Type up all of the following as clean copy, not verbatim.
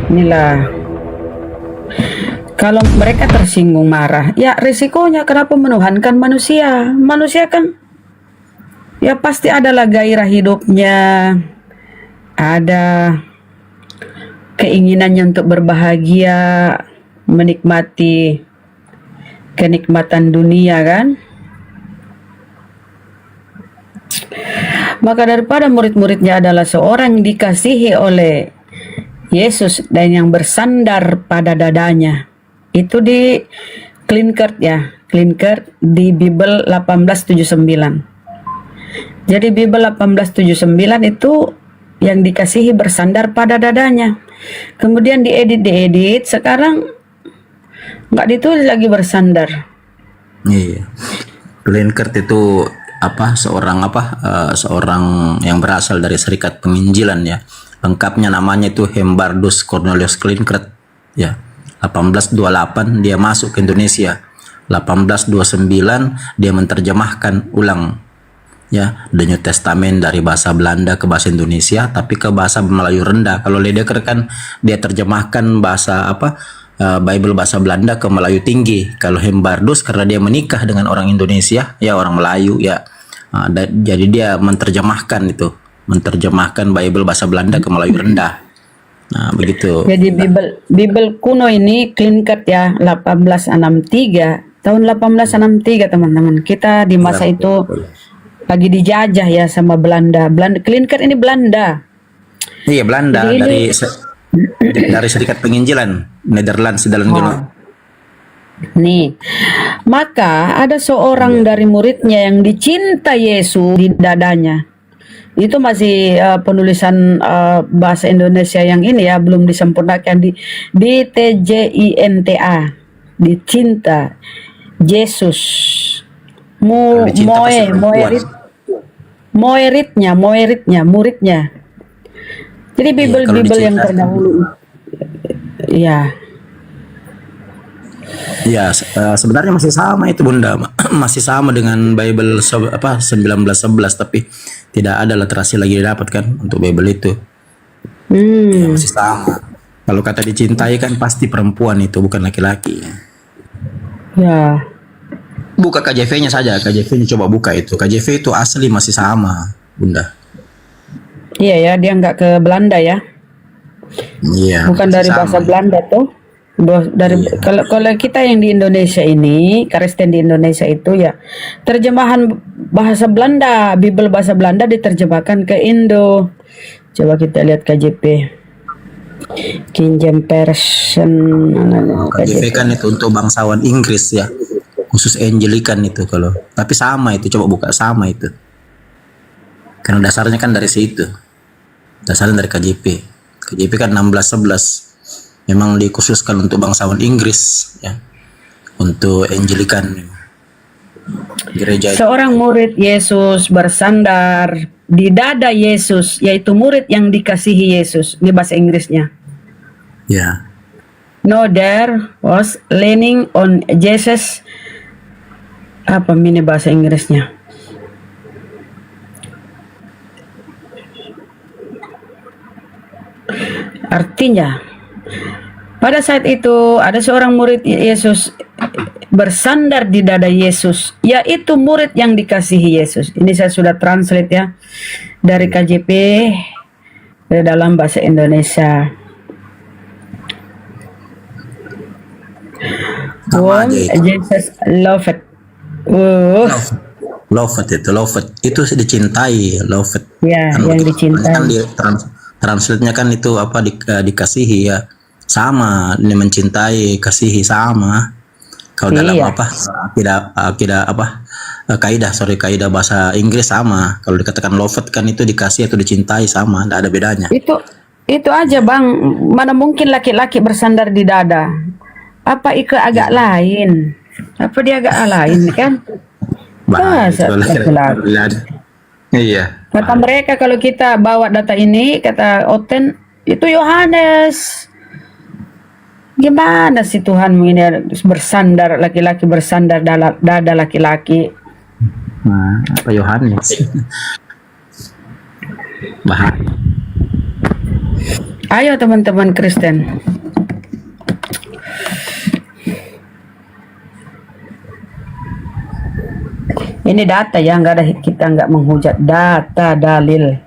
Inilah, kalau mereka tersinggung marah, ya risikonya kenapa menuhankan manusia? Manusia kan ya pasti adalah gairah hidupnya, ada keinginannya untuk berbahagia, menikmati kenikmatan dunia kan. Maka daripada murid-muridnya adalah seorang yang dikasihi oleh Yesus dan yang bersandar pada dadanya, itu di Klinkert ya, Klinkert di Bible 1879. Jadi Bible 1879 itu yang dikasihi bersandar pada dadanya. Kemudian diedit sekarang nggak ditulis lagi bersandar. Iya. Klinkert itu seorang yang berasal dari Serikat Penginjilan ya. Lengkapnya namanya itu Hembardus Cornelius Klinkert ya. 1828 dia masuk ke Indonesia. 1829 dia menerjemahkan ulang ya The New Testament dari bahasa Belanda ke bahasa Indonesia, tapi ke bahasa Melayu rendah. Kalau Lydekker kan dia terjemahkan Bible bahasa Belanda ke Melayu tinggi. Kalau Hembardus karena dia menikah dengan orang Indonesia ya, orang Melayu ya, jadi dia menerjemahkan Bible bahasa Belanda ke Melayu rendah. Nah begitu. Jadi Bible kuno ini Klinkert ya, 1863 tahun 1863 teman-teman. Kita di masa itu lagi dijajah ya sama Belanda. Klinkert ini Belanda. Iya Belanda, dari Serikat Penginjilan Nederlands dalam Nih, maka ada seorang dari muridnya yang dicinta Yesus di dadanya. Itu masih penulisan bahasa Indonesia yang ini ya, belum disempurnakan di TJINTA, dicinta Yesus. Muridnya. Jadi Bible yang terdahulu. Ya. Ya, sebenarnya masih sama itu Bunda, masih sama dengan Bible 1911, tapi tidak ada literasi lagi didapat kan untuk Bible itu. Ya, masih sama. Kalau kata dicintai kan pasti perempuan itu, bukan laki-laki. Ya. Buka KJV-nya saja, KJV-nya coba buka itu. KJV itu asli masih sama, Bunda. Iya ya, dia nggak ke Belanda ya. Iya. Bukan dari bahasa Belanda tuh. Kalau kita yang di Indonesia ini, Kristen di Indonesia itu ya terjemahan bahasa Belanda, Bible bahasa Belanda diterjemahkan ke Indo. Coba kita lihat KJP. King James Version. KJV kan itu untuk bangsawan Inggris ya, khusus Anglikan itu kalau. Tapi sama itu, coba buka sama itu. Karena dasarnya kan dari situ. Dasarnya dari KJP. KJP kan 1611. Memang dikhususkan untuk bangsawan Inggris ya. Untuk Anglikan gereja. Seorang murid Yesus bersandar di dada Yesus, yaitu murid yang dikasihi Yesus di bahasa Inggrisnya. Ya. No, there was leaning on Jesus. Apa ini bahasa Inggrisnya? Artinya, pada saat itu ada seorang murid Yesus bersandar di dada Yesus, yaitu murid yang dikasihi Yesus. Ini saya sudah translate ya dari KJP ke dalam bahasa Indonesia. Whom Jesus loved. Loved itu dicintai, loved. Ya, kan yang dicintai. Kan translate-nya kan itu dikasihi ya. Sama, ini mencintai, kasihi sama. Kalau dalam kaidah bahasa Inggris sama. Kalau dikatakan loved kan itu dikasih atau dicintai sama, tidak ada bedanya. Itu aja Bang, mana mungkin laki-laki bersandar di dada. Apa agak lain? Apa dia agak lain kan? Iya. Kata mereka kalau kita bawa data ini, kata Oten, itu Yohanes. Gimana sih Tuhan ini bersandar, laki-laki bersandar dada laki-laki? Nah, apa Yohanes? Bahaya. Ayo teman-teman Kristen. Ini data ya, nggak ada, kita nggak menghujat, data dalil.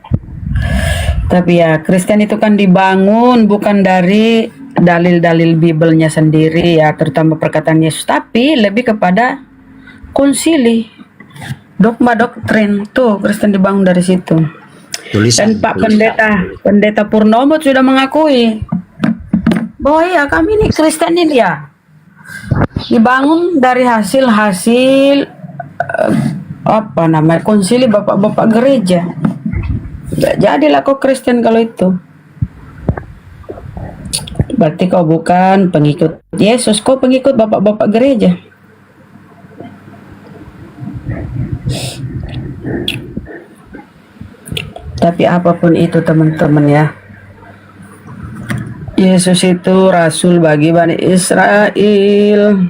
Tapi ya Kristen itu kan dibangun bukan dari dalil-dalil Bibelnya sendiri ya, terutama perkataan Yesus, tapi lebih kepada konsili, dogma doktrin. Tuh Kristen dibangun dari situ. Dan Tulisan. Pak Pendeta Purnomo sudah mengakui bahwa ya kami ini Kristen ini ya dibangun dari hasil-hasil apa namanya konsili bapak-bapak gereja. Nggak jadilah kau Kristen kalau itu. Berarti kau bukan pengikut Yesus, kau pengikut bapak-bapak gereja. Tapi apapun itu teman-teman ya, Yesus itu rasul bagi Bani Israel.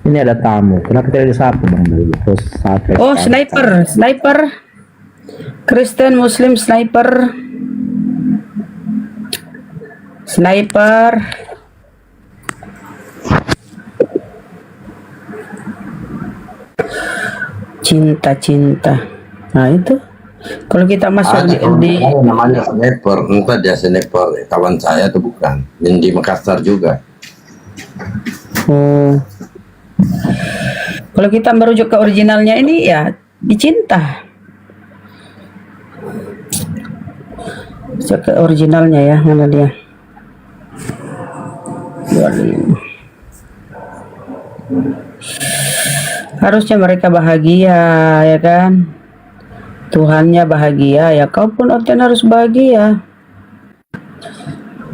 Ini ada tamu. Kenapa tidak disapu Bang dulu? Terus satu. Oh, sniper. Kristen Muslim sniper. Cinta. Nah itu. Kalau kita masuk di namanya sniper, entah dia sniper kawan saya atau bukan, yang di Makassar juga. oh. Kalau kita merujuk ke originalnya ini ya dicinta. Ke originalnya ya, mana dia? 25. Harusnya mereka bahagia ya kan? Tuhannya bahagia ya, kau pun Oten harus bahagia.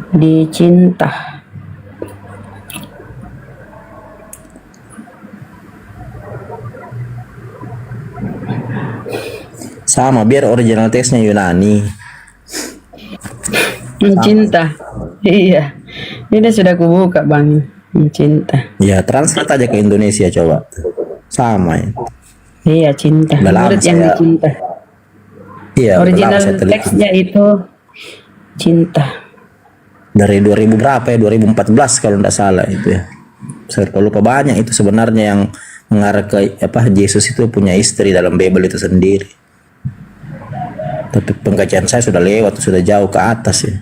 Dicinta. Sama, biar original teksnya Yunani. Mencinta. Iya. Ini sudah kubuka Bang. Mencinta. Ya, translate aja ke Indonesia coba. Sama ya. Iya, cinta. Udah lama Murid yang saya- dicinta. Iya, udah Original lama saya teliti. teksnya itu cinta. Dari 2000 berapa ya? 2014 kalau tidak salah itu ya. Saya lupa banyak itu sebenarnya yang mengarah ke apa Yesus itu punya istri dalam Bible itu sendiri. Tapi pengkajian saya sudah lewat, sudah jauh ke atas ya.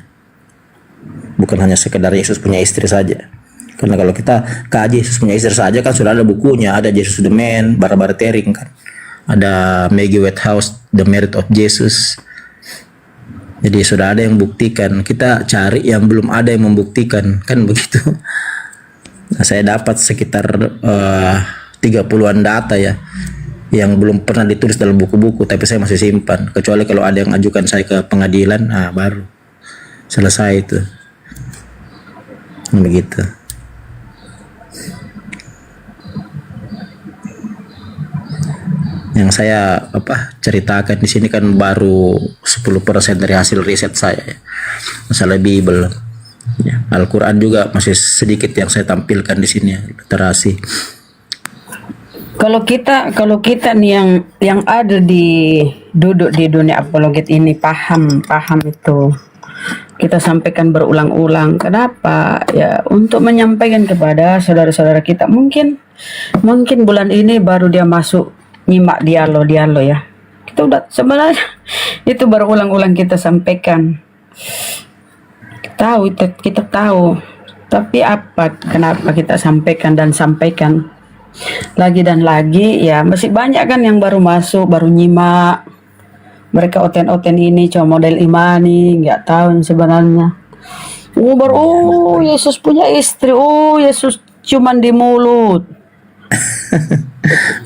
Bukan hanya sekedar Yesus punya istri saja. Karena kalau kita kaji Yesus punya istri saja kan sudah ada bukunya, ada Jesus the Man, Barbara Tering kan. Ada Maggie Whitehouse, The Merit of Jesus. Jadi sudah ada yang buktikan. Kita cari yang belum ada yang membuktikan, kan begitu. Nah, saya dapat sekitar 30-an data ya yang belum pernah ditulis dalam buku-buku, tapi saya masih simpan. Kecuali kalau ada yang ajukan saya ke pengadilan, nah baru selesai itu. Begitu. Yang saya ceritakan di sini kan baru 10% dari hasil riset saya ya. Masalah Bible. Ya, Al-Qur'an juga masih sedikit yang saya tampilkan di sini ya, literasi. Kalau kita nih yang ada di duduk di dunia apologet ini paham itu. Kita sampaikan berulang-ulang. Kenapa? Ya untuk menyampaikan kepada saudara-saudara kita. Mungkin bulan ini baru dia masuk nyimak dialog ya. Kita udah sebenarnya itu berulang-ulang kita sampaikan. Kita tahu. Tapi kenapa kita sampaikan lagi dan lagi ya, masih banyak kan yang baru masuk, baru nyimak. Mereka oten ini cuma model imani, nggak tahu yang sebenarnya. Yesus punya istri, Yesus cuman di mulut.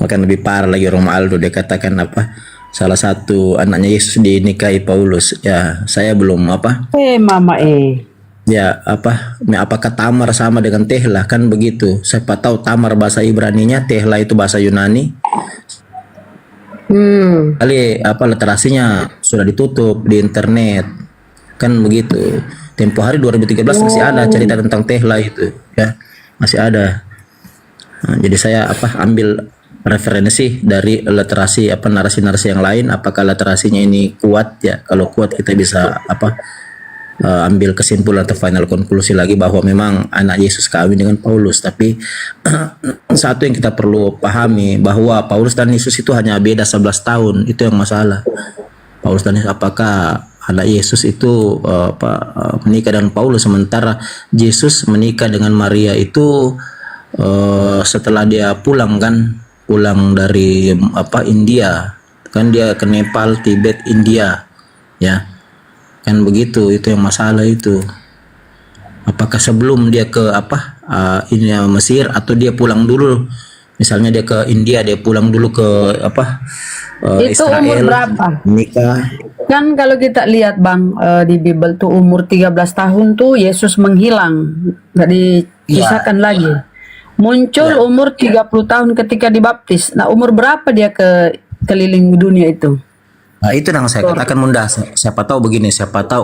Bahkan lebih parah lagi Romualdo, dia katakan salah satu anaknya Yesus dinikahi Paulus. Ya, saya belum Mama ya apakah Tamar sama dengan Tehla, kan begitu. Siapa tahu Tamar bahasa Ibraninya, Tehla itu bahasa Yunani. Kali literasinya sudah ditutup di internet, kan begitu. Tempo hari 2013 masih ada cerita tentang Tehla itu ya, masih ada. Jadi saya ambil referensi dari literasi narasi-narasi yang lain, apakah literasinya ini kuat ya. Kalau kuat kita bisa ambil kesimpulan atau final konklusi lagi bahwa memang anak Yesus kawin dengan Paulus. Tapi satu yang kita perlu pahami bahwa Paulus dan Yesus itu hanya beda 11 tahun, itu yang masalah. Paulus dan Yesus, apakah anak Yesus itu menikah dengan Paulus, sementara Yesus menikah dengan Maria itu setelah dia pulang dari India kan, dia ke Nepal, Tibet, India ya kan, begitu. Itu yang masalah itu. Apakah sebelum dia ke Mesir, atau dia pulang dulu, misalnya dia ke India, dia pulang dulu ke Itu Israel, umur berapa? nikah. Kan kalau kita lihat Bang, di Bible tuh umur 13 tahun tuh Yesus menghilang, nggak dikisahkan lagi. Muncul umur 30 tahun ketika dibaptis. Nah, umur berapa dia ke keliling dunia itu? Nah, itu yang saya katakan Bunda. Siapa tahu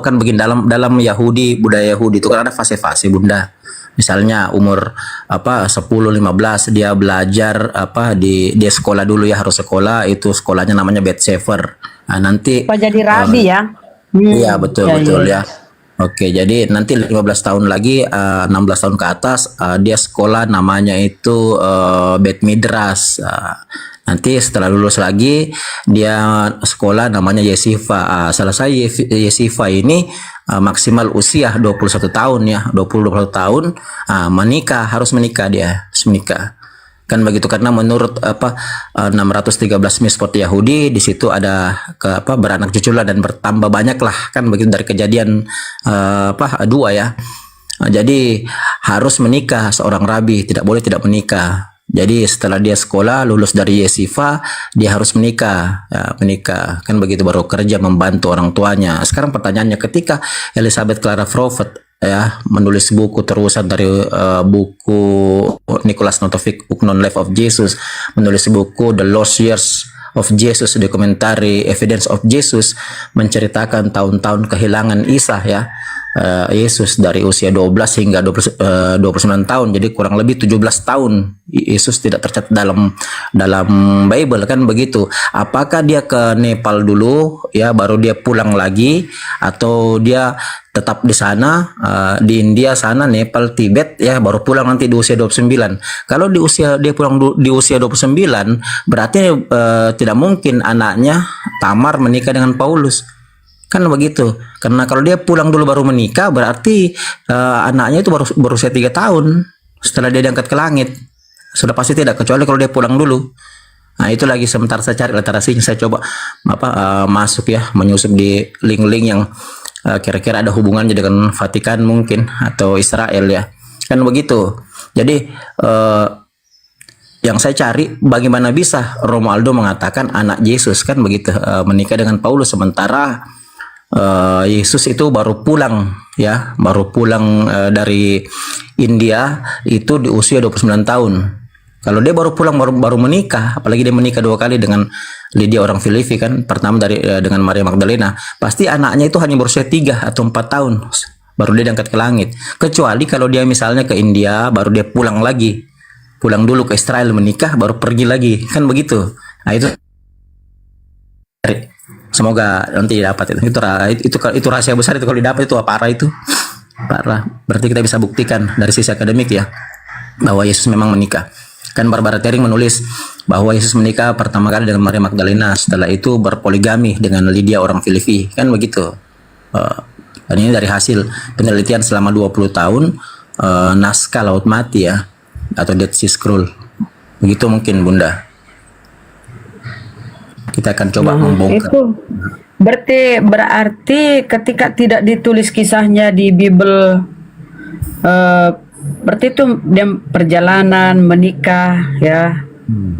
kan begini, dalam Yahudi, budaya Yahudi itu kan ada fase-fase Bunda. Misalnya umur 10 15 dia belajar dia sekolah dulu ya, harus sekolah, itu sekolahnya namanya Beth Sefer. Nah, nanti Apa jadi rabi ya? iya betul ya. Oke, jadi nanti 15 tahun lagi, 16 tahun ke atas, dia sekolah namanya itu Bet Midras. Nanti setelah lulus lagi dia sekolah namanya Yesiva. Selesai Yesiva ini maksimal usia 21 tahun ya, 20-21 tahun, harus menikah dia, kan begitu, karena menurut 613 mispot Yahudi di situ ada beranak cucu lah dan bertambah banyak lah, kan begitu, dari Kejadian 2 ya. Jadi harus menikah, seorang rabi tidak boleh tidak menikah. Jadi setelah dia sekolah lulus dari Yesiva, dia harus menikah kan begitu, baru kerja membantu orang tuanya. Sekarang pertanyaannya, ketika Elizabeth Clara Prophet ya menulis buku terusan dari buku Nicholas Notovic Uknon Life of Jesus, menulis buku The Lost Years of Jesus, Documentary Evidence of Jesus, menceritakan tahun-tahun kehilangan Isa ya, Yesus dari usia 12 hingga 29 tahun, jadi kurang lebih 17 tahun Yesus tidak tercatat dalam Bible, kan begitu. Apakah dia ke Nepal dulu ya baru dia pulang lagi, atau dia tetap di sana, di India sana, Nepal, Tibet ya, baru pulang nanti di usia 29. Kalau dia pulang di usia 29, berarti tidak mungkin anaknya Tamar menikah dengan Paulus, kan begitu. Karena kalau dia pulang dulu baru menikah, berarti anaknya itu baru berusia 3 tahun setelah dia diangkat ke langit. Sudah pasti tidak, kecuali kalau dia pulang dulu. Nah, itu lagi sebentar saya cari literasinya, saya coba masuk ya, menyusup di link-link yang kira-kira ada hubungannya dengan Vatikan mungkin, atau Israel ya, kan begitu. Jadi yang saya cari, bagaimana bisa Romualdo mengatakan anak Yesus, kan begitu, menikah dengan Paulus, sementara Yesus itu baru pulang ya, dari India itu di usia 29 tahun. Kalau dia baru pulang, baru menikah, apalagi dia menikah 2 kali dengan Lydia orang Filipi kan, pertama dengan Maria Magdalena, pasti anaknya itu hanya berusia 3 atau 4 tahun baru dia diangkat ke langit. Kecuali kalau dia misalnya ke India, baru dia pulang dulu ke Israel, menikah, baru pergi lagi, kan begitu. Nah, itu semoga nanti dapat itu rahasia besar itu. Kalau didapat itu parah, berarti kita bisa buktikan dari sisi akademik ya bahwa Yesus memang menikah. Kan Barbara Tering menulis bahwa Yesus menikah pertama kali dengan Maria Magdalena, setelah itu berpoligami dengan Lydia orang Filipi, kan begitu. Dan ini dari hasil penelitian selama 20 tahun, naskah Laut Mati ya, atau Dead Sea Scroll. Begitu mungkin Bunda. Kita akan coba membongkar. Itu berarti ketika tidak ditulis kisahnya di Bible, berarti itu dia perjalanan menikah ya,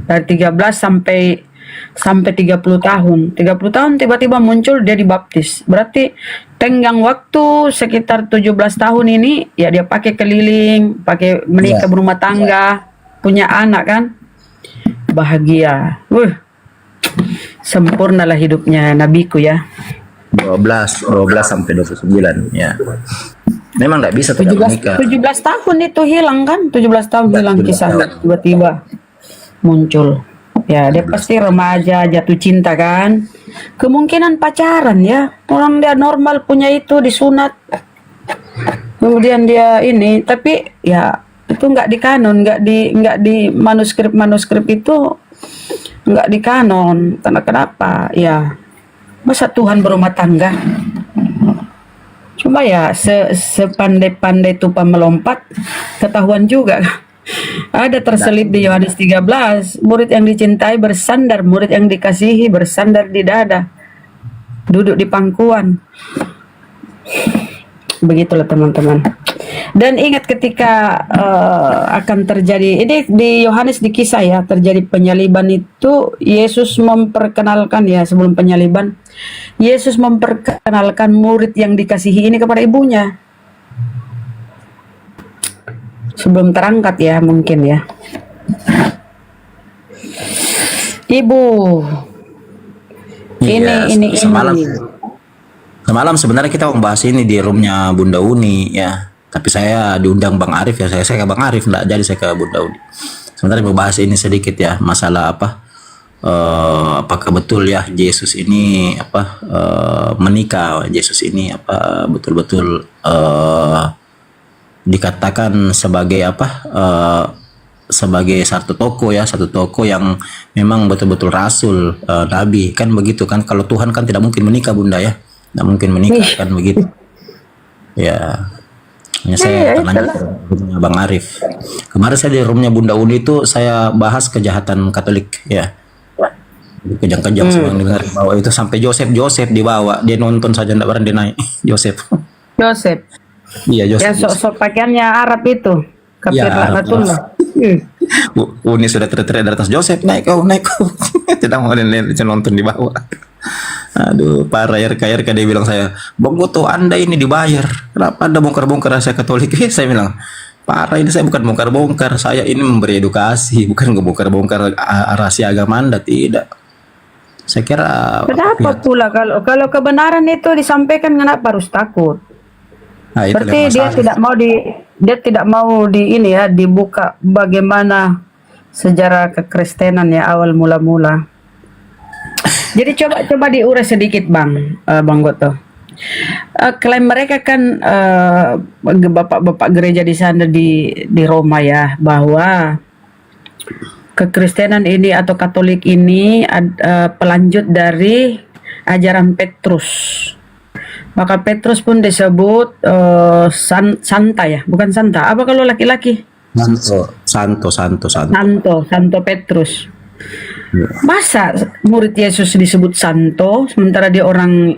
dari 13 sampai 30 tahun. 30 tahun tiba-tiba muncul dia dibaptis. Berarti tenggang waktu sekitar 17 tahun ini ya, dia pakai keliling, pakai menikah, berumah tangga, punya anak kan. Bahagia. Sempurnalah hidupnya nabiku ya. 12 sampai 29 ya. Memang tidak bisa tidak 17 menikah. 17 tahun itu hilang kan? 17 tahun hilang 17 kisahnya. tahun. Tiba-tiba muncul. Ya, dia pasti remaja, jatuh cinta kan. Kemungkinan pacaran ya. Orang dia normal punya itu disunat. Kemudian dia ini, tapi ya itu nggak di kanon, nggak di manuskrip itu nggak di kanon. Karena kenapa? Ya, masa Tuhan berumah tangga? Cuma ya sepandai-pandai tupa melompat, ketahuan juga. Ada terselip di Yohanes 13, murid yang dicintai bersandar, murid yang dikasihi bersandar di dada, duduk di pangkuan. Begitulah teman-teman. Dan ingat ketika akan terjadi, ini di Yohanes di kisah ya, terjadi penyaliban itu, Yesus memperkenalkan ya, sebelum penyaliban, Yesus memperkenalkan murid yang dikasihi ini kepada ibunya. Sebelum terangkat ya mungkin ya. Ibu. Iya, Ini. Semalam sebenarnya kita membahas ini di roomnya Bunda Uni ya. Tapi saya diundang Bang Arif ya. Saya ke Bang Arif, enggak jadi saya ke Bunda Uni. Sebenarnya membahas ini sedikit ya, masalah apakah betul ya Yesus ini menikah, Yesus ini betul-betul dikatakan sebagai sebagai satu toko yang memang betul-betul rasul, nabi kan begitu kan. Kalau Tuhan kan tidak mungkin menikah Bunda ya, tidak mungkin menikah kan begitu ya. Hanya saya tanya ke roomnya Bang Arif. Kemarin saya di roomnya Bunda Uni itu saya bahas kejahatan Katolik ya, kejang-kejang semua yang dengar bawa itu, sampai Joseph dibawa, dia nonton saja tidak berani dia naik. Joseph iya Ya Joseph. sok pakaiannya Arab itu. Kafir Ya, Arab. laknatullah. Uni sudah teriak dari atas, Joseph naik kau. Tidak mau dia nonton di bawah. Aduh, parah ya, dia bilang saya, Bang Goto, Anda ini dibayar. Kenapa Anda bongkar-bongkar rahasia Katolik? Saya bilang, parah, ini saya bukan bongkar-bongkar, saya ini memberi edukasi, bukan ngebongkar-bongkar rahasia agama Anda, tidak. Saya kira Kenapa pula kalau kebenaran itu disampaikan, kenapa harus takut? nah, itu Berarti yang dia masalah. tidak mau di ini ya, dibuka bagaimana sejarah kekristenan ya awal mula-mula. Jadi coba diurai sedikit Bang Goto. Klaim mereka kan bapak-bapak gereja di sana di Roma ya, bahwa kekristenan ini atau Katolik ini pelanjut dari ajaran Petrus. Maka Petrus pun disebut Santa ya, bukan Santa. Apa kalau laki-laki? Santo Petrus. Masa murid Yesus disebut Santo sementara dia orang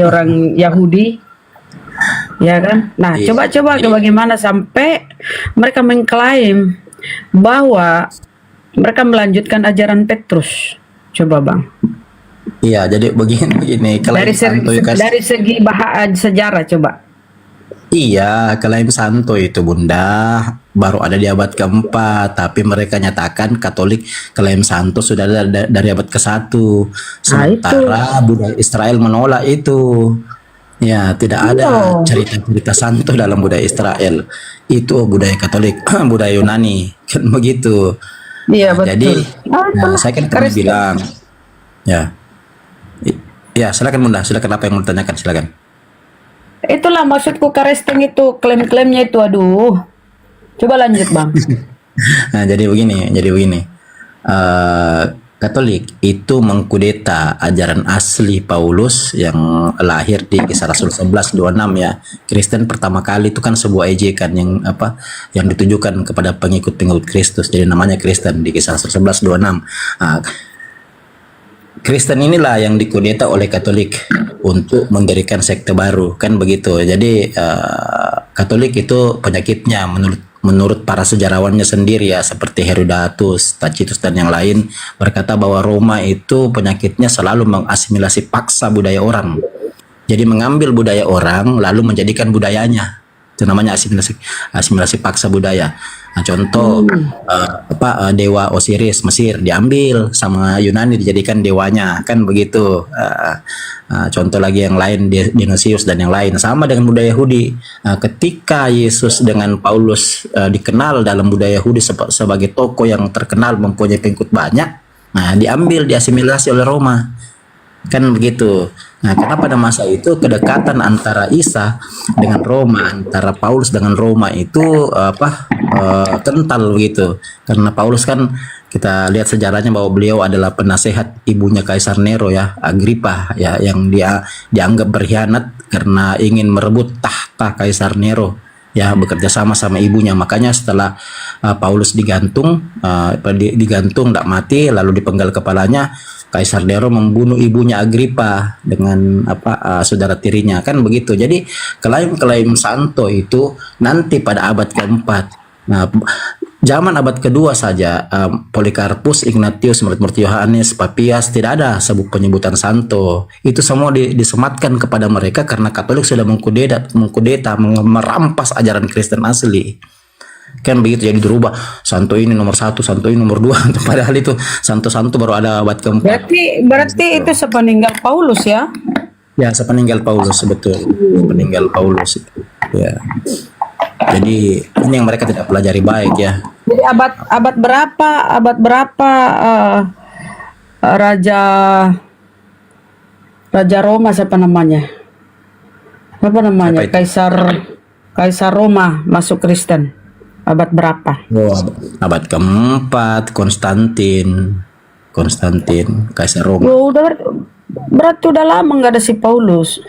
orang Yahudi, ya kan? Nah, Iya. coba bagaimana sampai mereka mengklaim bahwa mereka melanjutkan ajaran Petrus. Coba Bang. Iya, jadi begini kalau Dari segi sejarah coba. iya, klaim santo itu Bunda baru ada di abad keempat, tapi mereka nyatakan Katolik klaim santo sudah ada dari abad ke-1. Sementara budaya Israel menolak itu. Ya, tidak ada cerita-cerita santo dalam budaya Israel. Itu budaya Katolik, budaya Yunani, kan begitu. Iya, Nah, betul. jadi saya kan pernah bilang, ya, ya silakan Bunda, silakan apa yang mau ditanyakan, silakan. Itulah maksudku, Karesteng itu klaim-klaimnya itu, aduh. Coba lanjut Bang. Nah, jadi begini. Katolik itu mengkudeta ajaran asli Paulus yang lahir di Kisah Rasul 11:26 ya. Kristen pertama kali itu kan sebuah ejekan yang ditujukan kepada pengikut-pengikut Kristus. Jadi namanya Kristen di Kisah Rasul 11:26. Nah, Kristen inilah yang dikudeta oleh Katolik untuk mendirikan sekte baru, kan begitu. Jadi Katolik itu penyakitnya menurut para sejarawannya sendiri ya, seperti Herodotus, Tacitus dan yang lain berkata bahwa Roma itu penyakitnya selalu mengasimilasi paksa budaya orang. Jadi mengambil budaya orang lalu menjadikan budayanya. Itu namanya asimilasi paksa budaya. Nah, contoh dewa Osiris Mesir diambil sama Yunani dijadikan dewanya, kan begitu. Contoh lagi yang lain Dionysius dan yang lain, sama dengan budaya Yahudi. Ketika Yesus dengan Paulus dikenal dalam budaya Yahudi sebagai tokoh yang terkenal mempunyai pengikut banyak, nah diambil diasimilasi oleh Roma, kan begitu. Nah, karena pada masa itu kedekatan antara Isa dengan Roma, antara Paulus dengan Roma itu kental begitu. Karena Paulus kan kita lihat sejarahnya bahwa beliau adalah penasehat ibunya Kaisar Nero ya, Agripa ya, yang dia dianggap berkhianat karena ingin merebut tahta Kaisar Nero ya, bekerja sama sama ibunya. Makanya setelah Paulus digantung tidak mati lalu dipenggal kepalanya, Kaisar Nero membunuh ibunya Agripa dengan saudara tirinya, kan begitu. Jadi klaim-klaim santo itu nanti pada abad keempat. Nah, zaman abad kedua saja Polikarpus, Ignatius, murid-murid Yohanes, Papias tidak ada penyebutan santo. Itu semua disematkan kepada mereka karena Katolik sudah mengkudeta, merampas ajaran Kristen asli. Kan begitu, jadi dirubah santo ini nomor 1, santo ini nomor 2. Padahal itu santo-santo baru ada abad keempat. Berarti itu sepeninggal Paulus ya? Ya, sepeninggal Paulus, betul. Sepeninggal Paulus ya. Jadi ini yang mereka tidak pelajari baik ya. Jadi abad berapa Raja Roma siapa namanya? Siapa itu? Kaisar Roma masuk Kristen. Abad berapa? Abad keempat, Konstantin, Kaisar Roma. Oh, berarti udah lama nggak ada si Paulus.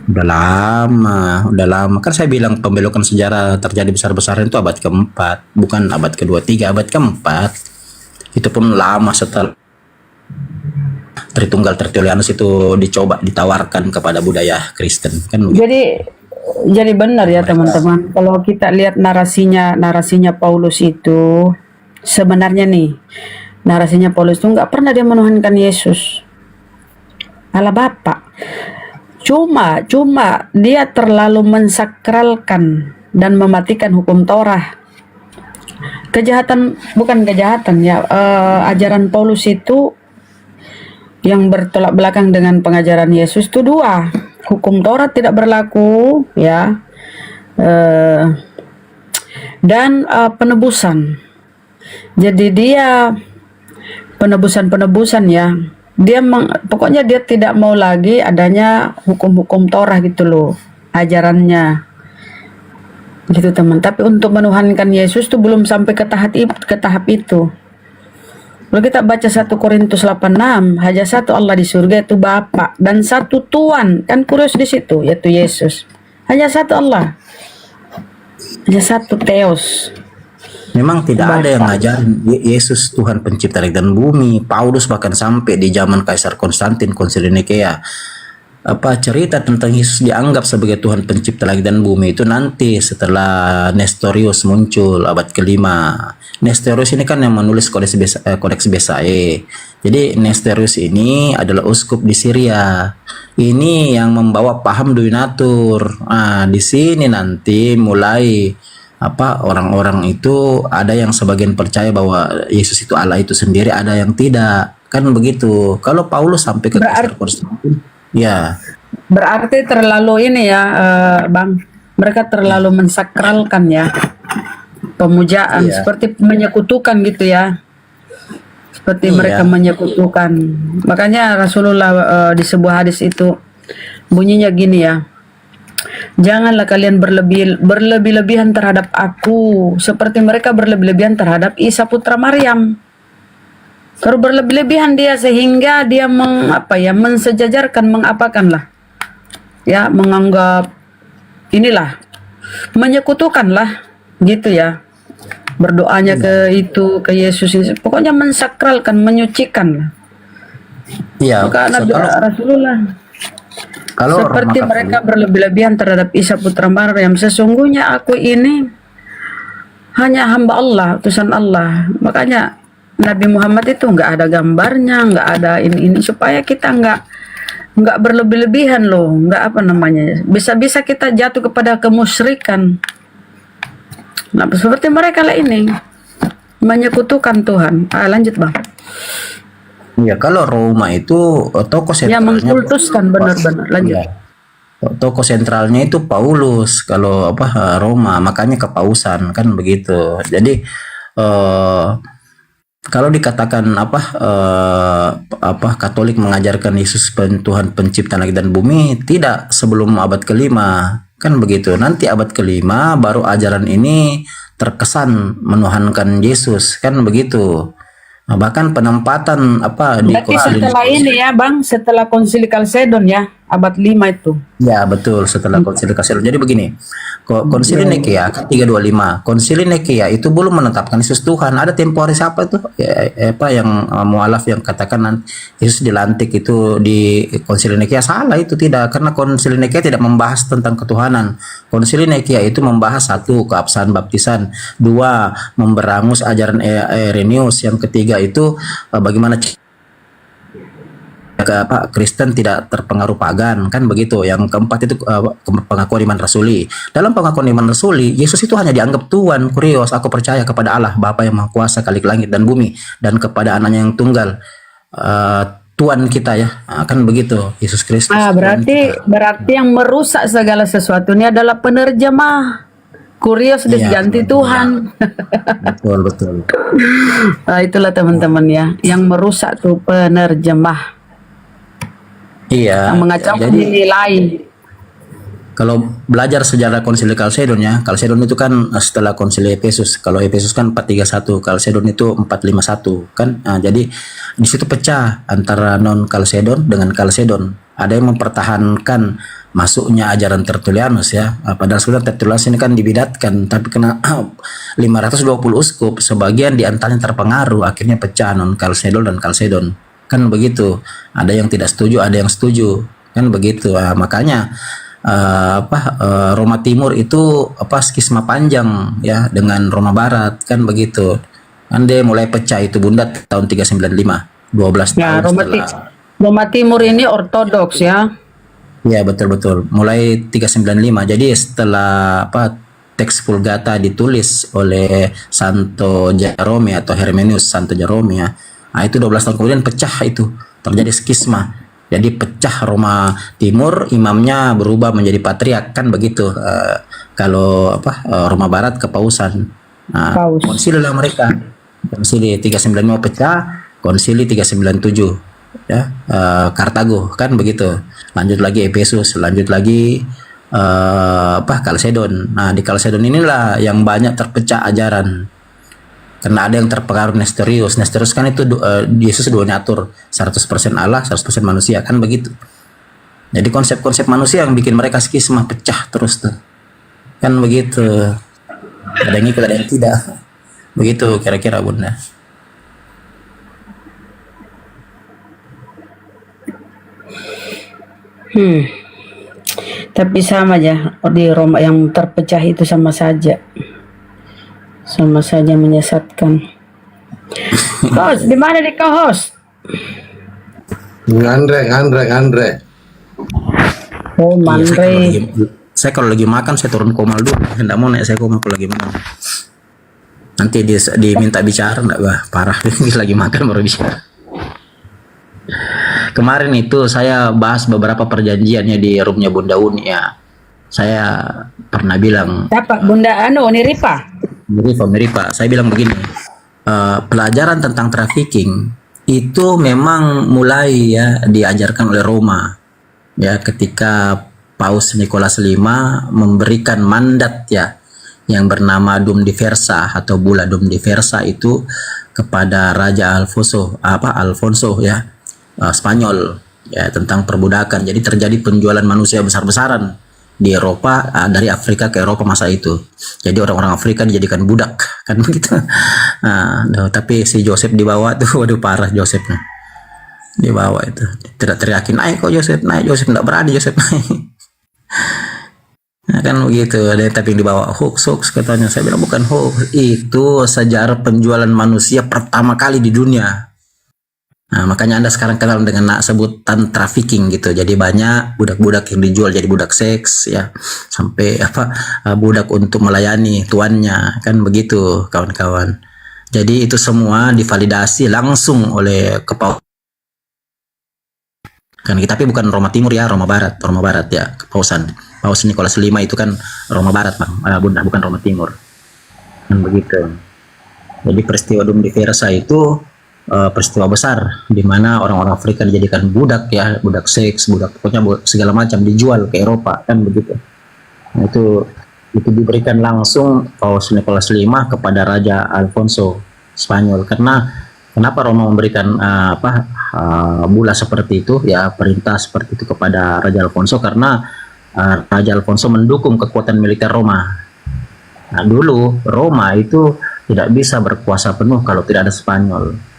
Udah lama. Kan saya bilang pembelokan sejarah terjadi besar-besaran itu abad keempat, bukan abad kedua, tiga, abad keempat. Itu pun lama setelah Tritunggal Tertullianus itu ditawarkan kepada budaya Kristen, kan begitu. Jadi benar ya teman-teman, kalau kita lihat narasinya Paulus itu sebenarnya nih, narasinya Paulus itu nggak pernah dia menuhankan Yesus, Allah Bapa. Cuma dia terlalu mensakralkan dan mematikan hukum Torah. Bukan kejahatan ya, ajaran Paulus itu yang bertolak belakang dengan pengajaran Yesus itu dua. Hukum Taurat tidak berlaku ya, dan penebusan. Jadi dia penebusan ya. Pokoknya dia tidak mau lagi adanya hukum-hukum Torah gitu loh, ajarannya. Gitu teman. Tapi untuk menuhankan Yesus tuh belum sampai ke tahap itu. Kalau kita baca 1 Korintus 8:6, hanya satu Allah di surga itu Bapa, dan satu Tuhan, kan kurios di situ, yaitu Yesus. Hanya satu Allah, hanya satu Theos. Memang tidak ada yang ngajarin Yesus Tuhan pencipta langit dan bumi. Paulus bahkan sampai di zaman Kaisar Konstantin, Konsil Nikea, cerita tentang Yesus dianggap sebagai Tuhan pencipta langit dan bumi itu nanti setelah Nestorius muncul abad kelima. Nestorius ini kan yang menulis Kodeks Besae. Jadi Nestorius ini adalah uskup di Syria. Ini yang membawa paham Duinatur. Nah, di sini nanti mulai orang-orang itu ada yang sebagian percaya bahwa Yesus itu Allah itu sendiri, ada yang tidak. Kan begitu. Kalau Paulus sampai ke Kaisar Konstantin, ya. Berarti terlalu ini ya, Bang. Mereka terlalu mensakralkan ya. Pemujaan, seperti menyekutukan gitu ya, seperti mereka menyekutukan. Makanya Rasulullah di sebuah hadis itu bunyinya gini ya, janganlah kalian berlebih-lebihan terhadap aku seperti mereka berlebih-lebihan terhadap Isa putra Maryam. Kalau berlebih-lebihan dia sehingga dia mensejajarkan, mengapakanlah ya, menganggap inilah, menyekutukanlah gitu ya, berdoanya ke Yesus, pokoknya mensakralkan, menyucikan. Iya. Maka Nabi Rasulullah seperti mereka berlebih-lebihan terhadap Isa putra Maryam, sesungguhnya aku ini hanya hamba Allah, utusan Allah. Makanya Nabi Muhammad itu nggak ada gambarnya, nggak ada ini supaya kita nggak berlebih-lebihan loh, nggak bisa-bisa kita jatuh kepada kemusyrikan. Nah, seperti mereka lah ini menyekutukan Tuhan. Lanjut bang. Ya, kalau Roma itu tokoh Ya sentralnya mengkultuskan benar-benar. Lanjut. ya, tokoh sentralnya itu Paulus kalau Roma, makanya kepausan kan begitu. Jadi eh, kalau dikatakan Katolik mengajarkan Yesus Tuhan pencipta langit dan bumi, tidak, sebelum abad kelima kan begitu. Nanti abad kelima baru ajaran ini terkesan menuhankan Yesus kan begitu. Nah, bahkan penempatan di Berarti konsili setelah ini ya bang, setelah konsili Kalsedon ya, abad 5 itu. ya betul, setelah konsili Kalsedon. Jadi begini, konsili Nikea 325, konsili Nikea itu belum menetapkan Yesus Tuhan. Ada temporis apa itu yang mualaf yang katakan Yesus dilantik itu di konsili Nikea, salah itu, tidak, karena konsili Nikea tidak membahas tentang ketuhanan. Konsili Nikea itu membahas satu, keabsahan baptisan, dua, memberangus ajaran Irenaeus, yang ketiga itu bagaimana Kristen tidak terpengaruh pagan kan begitu. Yang keempat itu pengakuan iman rasuli. Dalam pengakuan iman rasuli, Yesus itu hanya dianggap Tuhan. Kurios, aku percaya kepada Allah Bapa yang Maha Kuasa, Khalik langit dan bumi, dan kepada anaknya yang tunggal, Tuhan kita ya. Kan begitu, Yesus Kristus. Berarti yang merusak segala sesuatu ini adalah penerjemah. Kurios diganti Tuhan. Betul. Nah, itulah teman-teman ya, yang merusak tuh penerjemah. Iya. Yang mengacaukan nilai. Kalau belajar sejarah konsili Kalsedon ya, Kalsedon itu kan setelah konsili Efesus. Kalau Efesus kan 431, Kalsedon itu 451 kan. Nah, jadi di situ pecah antara non Kalsedon dengan Kalsedon. Ada yang mempertahankan masuknya ajaran Tertullianus ya. Padahal sebenarnya Tertullianus ini kan dibidatkan, tapi kena 520 uskup, sebagian di antaranya terpengaruh, akhirnya pecah non Kalsedon dan Kalsedon. Kan begitu. Ada yang tidak setuju, ada yang setuju. Kan begitu. Makanya Roma Timur itu skisma panjang ya dengan Roma Barat kan begitu. Kan dia mulai pecah itu Bunda tahun 395, 12 Ya, tahun Roma Timur ini ortodoks ya. Ya, betul. Mulai 395. Jadi setelah teks Vulgata ditulis oleh Santo Jerome atau Hermenius Santo Jerome ya. Nah, itu 12 tahun kemudian pecah itu. Terjadi skisma. Jadi pecah Roma Timur, imamnya berubah menjadi patriark kan begitu. Kalau Roma Barat kepausan. Nah, konsili lah mereka. Konsili 395 pecah, konsili 397 ya, Kartago kan begitu. Lanjut lagi Efesus, lanjut lagi Kalsedon. Nah, di Kalsedon inilah yang banyak terpecah ajaran. Karena ada yang terpengaruh Nestorius. Nestorius kan itu Yesus duoniatur, 100% Allah, 100% manusia kan begitu. Jadi konsep-konsep manusia yang bikin mereka skisma, pecah terus tuh. Kan begitu. Ada yang ikut, ada yang tidak. Begitu kira-kira Bunda. Tapi sama aja di Roma yang terpecah itu sama saja menyesatkan. Host, di mana nih kau host? Ngandre. Oh, Mandre. Saya kalau lagi makan saya turun komal dulu. Enggak mau naik saya komal kalau lagi makan. Nanti diminta bicara enggak, wah parah lagi makan baru bicara. Kemarin itu saya bahas beberapa perjanjiannya di roomnya Bunda Uni ya. Saya pernah bilang. Siapa? Bunda Niripa? Miripa. Saya bilang begini, pelajaran tentang trafficking itu memang mulai ya diajarkan oleh Roma ya ketika Paus Nikolas V memberikan mandat ya yang bernama Dum Diversa atau Bulla Dum Diversa itu kepada Raja Alfonso ya, Spanyol ya, tentang perbudakan. Jadi terjadi penjualan manusia besar-besaran di Eropa, dari Afrika ke Eropa masa itu. Jadi orang-orang Afrika dijadikan budak kan begitu. Tapi si Joseph dibawa tuh, waduh parah Josephnya. Dibawa itu, tidak teriakin naik kok Joseph, naik Joseph, tidak berani Joseph naik. Nah, kan begitu. Ada yang tapi yang dibawa hoax katanya. Saya bilang bukan hoax, itu sejarah penjualan manusia pertama kali di dunia. Nah, makanya Anda sekarang kenal dengan sebutan trafficking gitu. Jadi banyak budak-budak yang dijual jadi budak seks ya, sampai budak untuk melayani tuannya, kan begitu kawan-kawan. Jadi itu semua divalidasi langsung oleh Kepala kan, tapi bukan Roma Timur ya, Roma Barat ya, Kepausan Paus Nikolas V itu kan Roma Barat Bang, bukan Roma Timur, kan begitu. Jadi peristiwa Dum Diversa itu peristiwa besar di mana orang-orang Afrika dijadikan budak ya, budak seks, budak pokoknya segala macam dijual ke Eropa, kan begitu. Nah, itu diberikan langsung Paus Nikolas V kepada Raja Alfonso Spanyol. Karena kenapa Roma memberikan bula seperti itu ya, perintah seperti itu kepada Raja Alfonso, karena Raja Alfonso mendukung kekuatan militer Roma. Nah, dulu Roma itu tidak bisa berkuasa penuh kalau tidak ada Spanyol.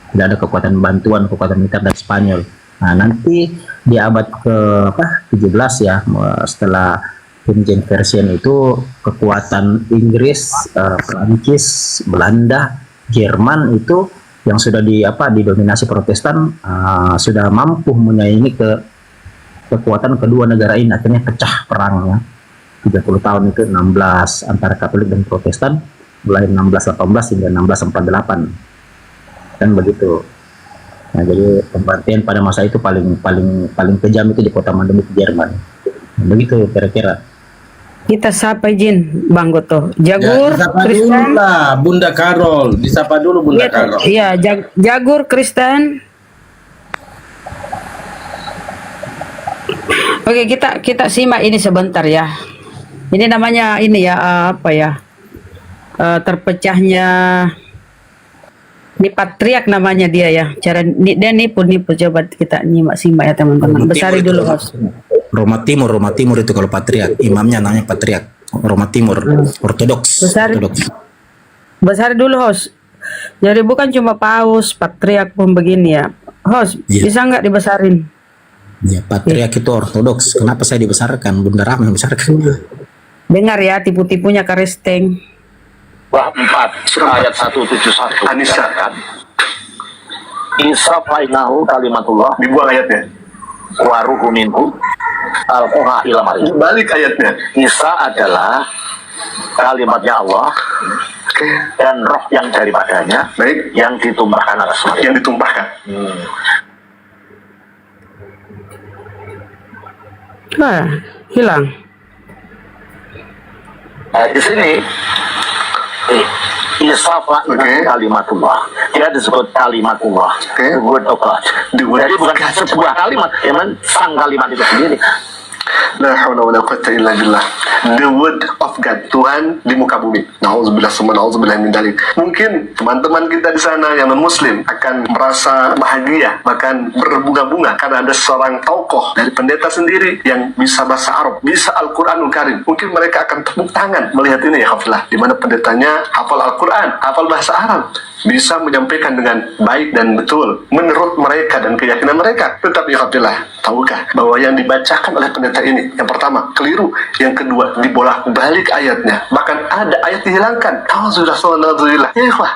Tidak ada kekuatan militer dari Spanyol. Nah, nanti di abad ke-17 ya, setelah King James Version itu, kekuatan Inggris, Prancis, Belanda, Jerman itu yang sudah didominasi Protestan sudah mampu menyaingi kekuatan kedua negara ini. Akhirnya pecah perang ya. 30 tahun itu 16 antara Katolik dan Protestan, mulai 1618 hingga 1648. Kan begitu. Nah, jadi pembantian pada masa itu paling kejam itu di kota Mandemuk, Jerman. Begitu kira-kira. Kita sapa izin Bang Goto. Jagur, disapa dulu Kristen. lah Bunda Karol, disapa dulu Bunda Karol. Iya, Jagur, Kristen. Oke, kita simak ini sebentar ya. Ini namanya ini ya, terpecahnya ini patriak namanya dia ya. Cara dia nipu coba kita simak ya teman-teman. Besari dulu host. Roma Timur itu kalau patriak, imamnya namanya patriak. Roma Timur, Ortodoks. Besari dulu host. Jadi bukan cuma paus, patriak pun begini ya. Host, bisa nggak dibesarin? Ya, patriak itu Ortodoks. Kenapa saya dibesarkan? Bunda Rahma yang besarkan. Dengar ya tipu-tipunya Karesteng. Surah 4 ayat 171 Anisa kan Isa fainahu kalimatullah, dibuang ayatnya, waruhu minhu alquha ila maryam. balik ayatnya. Isa adalah kalimatnya Allah dan roh yang daripadanya, Baik, yang ditumpahkan atas Maryam. yang ditumpahkan. Wah, hilang. Nah, di sini Isa fainahu kalimatullah, dia disebut kalimatullah, the word of God. Jadi bukan sebuah kalimat, emang sang kalimat itu sendiri. La haula wala quwwata illa billah. The word of God, Tuhan di muka bumi. Nauzubillah summa nauzubillah min dzalik. Mungkin teman-teman kita di sana yang non-muslim akan merasa bahagia, bahkan berbunga-bunga karena ada seorang tokoh dari pendeta sendiri yang bisa bahasa Arab, bisa Al-Qur'anul Karim. Mungkin mereka akan tepuk tangan melihat ini ya hafilah, di mana pendetanya hafal Al-Qur'an, hafal bahasa Arab, bisa menyampaikan dengan baik dan betul menurut mereka dan keyakinan mereka. Tetapi ya hafilah, tahukah bahwa yang dibacakan oleh pendeta ini, yang pertama keliru, yang kedua dibolak-balik ayatnya, bahkan ada ayat dihilangkan. Alhamdulillah, ya ikhwah,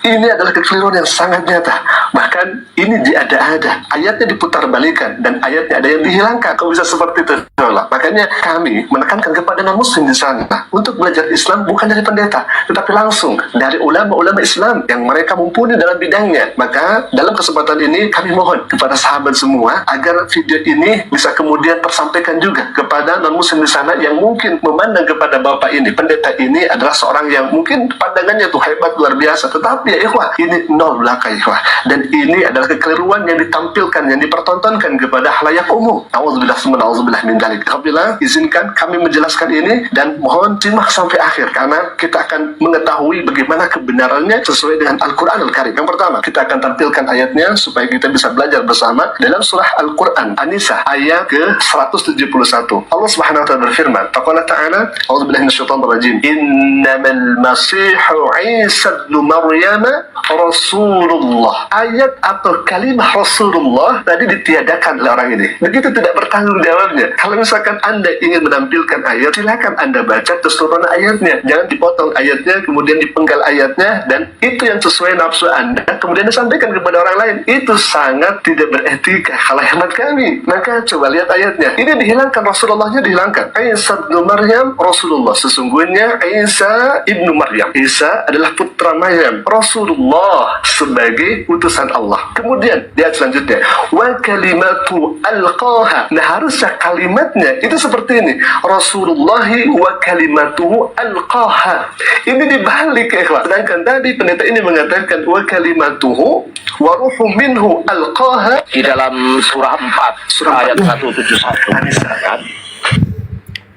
ini adalah kekeliruan yang sangat nyata. Bahkan ini diada-ada, ayatnya diputar balikan dan ayatnya ada yang dihilangkan. Kok bisa seperti itu? Makanya kami menekankan kepada non-muslim di sana untuk belajar Islam bukan dari pendeta, tetapi langsung dari ulama-ulama Islam yang mereka mumpuni dalam bidangnya. Maka dalam kesempatan ini kami mohon kepada sahabat semua agar video ini bisa kemudian tersampaikan juga kepada non-muslim di sana yang mungkin memandang kepada bapak ini, pendeta ini adalah seorang yang mungkin pandangannya tuh hebat luar biasa, tetapi ya ikhwah, ini nol belaka ikhwah. Dan ini adalah kekeliruan yang ditampilkan, yang dipertontonkan kepada halayak umum. Nauzubillah min dzalik. Alhamdulillah, izinkan kami menjelaskan ini dan mohon simak sampai akhir karena kita akan mengetahui bagaimana kebenarannya sesuai dengan Al-Qur'anul Karim. Yang pertama, kita akan tampilkan ayatnya supaya kita bisa belajar bersama dalam surah Al-Qur'an An-Nisa ayat ke-171. Allah Subhanahu wa taala berfirman, Faqala ta'ala, A'udzubillahi minasyaitonir rajim. Innamal masihu Isa ibn Maryam nama Rasulullah. Ayat atau kalimat Rasulullah tadi ditiadakan oleh orang ini. Begitu tidak bertanggung jawabnya. Kalau misalkan Anda ingin menampilkan ayat, silakan Anda baca terus turun ayatnya. Jangan dipotong ayatnya, kemudian dipenggal ayatnya, dan itu yang sesuai nafsu Anda, kemudian disampaikan kepada orang lain. Itu sangat tidak beretika kalau hemat kami. Maka coba lihat ayatnya. Ini dihilangkan, Rasulullahnya dihilangkan. Isa ibnu Maryam Rasulullah. Sesungguhnya Isa ibnu Maryam. Isa adalah putra Maryam. Rasulullah sebagai utusan Allah. Kemudian di ayat selanjutnya, wa kalimatu alqaha. Nah, harusnya kalimatnya itu seperti ini, Rasulullahi wa kalimatuhu alqaha. Ini dibalik ya, ikhwan. Sedangkan tadi pendeta ini mengatakan wa kalimatuhu wa ruhu minhu alqaha Di dalam surah 4 ayat 171 kan?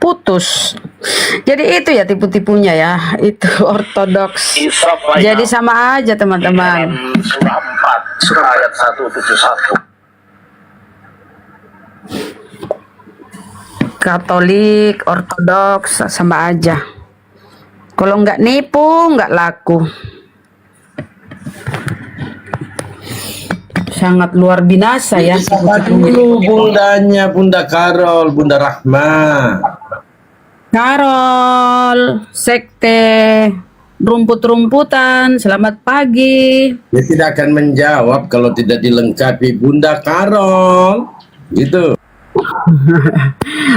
Putus. Jadi itu ya tipu-tipunya ya, itu ortodoks. Israf Jadi sama aja di teman-teman. dalam surah 4 surah ayat 171. Katolik, ortodoks sama aja. Kalau nggak nipu, nggak laku. Sangat luar binasa ya. Siapa dulu bundanya, Bunda Karol, Bunda Rahma? Karol, sekte, rumput-rumputan, selamat pagi. Dia tidak akan menjawab kalau tidak dilengkapi Bunda Karol. Gitu.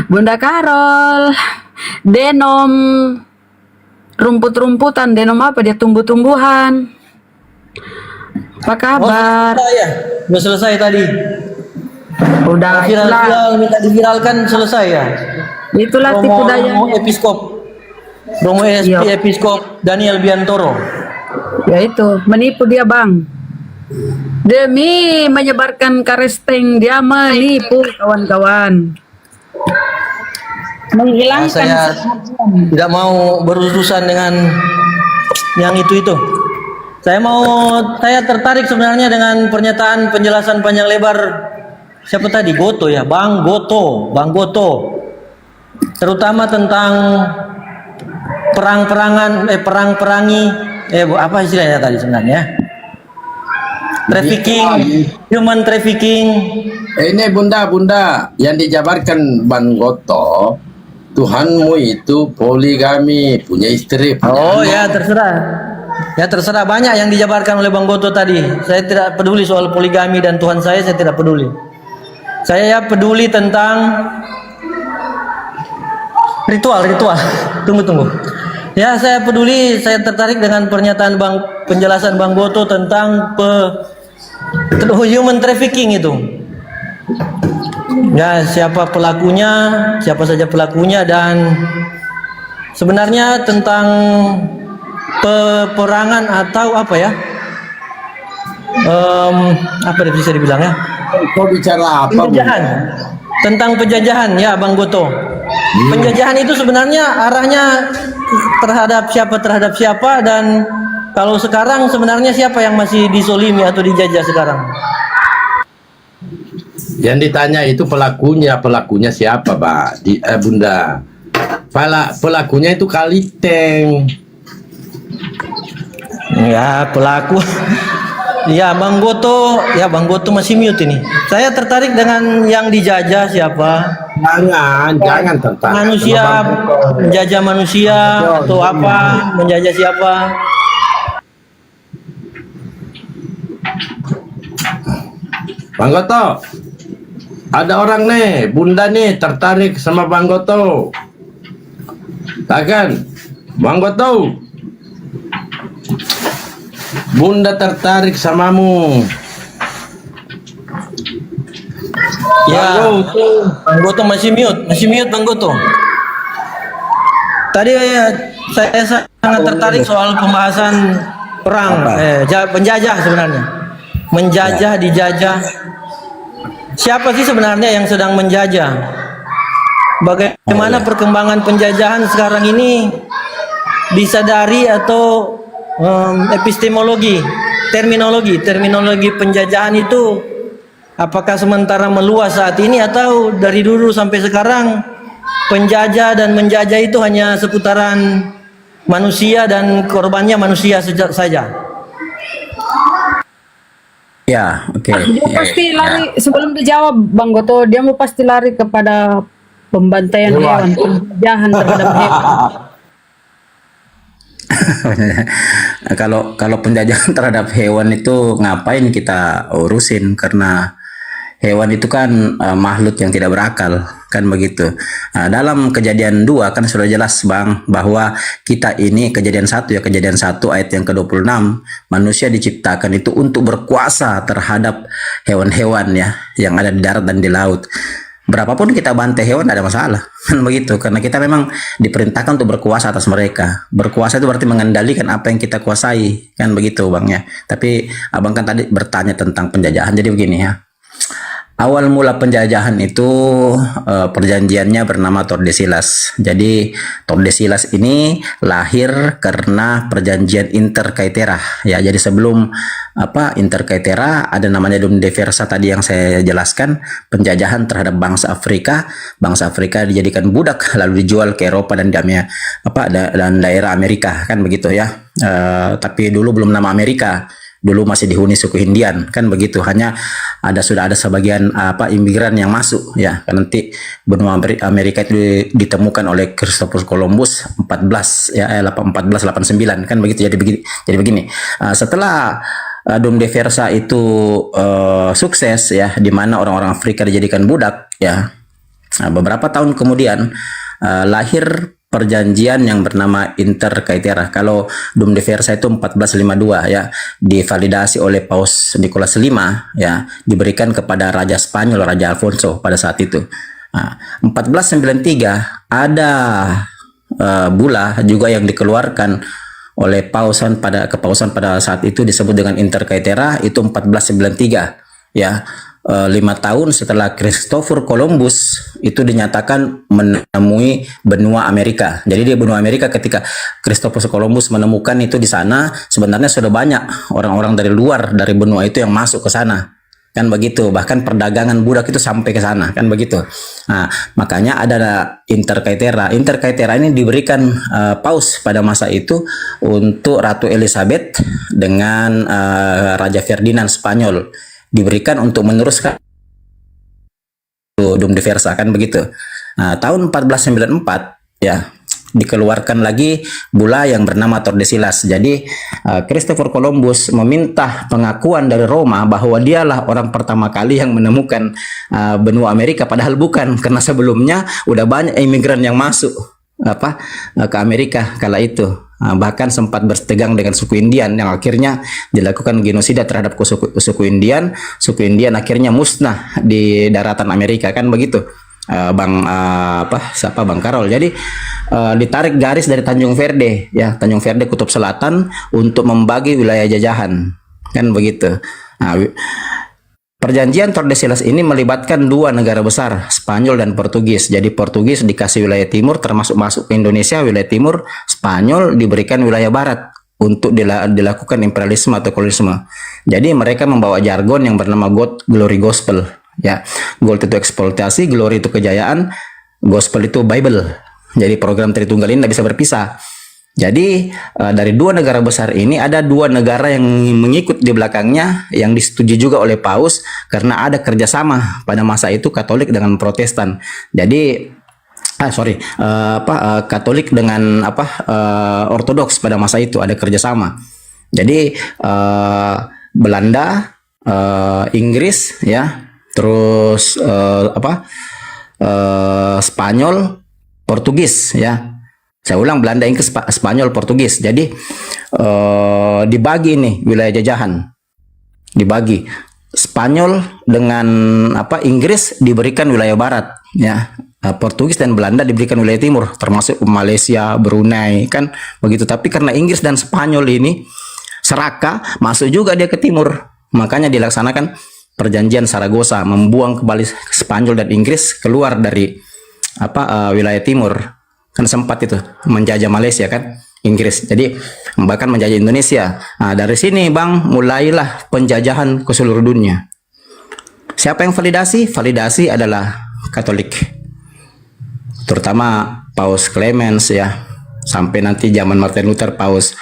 Bunda Karol, denom, rumput-rumputan, denom apa dia, tumbuh-tumbuhan. Apa kabar? Ya, udah selesai tadi. Udah, itulah, Viral-viral minta diviralkan selesai ya. itulah tipu daya. Romo Episkop, Romo Iya. Episkop Daniel Biantoro. Ya itu, menipu dia bang. Demi menyebarkan karesteng, dia menipu kawan-kawan. Nah, Menghilangkan saya tidak mau berurusan dengan yang itu. Saya tertarik sebenarnya dengan pernyataan penjelasan panjang lebar siapa tadi? Goto ya, Bang Goto. Terutama tentang apa istilahnya tadi sebenarnya? Trafficking, human trafficking. Ini Bunda, yang dijabarkan Bang Goto, Tuhanmu itu poligami, punya istri. Punya Oh anak. ya, terserah. Ya terserah, banyak yang dijabarkan oleh Bang Goto tadi. Saya tidak peduli soal poligami dan Tuhan saya tidak peduli. Saya peduli tentang ritual. Tunggu. Ya, saya peduli, saya tertarik dengan pernyataan penjelasan Bang Goto tentang human trafficking itu. Ya, siapa saja pelakunya, dan sebenarnya tentang peperangan atau apa ya? Apa bisa dibilang ya? Kau bicara apa? Penjajahan. Tentang penjajahan ya Bang Goto. Penjajahan itu sebenarnya arahnya terhadap siapa, dan kalau sekarang sebenarnya siapa yang masih disolimi atau dijajah sekarang? Yang ditanya itu pelakunya siapa, Pak? Bunda. Pelakunya itu Kaliteng. Ya, pelaku. Ya, Bang Goto masih mute ini. Saya tertarik dengan yang dijajah siapa? Jangan tertarik. Manusia, menjajah manusia atau apa? Menjajah siapa? Bang Goto, ada orang nih, Bunda nih tertarik sama Bang Goto. Takkan, Bang Goto, Bunda tertarik samamu. Ya, Bang Goto masih mute Bang Goto. Tadi saya sangat tertarik soal pembahasan perang, penjajah sebenarnya. Menjajah, dijajah. Siapa sih sebenarnya yang sedang menjajah? Bagaimana perkembangan penjajahan sekarang ini disadari atau epistemologi, terminologi penjajahan itu apakah sementara meluas saat ini atau dari dulu sampai sekarang penjajah dan menjajah itu hanya seputaran manusia dan korbannya manusia saja? Ya, oke. Dia pasti lari sebelum dijawab Bang Goto, dia mau pasti lari kepada pembantaian hewan, penjajahan terhadap hewan. Kalau penjajahan terhadap hewan itu ngapain kita urusin, karena hewan itu kan makhluk yang tidak berakal, kan begitu. Dalam Kejadian 2 kan sudah jelas Bang bahwa kita ini, Kejadian 1 ya, Kejadian 1 ayat yang ke-26, manusia diciptakan itu untuk berkuasa terhadap hewan-hewan ya yang ada di darat dan di laut. Berapapun kita bantai hewan tidak ada masalah, kan begitu, karena kita memang diperintahkan untuk berkuasa atas mereka. Berkuasa itu berarti mengendalikan apa yang kita kuasai, kan begitu Bang ya. Tapi Abang kan tadi bertanya tentang penjajahan, jadi begini ya. Awal mula penjajahan itu perjanjiannya bernama Tordesillas. Jadi Tordesillas ini lahir karena perjanjian Intercaetera ya. Jadi sebelum Intercaetera ada namanya Dum de Versa tadi yang saya jelaskan, penjajahan terhadap bangsa Afrika. Bangsa Afrika dijadikan budak lalu dijual ke Eropa dan dan daerah Amerika, kan begitu ya. Tapi dulu belum nama Amerika. Dulu masih dihuni suku Indian, kan begitu. Hanya sudah ada sebagian imigran yang masuk ya. Kan nanti benua Amerika itu ditemukan oleh Christopher Columbus 1489, kan begitu. Jadi begini. Setelah Dum de Versa itu sukses ya, di mana orang-orang Afrika dijadikan budak ya. Beberapa tahun kemudian lahir perjanjian yang bernama Intercaetera. Kalau Dum de Versa itu 1452 ya, divalidasi oleh Paus Nicolas V ya, diberikan kepada Raja Spanyol, Raja Alfonso pada saat itu. 1493 ada bula juga yang dikeluarkan oleh kepausan pada saat itu, disebut dengan Intercaetera, itu 1493 ya. 5 tahun setelah Christopher Columbus itu dinyatakan menemui benua Amerika. Jadi di benua Amerika ketika Christopher Columbus menemukan itu di sana, sebenarnya sudah banyak orang-orang dari luar dari benua itu yang masuk ke sana, kan begitu. Bahkan perdagangan budak itu sampai ke sana, kan begitu. Nah, makanya ada Intercaetera. Intercaetera ini diberikan paus pada masa itu untuk Ratu Elizabeth dengan Raja Ferdinand Spanyol, diberikan untuk meneruskan Dum de Versa, kan begitu. Nah, tahun 1494 ya dikeluarkan lagi bula yang bernama Tordesillas. Jadi Christopher Columbus meminta pengakuan dari Roma bahwa dialah orang pertama kali yang menemukan benua Amerika, padahal bukan, karena sebelumnya udah banyak imigran yang masuk ke Amerika kala itu. Bahkan sempat bertegang dengan suku Indian yang akhirnya dilakukan genosida terhadap suku Indian. Suku Indian akhirnya musnah di daratan Amerika, kan begitu. Bang Karol. Jadi ditarik garis dari Tanjung Verde ya, Tanjung Verde Kutub Selatan untuk membagi wilayah jajahan, kan begitu. Perjanjian Tordesillas ini melibatkan dua negara besar, Spanyol dan Portugis. Jadi Portugis dikasih wilayah timur termasuk masuk ke Indonesia wilayah timur, Spanyol diberikan wilayah barat untuk dilakukan imperialisme atau kolonisme. Jadi mereka membawa jargon yang bernama God Glory Gospel ya. Gold itu eksploitasi, glory itu kejayaan, gospel itu Bible. Jadi program Tritunggal ini tidak bisa berpisah. Jadi dari dua negara besar ini ada dua negara yang mengikut di belakangnya yang disetujui juga oleh Paus karena ada kerjasama pada masa itu Katolik dengan Protestan. Jadi Katolik dengan Ortodoks pada masa itu ada kerjasama. Jadi Belanda, Inggris ya, terus Spanyol, Portugis ya. Saya ulang, Belanda, Inggris, Spanyol, Portugis. Jadi dibagi nih wilayah jajahan. Dibagi. Spanyol dengan Inggris diberikan wilayah barat ya. Portugis dan Belanda diberikan wilayah timur, termasuk Malaysia, Brunei, kan begitu. Tapi karena Inggris dan Spanyol ini serakah, masuk juga dia ke timur. Makanya dilaksanakan perjanjian Saragossa, membuang kembali Spanyol dan Inggris keluar dari wilayah timur. Kan sempat itu menjajah Malaysia kan Inggris, jadi bahkan menjajah Indonesia. Nah, dari sini Bang mulailah penjajahan ke seluruh dunia. Siapa yang validasi? Validasi adalah Katolik, terutama Paus Clemens ya, sampai nanti zaman Martin Luther Paus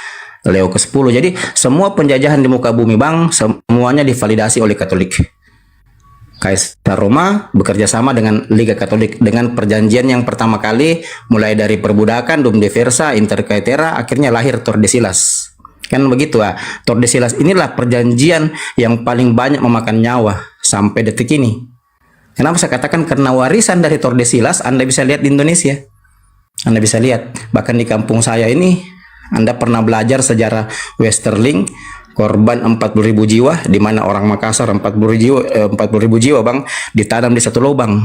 Leo ke-10. Jadi semua penjajahan di muka bumi Bang, semuanya divalidasi oleh Katolik. Kaisar Roma bekerja sama dengan Liga Katolik dengan perjanjian yang pertama kali mulai dari perbudakan, Dum Diversa, Inter Caetera, akhirnya lahir Tordesillas. Kan begitu ah. Tordesillas inilah perjanjian yang paling banyak memakan nyawa sampai detik ini. Kenapa saya katakan? Karena warisan dari Tordesillas Anda bisa lihat di Indonesia. Anda bisa lihat bahkan di kampung saya ini, Anda pernah belajar sejarah Westerling, korban 40.000 jiwa, di mana orang Makassar 40.000 jiwa Bang ditanam di satu lubang.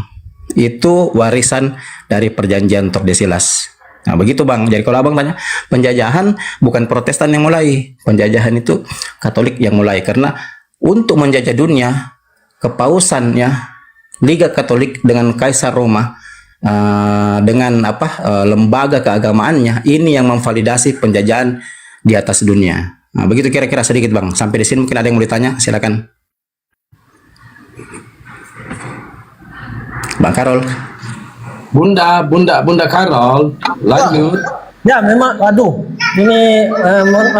Itu warisan dari perjanjian Tordesillas. Nah begitu Bang. Jadi kalau Abang tanya, penjajahan bukan Protestan yang mulai, penjajahan itu Katolik yang mulai. Karena untuk menjajah dunia, kepausan ya, Liga Katolik dengan Kaisar Roma, dengan lembaga keagamaannya, ini yang memvalidasi penjajahan di atas dunia. Nah, begitu kira-kira sedikit Bang. Sampai di sini mungkin ada yang mau ditanya, silakan. Bang Karol. Bunda Karol, lanjut. Ya memang, aduh, ini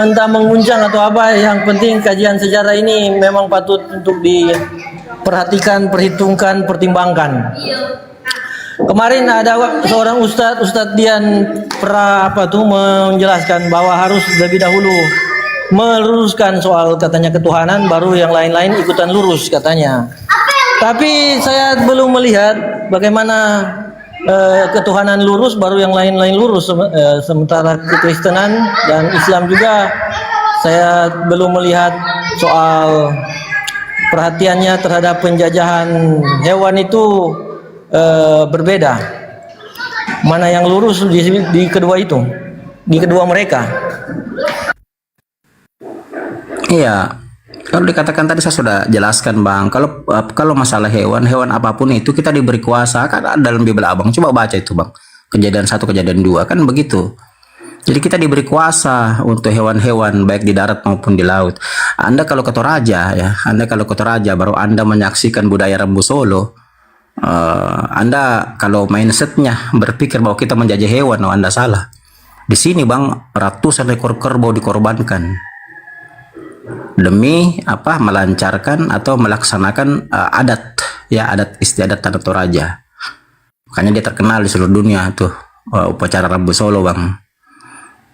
entah menguncang atau apa, yang penting kajian sejarah ini memang patut untuk diperhatikan, perhitungkan, pertimbangkan. Kemarin ada seorang Ustadz Dian pernah menjelaskan bahwa harus lebih dahulu meluruskan soal katanya ketuhanan, baru yang lain-lain ikutan lurus katanya. Tapi saya belum melihat bagaimana ketuhanan lurus baru yang lain-lain lurus, sementara kekristenan dan Islam juga saya belum melihat soal perhatiannya terhadap penjajahan hewan itu berbeda. Mana yang lurus di kedua itu, di kedua mereka. Iya, kalau dikatakan tadi saya sudah jelaskan Bang. Kalau masalah hewan apapun itu kita diberi kuasa, kan ada dalam Bible Abang. Coba baca itu Bang. Kejadian 1, Kejadian 2 kan begitu. Jadi kita diberi kuasa untuk hewan-hewan baik di darat maupun di laut. Anda kalau ke Toraja ya, baru Anda menyaksikan budaya Rambu Solo. Anda kalau mindsetnya berpikir bahwa kita menjajah hewan, Anda salah. Di sini Bang, ratusan ekor kerbau dikorbankan demi melancarkan atau melaksanakan adat istiadat Tanah Toraja. Makanya dia terkenal di seluruh dunia tuh upacara Rambu Solo Bang.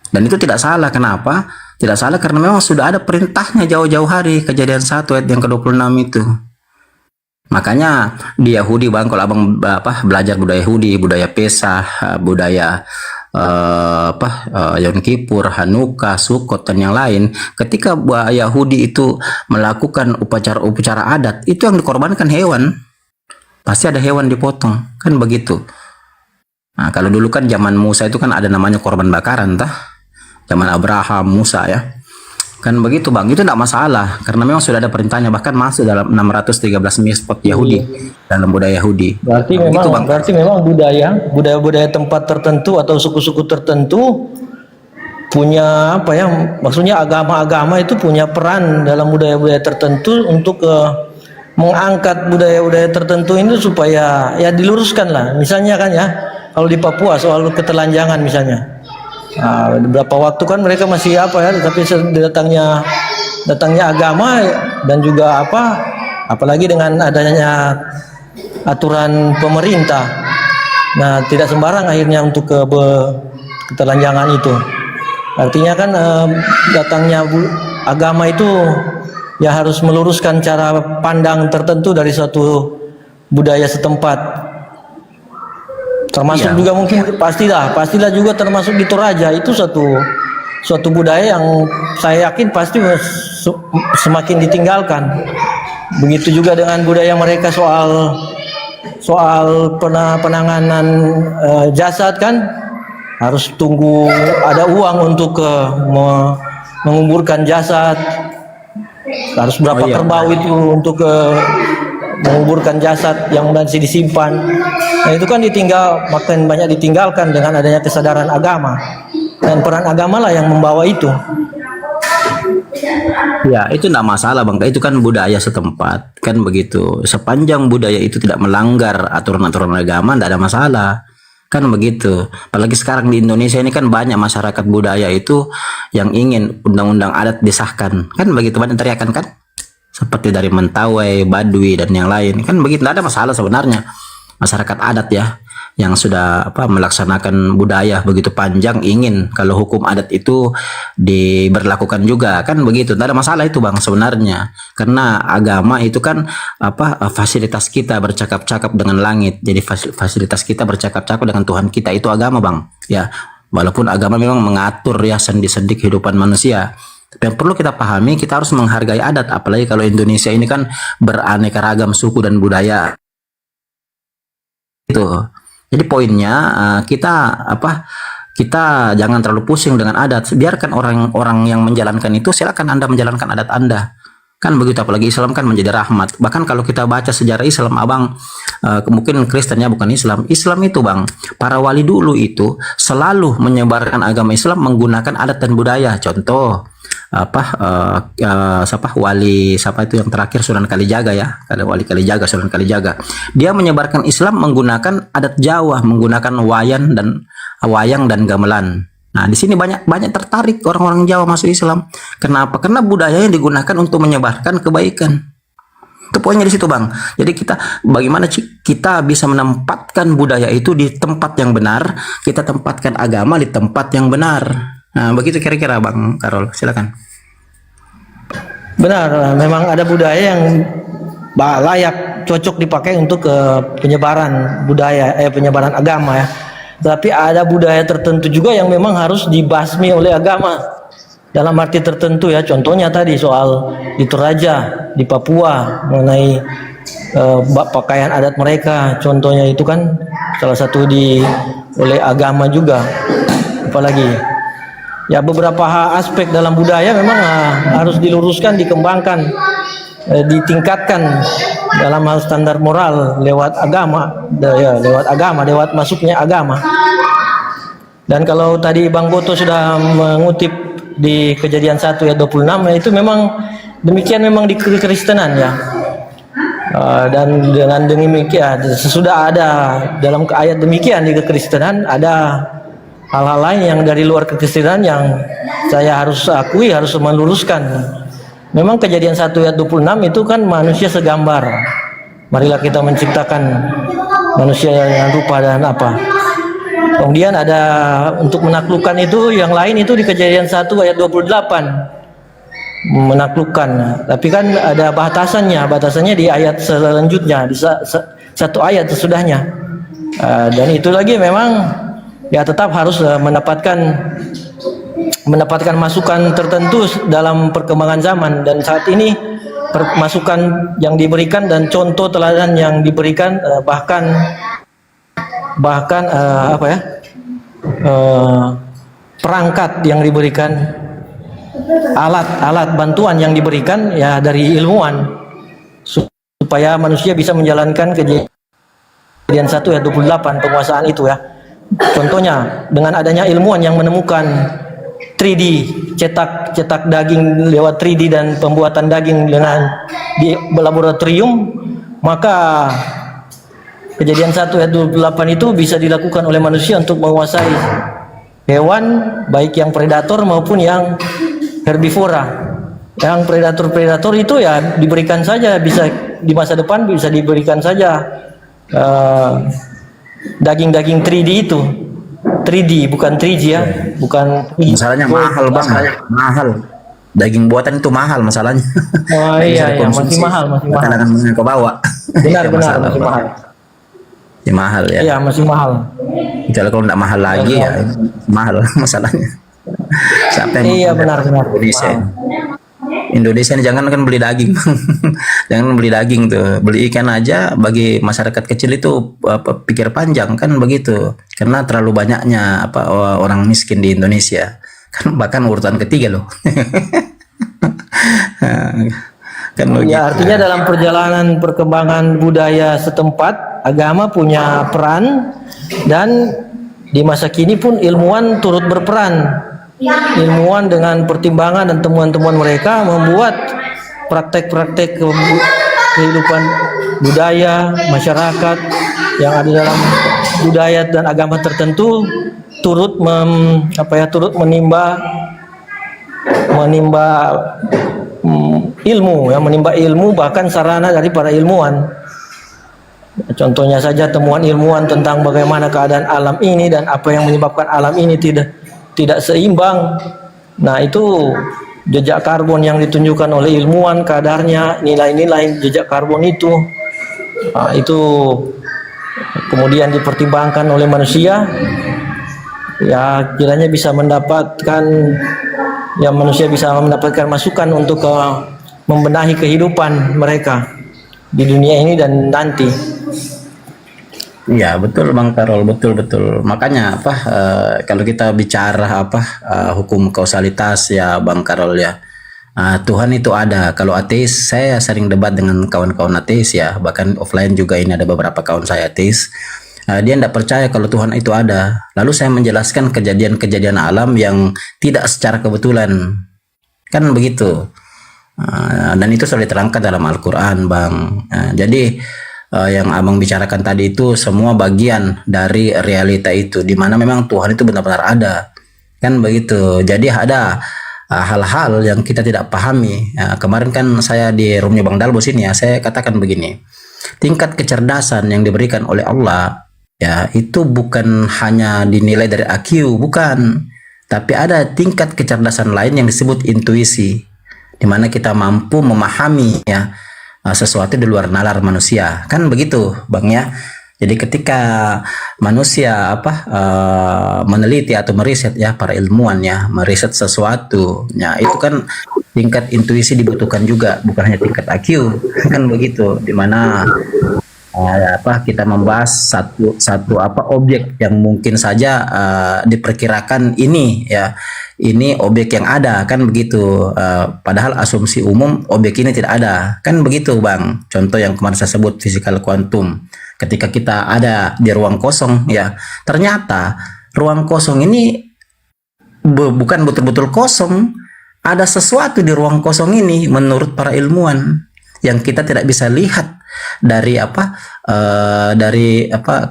Dan itu tidak salah. Kenapa? Tidak salah karena memang sudah ada perintahnya jauh-jauh hari. Kejadian 1 ayat yang ke-26 itu. Makanya di Yahudi Bang, kalau Abang belajar budaya Yahudi, budaya Pesach, budaya Yom Kippur, Hanukkah, Sukkot dan yang lain, ketika Yahudi itu melakukan upacara adat, itu yang dikorbankan hewan. Pasti ada hewan dipotong, kan begitu. Nah, kalau dulu kan zaman Musa itu kan ada namanya korban bakaran zaman Abraham, Musa ya. Kan begitu Bang, itu tidak masalah karena memang sudah ada perintahnya, bahkan masuk dalam 613 mitzvot Yahudi, dalam budaya Yahudi. Berarti memang budaya tempat tertentu atau suku-suku tertentu punya maksudnya agama-agama itu punya peran dalam budaya-budaya tertentu untuk mengangkat budaya-budaya tertentu ini supaya ya diluruskan lah. Misalnya kan ya, kalau di Papua soal ketelanjangan misalnya. Beberapa waktu kan mereka masih tapi datangnya agama dan juga apalagi dengan adanya aturan pemerintah. Nah, tidak sembarang akhirnya untuk ketelanjangan itu. Artinya kan datangnya agama itu ya harus meluruskan cara pandang tertentu dari suatu budaya setempat. Termasuk juga mungkin pastilah juga termasuk di Toraja itu suatu budaya yang saya yakin pasti semakin ditinggalkan. Begitu juga dengan budaya mereka soal penanganan jasad kan harus tunggu ada uang untuk menguburkan jasad. Harus berapa kerbau itu untuk menguburkan jasad yang masih disimpan. Nah, itu kan makin banyak ditinggalkan dengan adanya kesadaran agama, dan peran agama lah yang membawa itu. Ya, itu tidak masalah Bang, itu kan budaya setempat, kan begitu. Sepanjang budaya itu tidak melanggar aturan-aturan agama, tidak ada masalah. Kan begitu. Apalagi sekarang di Indonesia ini kan banyak masyarakat budaya itu yang ingin undang-undang adat disahkan. Kan begitu, banyak teriakan kan? Seperti dari Mentawai, Baduy dan yang lain. Kan begitu, tidak ada masalah sebenarnya. Masyarakat adat ya yang sudah melaksanakan budaya begitu panjang ingin kalau hukum adat itu diberlakukan juga, kan begitu. Tidak ada masalah itu Bang sebenarnya. Karena agama itu kan fasilitas kita bercakap-cakap dengan langit. Jadi fasilitas kita bercakap-cakap dengan Tuhan kita itu agama Bang. Ya, walaupun agama memang mengatur ya sendi-sendi kehidupan manusia. Tapi yang perlu kita pahami, kita harus menghargai adat, apalagi kalau Indonesia ini kan beraneka ragam suku dan budaya. Itu. Jadi poinnya kita jangan terlalu pusing dengan adat. Biarkan orang-orang yang menjalankan itu, silakan Anda menjalankan adat Anda. Kan begitu, apalagi Islam kan menjadi rahmat. Bahkan kalau kita baca sejarah Islam, Abang, mungkin Kristennya bukan Islam. Islam itu Bang, para wali dulu itu selalu menyebarkan agama Islam menggunakan adat dan budaya. Contoh siapa itu yang terakhir, Sunan Kalijaga ya, Wali Kalijaga, Sunan Kalijaga, dia menyebarkan Islam menggunakan adat Jawa, menggunakan wayang dan gamelan. Nah di sini banyak tertarik orang-orang Jawa masuk Islam. Kenapa? Karena budayanya digunakan untuk menyebarkan kebaikan. Itu poinnya di situ Bang. Jadi bagaimana kita bisa menempatkan budaya itu di tempat yang benar, kita tempatkan agama di tempat yang benar. Nah, begitu kira-kira Bang Karol, silakan. Benar, memang ada budaya yang layak cocok dipakai untuk penyebaran budaya, penyebaran agama ya. Tapi ada budaya tertentu juga yang memang harus dibasmi oleh agama dalam arti tertentu ya. Contohnya tadi soal di Toraja, di Papua mengenai pakaian adat mereka. Contohnya itu kan salah satu oleh agama juga. Apalagi ya beberapa aspek dalam budaya memang harus diluruskan, dikembangkan, ditingkatkan dalam hal standar moral lewat agama, lewat masuknya agama. Dan kalau tadi Bang Boto sudah mengutip di Kejadian 1 ayat 26 itu memang demikian memang di kekristenan ya. Dan dengan demikian sesudah ada dalam ayat demikian di kekristenan ada hal-hal lain yang dari luar kekristenan yang saya harus akui, harus meluruskan. Memang Kejadian 1 ayat 26 itu kan manusia segambar. Marilah kita menciptakan manusia yang rupa dan apa. Kemudian ada untuk menaklukkan itu yang lain itu di Kejadian 1 ayat 28. Menaklukkan. Tapi kan ada batasannya di ayat selanjutnya, di satu ayat sesudahnya. Dan itu lagi memang ya tetap harus mendapatkan masukan tertentu dalam perkembangan zaman. Dan saat ini masukan yang diberikan dan contoh teladan yang diberikan bahkan perangkat yang diberikan, alat bantuan yang diberikan ya dari ilmuwan supaya manusia bisa menjalankan Kejadian 1 ayat 28 penguasaan itu ya. Contohnya dengan adanya ilmuwan yang menemukan 3D, cetak daging lewat 3D dan pembuatan daging di laboratorium, maka Kejadian 1 ayat 28 itu bisa dilakukan oleh manusia untuk menguasai hewan baik yang predator maupun yang herbivora. Yang predator itu ya diberikan saja, bisa di masa depan bisa diberikan saja daging 3D itu. 3D bukan 3G ya, bukan 3D. Masalahnya mahal Bang, mahal. Daging buatan itu mahal masalahnya. Oh iya, masih mahal. Kadang-kadang kau bawa. Benar, masih mahal. Ya mahal ya. Iya, masih mahal. Kalau enggak mahal lagi ya mahal masalahnya. Siapa yang iya, benar. Indonesia. Indonesia ini jangan kan beli daging. Jangan beli daging tuh, beli ikan aja bagi masyarakat kecil itu pikir panjang kan begitu. Karena terlalu banyaknya orang miskin di Indonesia. Kan bahkan urutan ketiga loh. Kan ya, artinya dalam perjalanan perkembangan budaya setempat, agama punya peran, dan di masa kini pun ilmuwan turut berperan. Ilmuwan dengan pertimbangan dan temuan-temuan mereka membuat praktek-praktek kehidupan budaya masyarakat yang ada dalam budaya dan agama tertentu turut turut menimba ilmu, yang menimba ilmu, bahkan sarana dari para ilmuwan. Contohnya saja temuan ilmuwan tentang bagaimana keadaan alam ini dan apa yang menyebabkan alam ini tidak seimbang. Nah, itu jejak karbon yang ditunjukkan oleh ilmuwan, kadarnya, nilai-nilai jejak karbon itu. Nah, itu kemudian dipertimbangkan oleh manusia, ya kiranya bisa mendapatkan, ya manusia bisa mendapatkan masukan untuk membenahi kehidupan mereka di dunia ini dan nanti. Ya betul Bang Karol, betul. Makanya kalau kita bicara hukum kausalitas ya Bang Karol ya, Tuhan itu ada. Kalau ateis, saya sering debat dengan kawan-kawan ateis ya, bahkan offline juga ini ada beberapa kawan saya ateis. Dia tidak percaya kalau Tuhan itu ada. Lalu saya menjelaskan kejadian-kejadian alam yang tidak secara kebetulan, kan begitu. Dan itu sudah diterangkan dalam Al-Quran Bang. Jadi yang abang bicarakan tadi itu semua bagian dari realita itu, dimana memang Tuhan itu benar-benar ada, kan begitu. Jadi ada hal-hal yang kita tidak pahami. Kemarin kan saya di roomnya Bang Dalbos ini ya, saya katakan begini, tingkat kecerdasan yang diberikan oleh Allah ya itu bukan hanya dinilai dari IQ, bukan, tapi ada tingkat kecerdasan lain yang disebut intuisi, dimana kita mampu memahami ya sesuatu di luar nalar manusia, kan begitu Bang ya. Jadi ketika manusia meneliti atau meriset ya, para ilmuwan ya meriset sesuatu ya, itu kan tingkat intuisi dibutuhkan juga, bukan hanya tingkat IQ, kan begitu. Dimana kita membahas satu objek yang mungkin saja diperkirakan ini objek yang ada, kan begitu. Padahal asumsi umum objek ini tidak ada, kan begitu Bang. Contoh yang kemarin saya sebut fisikal kuantum, ketika kita ada di ruang kosong ya, ternyata ruang kosong ini bukan betul-betul kosong, ada sesuatu di ruang kosong ini menurut para ilmuwan yang kita tidak bisa lihat dari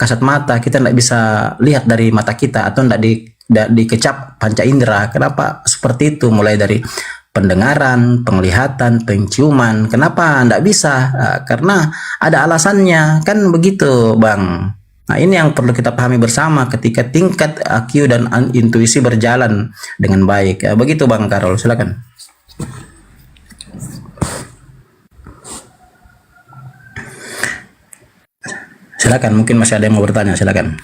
kasat mata. Kita tidak bisa lihat dari mata kita, atau tidak dikecap panca indera. Kenapa seperti itu? Mulai dari pendengaran, penglihatan, penciuman. Kenapa tidak bisa? Karena ada alasannya, kan begitu Bang. Nah, ini yang perlu kita pahami bersama ketika tingkat IQ dan intuisi berjalan dengan baik. Begitu Bang Karol, silakan. Silakan, mungkin masih ada yang mau bertanya, silakan.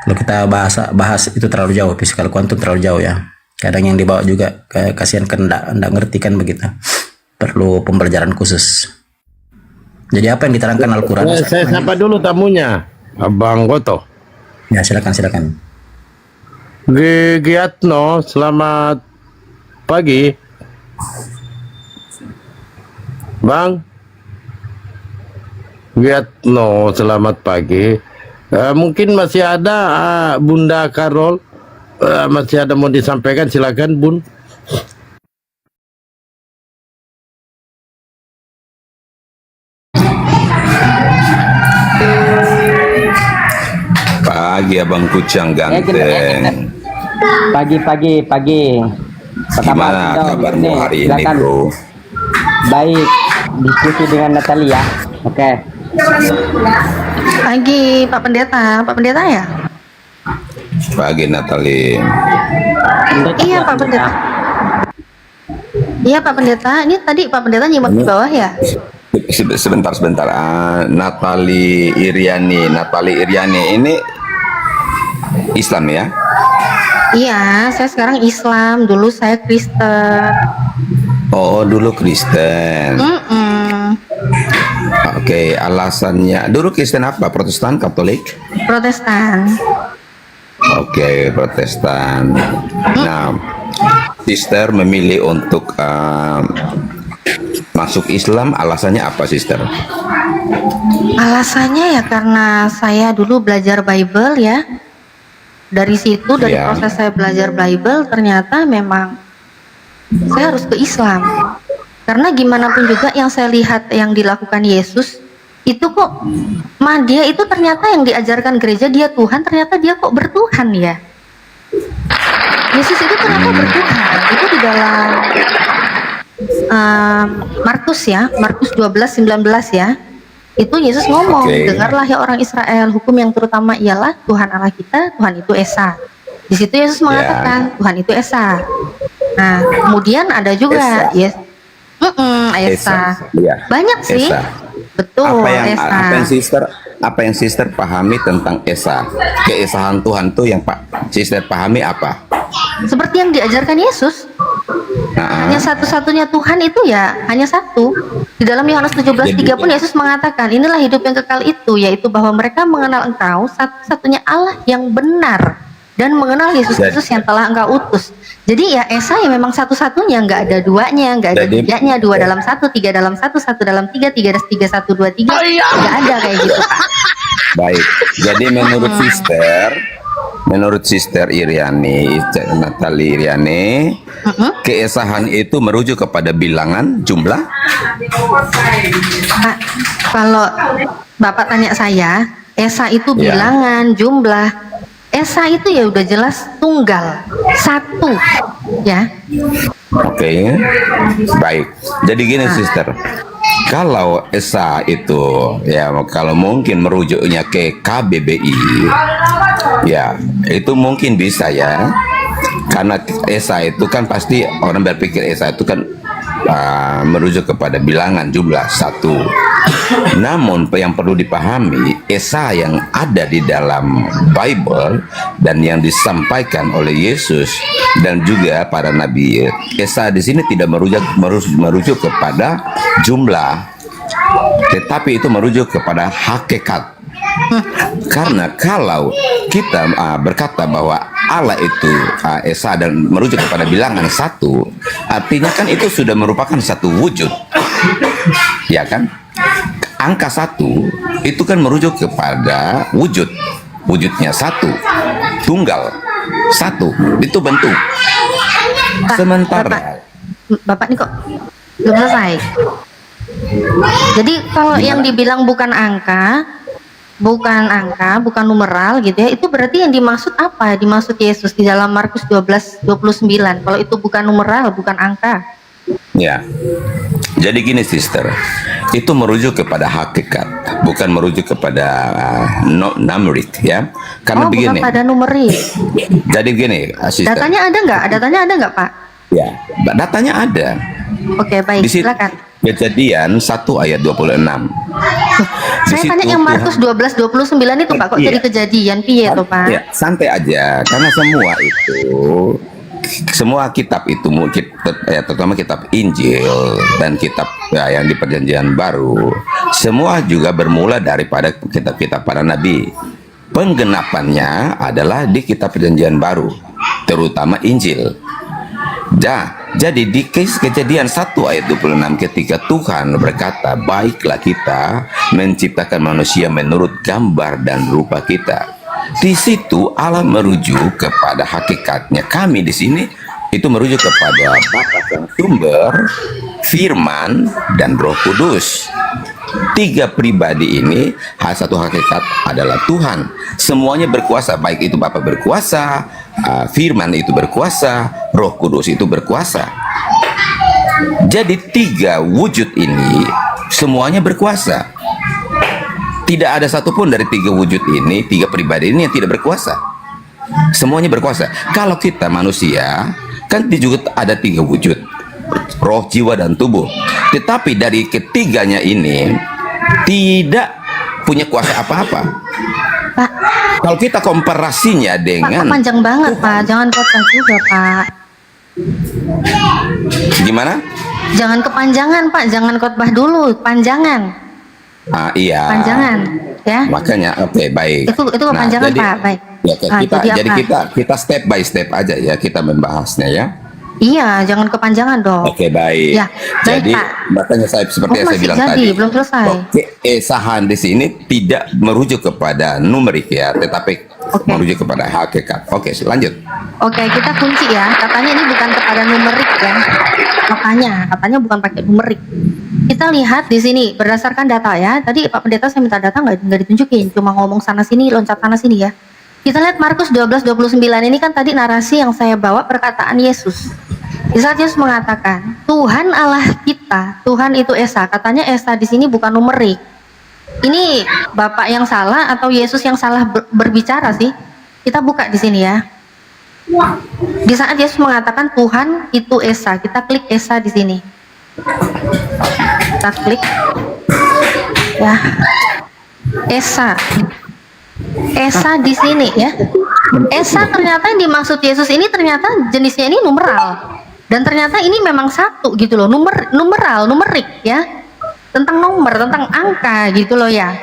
Kalau kita bahas itu terlalu jauh, fisikal kuantum terlalu jauh ya. Kadang yang dibawa juga kasihan kan enggak ngerti, kan begitu. Perlu pembelajaran khusus. Jadi apa yang diterangkan Al-Qur'an? Saya sapa dulu tamunya, Abang Goto. Ya, silakan. Giatno, selamat pagi. Bang Giatno, selamat pagi. Mungkin masih ada Bunda Karol, masih ada mau disampaikan, silakan Bun. Pagi Abang Kucang ganteng. Pagi. Gimana kabarmu hari ini, Bro? Baik, diskusi dengan Natalia. Oke. Pagi Pak Pendeta ya? Pagi Natali. Iya Pak Pendeta. Iya Pak Pendeta, ini tadi Pak Pendeta nyimak di bawah ya? Sebentar. Natali Iriani ini Islam ya? Iya, saya sekarang Islam, dulu saya Kristen. Oh, dulu Kristen. Oke, alasannya dulu Kristen apa? Protestan, Katolik? Protestan. Oke, Protestan. Nah, Sister memilih untuk masuk Islam, alasannya apa, Sister? Alasannya ya karena saya dulu belajar Bible ya. Dari situ, dari proses saya belajar Bible, ternyata memang saya harus ke Islam. Karena gimana pun juga yang saya lihat yang dilakukan Yesus itu kok dia itu ternyata yang diajarkan gereja dia Tuhan, ternyata dia kok bertuhan ya. Yesus itu ternyata bertuhan. Itu di dalam Markus ya, Markus 12:19 ya. Itu Yesus ngomong, dengarlah ya orang Israel, hukum yang terutama ialah Tuhan Allah kita, Tuhan itu Esa. Di situ Yesus mengatakan Tuhan itu Esa. Nah, kemudian ada juga Esa. Ya. Banyak sih. Esa. Betul, Apa yang sister pahami tentang Esa? Keesahan Tuhan tuh yang sister pahami apa? Seperti yang diajarkan Yesus. Hanya satu-satunya Tuhan itu ya hanya satu. Di dalam Yohanes 17:3 pun Yesus mengatakan, inilah hidup yang kekal itu, yaitu bahwa mereka mengenal Engkau satu-satunya Allah yang benar dan mengenal Yesus Kristus yang telah Engkau utus. Jadi ya Esa ya memang satu-satunya, nggak ada duanya, nggak ada tiganya, 2 dalam 1, 3 dalam 1, 1 dalam 3, 3 1, 2, 3, nggak ada kayak gitu, Pak. Baik. Jadi menurut Sister Iriani, Natali Iriani, keesahan itu merujuk kepada bilangan jumlah? Pak, kalau Bapak tanya saya, Esa itu bilangan, jumlah. Esa itu ya udah jelas tunggal, satu, ya. Oke. Baik. Jadi gini, Sister. Kalau Esa itu ya kalau mungkin merujuknya ke KBBI, ya itu mungkin bisa ya. Karena Esa itu kan pasti orang berpikir Esa itu kan merujuk kepada bilangan jumlah satu. Namun yang perlu dipahami, Esa yang ada di dalam Bible dan yang disampaikan oleh Yesus dan juga para nabi, Esa di sini tidak merujuk kepada jumlah, tetapi itu merujuk kepada hakikat. Karena kalau kita berkata bahwa Allah itu Esa dan merujuk kepada bilangan satu, artinya kan itu sudah merupakan satu wujud, ya kan? Angka satu itu kan merujuk kepada wujudnya satu, tunggal satu, itu bentuk. Sementara Bapak nih kok belum selesai. Jadi kalau yang dibilang bukan angka, bukan numeral gitu ya, itu berarti yang dimaksud apa? Dimaksud Yesus di dalam Markus 12:29. Kalau itu bukan numeral, bukan angka. ya, jadi gini, Sister, itu merujuk kepada hakikat, bukan merujuk kepada numerik ya. Karena begini. Bukan pada numerik. Jadi gini, Sister. Datanya ada nggak, Pak? Ya, datanya ada. Oke, baik, silakan. Kejadian 1 ayat 26. Saya tanya yang Markus 12:29 itu, Pak, kok jadi kejadian piye tuh, Pak? Ya, santai aja, karena semua kitab itu terutama kitab Injil dan kitab yang di Perjanjian Baru, semua juga bermula daripada kitab-kitab para nabi. Penggenapannya adalah di kitab Perjanjian Baru, terutama Injil. Jadi di Kejadian 1 ayat 26, ketika Tuhan berkata, baiklah kita menciptakan manusia menurut gambar dan rupa kita. Di situ Allah merujuk kepada hakikatnya. Kami di sini itu merujuk kepada Bapa Sang Sumber, Firman, dan Roh Kudus. 3 pribadi ini, satu hakikat adalah Tuhan. Semuanya berkuasa, baik itu Bapa berkuasa, Firman itu berkuasa, Roh Kudus itu berkuasa. Jadi 3 wujud ini semuanya berkuasa. Tidak ada satupun dari 3 wujud ini, 3 pribadi ini yang tidak berkuasa. Semuanya berkuasa. Kalau kita manusia, kan juga ada 3 wujud, roh, jiwa, dan tubuh. Tetapi dari ketiganya ini tidak punya kuasa apa-apa. Pak, kalau kita komparasinya dengan Pak, panjang banget, Pak. Jangan khotbah juga, Pak. Gimana? Jangan kepanjangan, Pak. Jangan khotbah dulu, panjangan. Iya. Panjangan, ya. Makanya, oke, baik. Itu kepanjangan, jadi, Pak. Baik. Ya, jadi kita step by step aja ya, kita membahasnya ya. Iya, jangan kepanjangan dong. Oke, baik. Ya, baik, jadi Pak. makanya seperti yang saya bilang tadi, belum selesai. keesahan di sini tidak merujuk kepada numerik ya, tetapi merujuk kepada hakikat. Oke, lanjut. Oke, kita kunci ya. Katanya ini bukan kepada numerik ya. Katanya bukan pakai numerik. Kita kita lihat di sini berdasarkan data ya. Tadi Pak Pendeta saya minta data nggak ditunjukin, cuma ngomong sana sini, loncat sana sini ya. Kita lihat Markus 12:29 ini kan tadi narasi yang saya bawa perkataan Yesus. Di saat Yesus mengatakan, Tuhan Allah kita, Tuhan itu Esa. Katanya Esa di sini bukan numerik. Ini Bapak yang salah atau Yesus yang salah berbicara sih? Kita buka di sini ya. Di saat Yesus mengatakan Tuhan itu Esa, kita klik Esa di sini. Kita klik ya. Esa di sini ya. Esa ternyata yang dimaksud Yesus ini ternyata jenisnya ini numeral. Dan ternyata ini memang satu gitu loh, numerik ya. Tentang nomor, tentang angka gitu loh ya.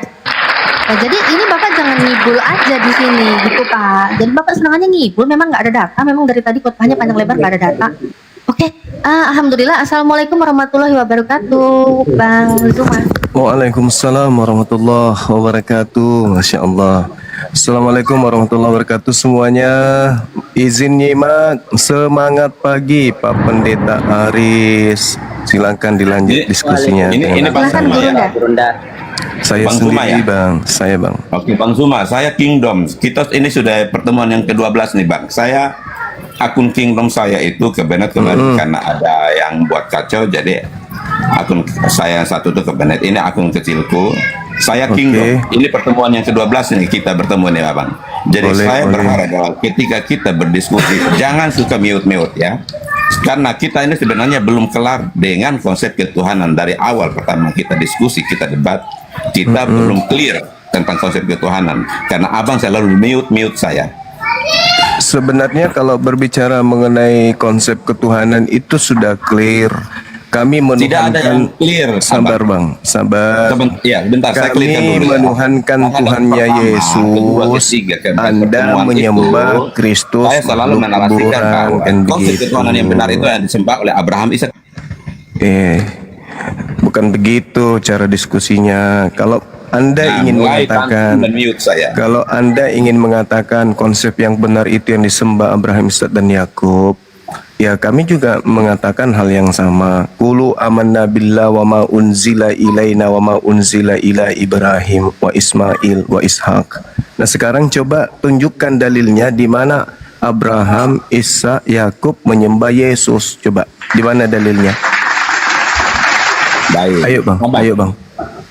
Nah, jadi ini Bapak jangan ngibul aja di sini gitu Pak. Jadi Bapak senangannya ngibul, memang nggak ada data, memang dari tadi khotbahnya panjang lebar nggak ada data. Oke, alhamdulillah. Assalamualaikum warahmatullahi wabarakatuh, Bang Zuma. Waalaikumsalam warahmatullahi wabarakatuh. Masya Allah. Assalamualaikum warahmatullahi wabarakatuh semuanya. Izin nyimak. Semangat pagi Pak Pendeta Aris. Silakan dilanjut diskusinya. Ini Bang Zuma ya. Saya Bang sendiri Zuma ya? Bang. Saya Bang. Oke Bang Zuma, saya Kingdom. Kita ini sudah pertemuan yang ke-12 nih Bang. Saya akun Kingdom saya itu kebenet kemarin karena ada yang buat kacau, jadi akun saya satu itu kebenet. Ini akun kecilku. Saya Kingdom. Ini pertemuan yang ke-12 nih kita bertemu nih Abang. Jadi saya berharap bahwa ketika kita berdiskusi jangan suka mute ya. Karena kita ini sebenarnya belum kelar dengan konsep ketuhanan dari awal pertama kita diskusi, kita debat, kita belum clear tentang konsep ketuhanan. Karena Abang selalu mute saya. Sebenarnya kalau berbicara mengenai konsep ketuhanan itu sudah clear. Kami Tidak ada yang menuhankan, clear. sabar Bang, sabar. Ya, bentar, saya Kami clearkan dulu ya. menuhankan Tuhannya Yesus. Anda menyembah Kristus, Saya selalu menarasikan bahwa kan konsep begitu. ketuhanan yang benar itu yang disembah oleh Abraham, Ishak. Bukan begitu cara diskusinya. Kalau Anda ingin mulai mengatakan, pantun dan mute saya. kalau Anda ingin mengatakan konsep yang benar itu yang disembah Abraham, Ishak dan Yakub, ya kami juga mengatakan hal yang sama. Qulu amanna billah wa ma unzila ilaina wa ma unzila ila Ibrahim wa Ismail wa Ishak. Nah sekarang coba tunjukkan dalilnya di mana Abraham, Ishak, Yakub menyembah Yesus. Coba di mana dalilnya? Baik. Ayo Bang, ayo Bang.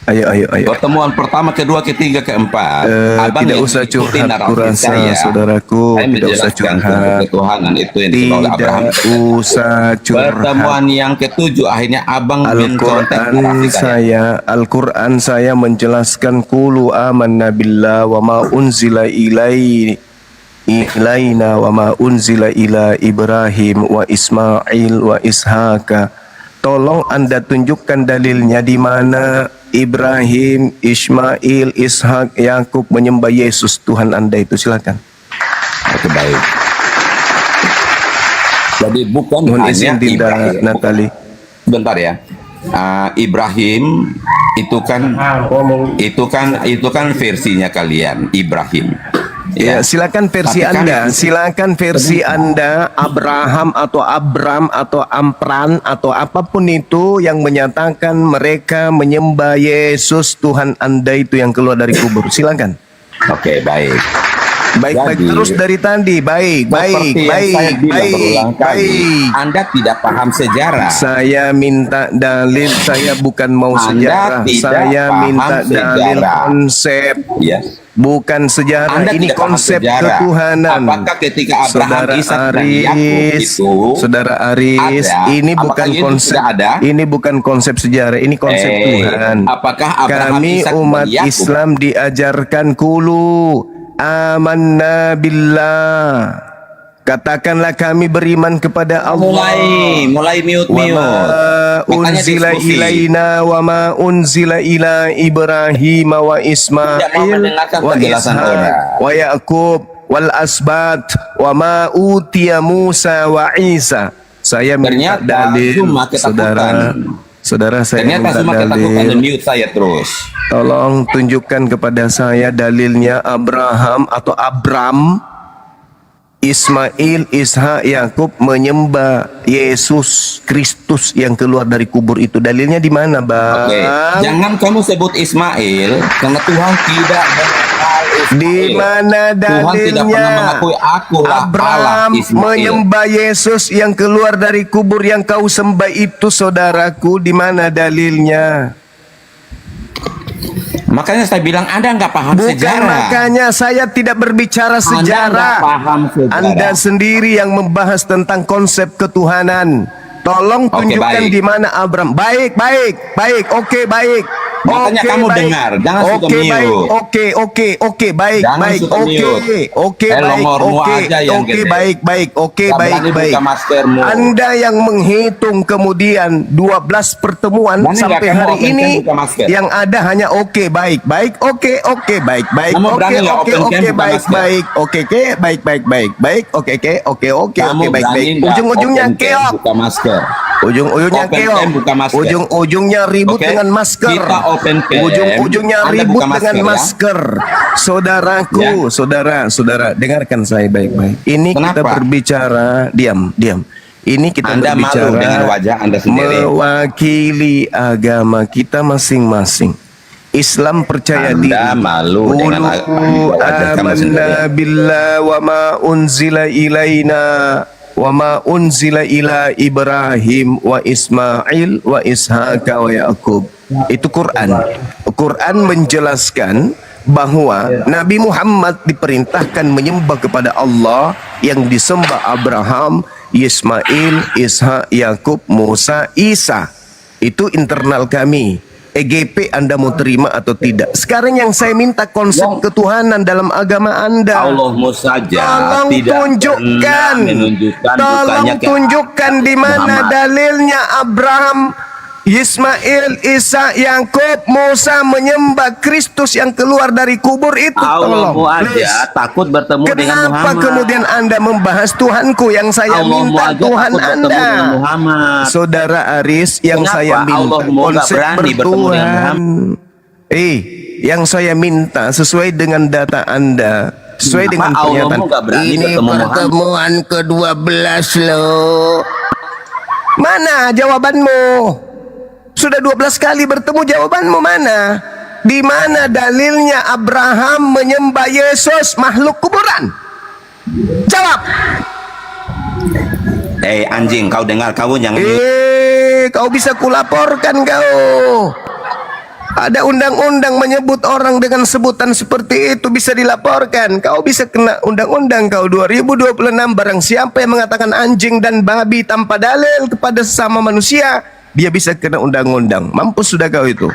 Ayo. Pertemuan pertama, kedua, ketiga, keempat. Abang tidak yang usah mengikuti curhat narasi kurasa, saya, saudaraku. saya Tidak usah menjelaskan curhat. ketuhanan itu yang disembah oleh Abraham. Tidak usah curhat. Pertemuan yang ketujuh akhirnya Abang mencontek narasi saya. Al-Quran saya menjelaskan qulu amanna billah wa ma unzila ilaina wa ma unzila ila Ibrahim wa Ismail wa Ishaka. Tolong Anda tunjukkan dalilnya di mana Ibrahim, Ismail, Ishak, Yakub menyembah Yesus Tuhan Anda itu. Silakan. Oke, baik. Jadi bukan Mohon hanya izin Dinda Ibrahim. Natali. Bentar ya. Ibrahim itu kan versinya kalian, Ibrahim. Ya, silakan versi Tapi Anda. Silakan versi Anda, Abraham atau Abram atau Ampran atau apapun itu yang menyatakan mereka menyembah Yesus Tuhan Anda itu yang keluar dari kubur. Silakan. Oke, baik. Baik Jadi, terus dari tadi. Baik. Seperti yang saya bilang berulang kali, Anda tidak paham sejarah. Saya minta dalil, saya bukan mau Anda sejarah. tidak Saya paham minta dalil sejarah. konsep. Yes. Bukan sejarah, Anda ini tidak paham konsep sejarah. ketuhanan. Apakah ketika Abraham, Saudara Ishak dan Aris, Yakub itu Saudara Aris, ada? ini Apakah bukan Yesus konsep, tidak ada? ini bukan konsep sejarah, ini konsep Tuhan. Apakah Abraham, Kami Ishak, umat dan Yakub? Islam diajarkan qulu amanna billah. Katakanlah kami beriman kepada Allah. Mulai mute. Wa ma unzila ilaina wa ma unzila ila Ibrahim wa Ismail wa Ishaq wa Yaqub wal asbat wa ma utiya Musa wa Isa. Saya minta dalil, saudara saya minta dalil. Mute saya terus. Ismail, Ishak, Yakub menyembah Yesus Kristus yang keluar dari kubur itu. Dalilnya di mana, Bang? Oke, jangan kamu sebut Ismail karena Tuhan tidak mengenal Ismail. Di mana Tuhan tidak pernah dalilnya? mengakui akulah Allah Abraham Ismail. menyembah Yesus yang keluar dari kubur yang kau sembah itu, saudaraku. Di mana dalilnya? Makanya saya bilang Anda nggak paham Bukan, sejarah. makanya saya tidak berbicara sejarah. nggak paham sejarah. Anda sendiri yang membahas tentang konsep ketuhanan. Tolong Oke, tunjukkan baik. di mana Abraham. Baik, oke, baik. Makanya Oke, kamu baik. dengar, jangan suka Oke, baik. mute. Oke, baik, Jangan baik. suka Oke, mute. oke, baik. Elongormu Oke, aja yang oke, gede. baik. Oke, Nggak baik, berani buka baik. maskermu. Anda yang menghitung kemudian 12 pertemuan Berani nggak sampai kamu hari open ini cam buka masker? yang ada hanya oke, baik, oke, baik. Kamu berani nggak Oke, open cam buka baik, masker? baik. Oke, baik. Kamu baik. berani nggak Ujung-ujungnya open cam keok. buka masker? Ujung-ujungnya Open keok. cam buka masker. Ujung-ujungnya ribut Oke? dengan masker. Kita open cam, Ujung-ujungnya Anda ribut buka dengan masker, ya? masker. Saudaraku, saudara, dengarkan saya baik-baik. Ini kita Kenapa? berbicara, diam. Ini kita Anda malu berbicara dengan wajah Anda sendiri. mewakili agama kita masing-masing. Islam percaya Anda diri. malu dengan wajah kamu sendiri. Amanna billah wa ma unzila ilaina wa ma unzila ila Ibrahim wa Ismail wa Ishaq wa Yakub. Itu Quran. Quran menjelaskan bahwa Nabi Muhammad diperintahkan menyembah kepada Allah yang disembah Abraham, Ismail, Ishak, Yakub, Musa, Isa. Itu internal kami. EGP Anda mau terima atau tidak? Sekarang yang saya minta konsep ketuhanan dalam agama Anda. Allahmu saja Tolong tidak tunjukkan. pernah menunjukkan Tolong bukannya ke tunjukkan di mana Muhammad. dalilnya Abraham, Ismail, Isa, Yakub, Musa menyembah Kristus yang keluar dari kubur itu. Allahmu Tolong, aja please. takut bertemu dengan Kenapa Muhammad. kemudian Anda membahas Tuhanku yang saya Allahmu minta aja Tuhan takut bertemu Anda? dengan Muhammad. Saudara Aris, yang Kenapa saya minta Allahmu nggak konsep berani bertemu dengan bertuhan. Yang saya minta sesuai dengan data Anda, sesuai Kenapa dengan Allahmu pernyataan. nggak berani Ini bertemu Muhammad? pertemuan ke-12 loh. Mana jawabanmu? Sudah 12 kali bertemu, jawabanmu mana? Di mana dalilnya Abraham menyembah Yesus makhluk kuburan? Jawab. Anjing, kau dengar, kau jangan Kau bisa kulaporkan kau. Ada undang-undang menyebut orang dengan sebutan seperti itu bisa dilaporkan. Kau bisa kena undang-undang kau 2026. Barang siapa yang mengatakan anjing dan babi tanpa dalil kepada sesama manusia, dia bisa kena undang-undang. Mampus sudah kau itu.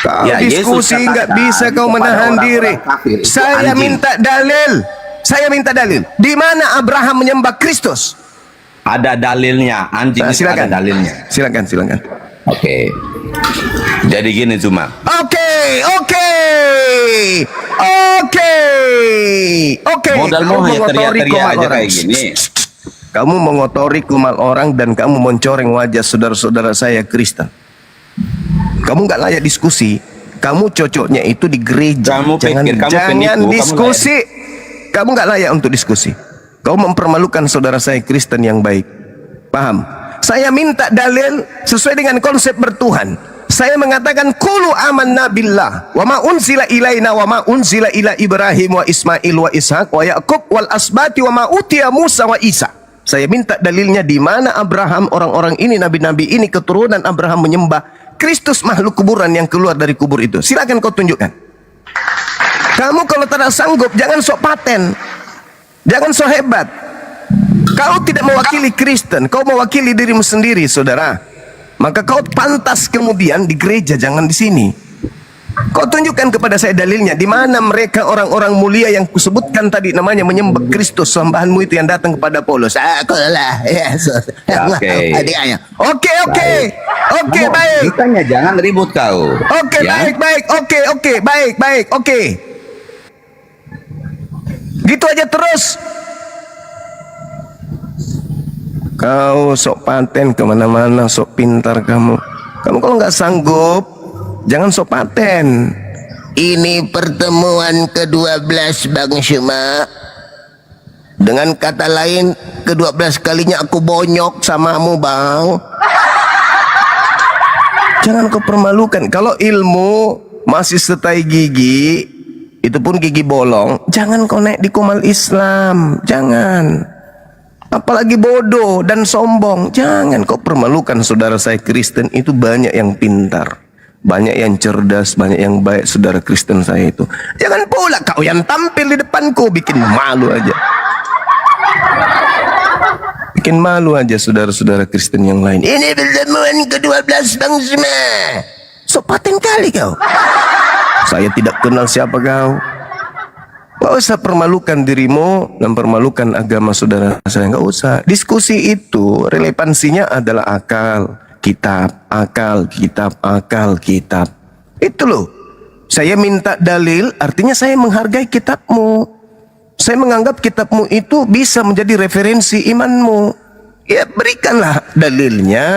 Kau Ya, diskusi Yesus nggak katakan bisa kau kepada menahan orang-orang diri. kafir itu Saya anjing. minta dalil. Saya minta dalil. Di mana Abraham menyembah Kristus? ada dalilnya. Anjing Nah, itu silakan. ada dalilnya. Silakan. Oke. Jadi gini cuma. Oke. Modalmu Kamu hanya mengotori teriak-teriak kumal aja orang. kayak gini. Kamu mengotori kumal orang dan kamu mencoreng wajah saudara-saudara saya Kristen. Kamu nggak layak diskusi. Kamu cocoknya itu di gereja. Kamu pikir kamu jangan penipu, kamu diskusi. Kamu nggak layak untuk diskusi. Kau mempermalukan saudara saya Kristen yang baik. Paham? Saya minta dalil sesuai dengan konsep bertuhan. Saya mengatakan qulu amanna billah wa ma unzila ilaina wa ma unzila ila Ibrahim wa Ismail wa Ishaq wa Yakub wal asbati wa ma utiya Musa wa Isa. Saya minta dalilnya di mana Abraham, orang-orang ini, nabi-nabi ini, keturunan Abraham menyembah Kristus makhluk kuburan yang keluar dari kubur itu. Silakan kau tunjukkan. Kamu kalau tidak sanggup jangan sok paten. Jangan sok hebat. Kau tidak mewakili Kristen, kau mewakili dirimu sendiri, saudara. Maka kau pantas kemudian di gereja, jangan di sini. Kau tunjukkan kepada saya dalilnya di mana mereka orang-orang mulia yang kusebutkan tadi namanya menyembah Kristus, sambahanmu itu yang datang kepada Paulus. Aku lah Yesus. Oke, baik. Ditanya jangan ribut kau. Oke, Ya? baik. Gitu aja terus. Kau sok paten kemana-mana, sok pintar kamu. Kamu kalau nggak sanggup, jangan sok paten. Ini pertemuan ke-12 Bang Syuma. Dengan kata lain, ke-12 kalinya aku bonyok samamu, Bang. Jangan kau permalukan. Kalau ilmu masih setai gigi, itu pun gigi bolong, jangan kau naik di kumal Islam. Jangan. Apalagi bodoh dan sombong. Jangan kau permalukan saudara saya Kristen. Itu banyak yang pintar, banyak yang cerdas, banyak yang baik saudara Kristen saya itu. Jangan pula kau yang tampil di depanku bikin malu aja. Bikin malu aja saudara-saudara Kristen yang lain. Ini pertemuan ke-12 Bang Sma. Sopatin kali kau. Saya tidak kenal siapa kau. Gak usah permalukan dirimu dan permalukan agama saudara saya. Gak usah. Diskusi itu relevansinya adalah akal, kitab, akal, kitab, akal, kitab. Itu loh. Saya minta dalil, artinya saya menghargai kitabmu. Saya menganggap kitabmu itu bisa menjadi referensi imanmu. Ya berikanlah dalilnya.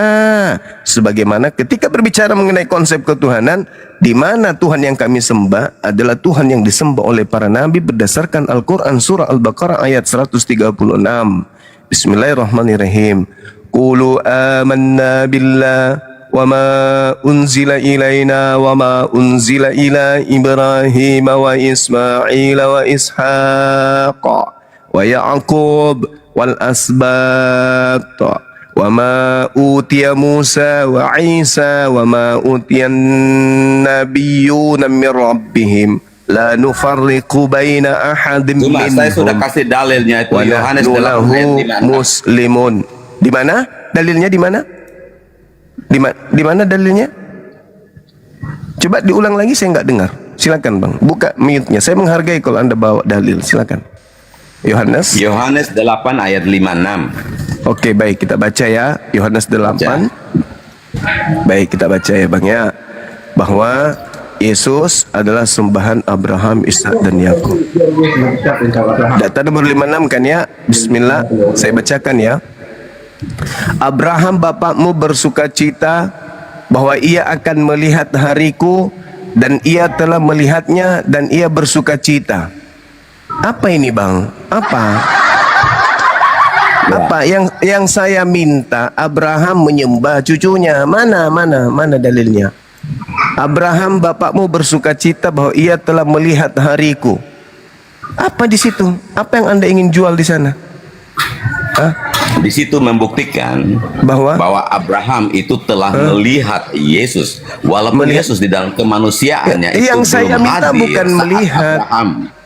Sebagaimana ketika berbicara mengenai konsep ketuhanan, di mana Tuhan yang kami sembah adalah Tuhan yang disembah oleh para nabi berdasarkan Al-Quran surah Al-Baqarah ayat 136. Bismillahirrahmanirrahim. Qulu amanna billah wa ma unzila ilaina wa ma unzila ila Ibrahim wa Ismail wa Ishaq wa Ya'qub wal asbat wa ma utiya Musa wa Isa wa ma utiyan nabiyyuna min rabbihim la nufarriqu baina ahadin minhum. Saya sudah kasih dalilnya itu Yohanes 8 ayat 5. Muslimun. Di mana? Dalilnya di mana? Di mana dalilnya? Coba diulang lagi, saya nggak dengar. Silakan Bang, buka mute-nya. Saya menghargai kalau Anda bawa dalil. Silakan. Yohanes 8 ayat 56. Oke, baik, kita baca ya. Yohanes 8. Baik, kita baca ya Bang ya. Bahwa Yesus adalah sembahan Abraham, Ishak dan Yakub. Data nomor 56 kan ya. Bismillah, saya bacakan ya. Abraham bapakmu bersuka cita bahwa ia akan melihat hariku, dan ia telah melihatnya dan ia bersuka cita. Apa ini Bang? Apa yang saya minta? Abraham menyembah cucunya. Mana dalilnya? Abraham bapakmu bersuka cita bahwa ia telah melihat hariku. Apa di situ? Apa yang Anda ingin jual di sana? Di situ membuktikan bahwa Abraham itu telah melihat Yesus, walaupun Yesus di dalam kemanusiaannya itu yang saya minta bukan melihat.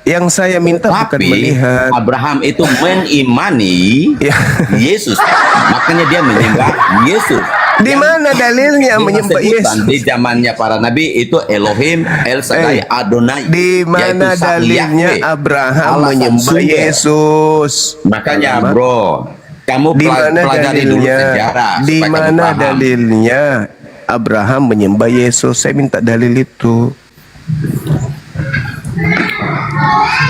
Yang saya minta bukan melihat. Abraham itu mengimani Yesus, makanya dia menyembah Yesus. Di mana dalilnya menyembah Yesus? Di zamannya para nabi itu Elohim, El Shaddai, Adonai. Di mana dalilnya Abraham menyembah Yesus? Makanya bro, kamu pelajari dulu sejarah. Di mana dalilnya Abraham menyembah Yesus? Saya minta dalil itu.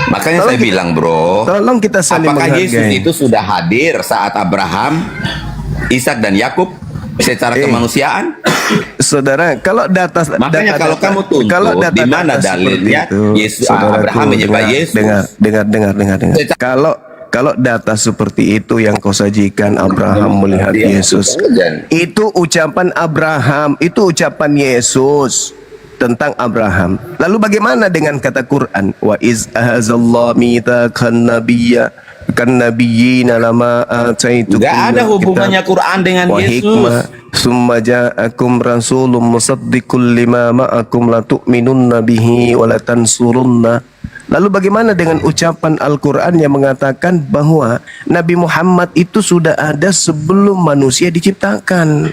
Makanya saya bilang bro, tolong kita saling menghargai. Yesus itu sudah hadir saat Abraham, Ishak dan Yakub secara kemanusiaan? Saudara, kalau makanya kalau kamu tuntut di mana dalilnya Yesus, Abraham menyembah Yesus? Dengar. Kalau data seperti itu yang kau sajikan, Abraham melihat Yesus, itu ucapan Abraham, itu ucapan Yesus tentang Abraham. Lalu bagaimana dengan kata Quran? Wa iz ahazallahu mitsaqan nabiyya kan nabiyyina lama ataitu. Enggak ada hubungannya Quran dengan Yesus. Summa ja'akum rasulun musaddiqul lima ma'akum la tu'minunna bihi wa la tansurunna. Lalu bagaimana dengan ucapan Al-Quran yang mengatakan bahwa Nabi Muhammad itu sudah ada sebelum manusia diciptakan?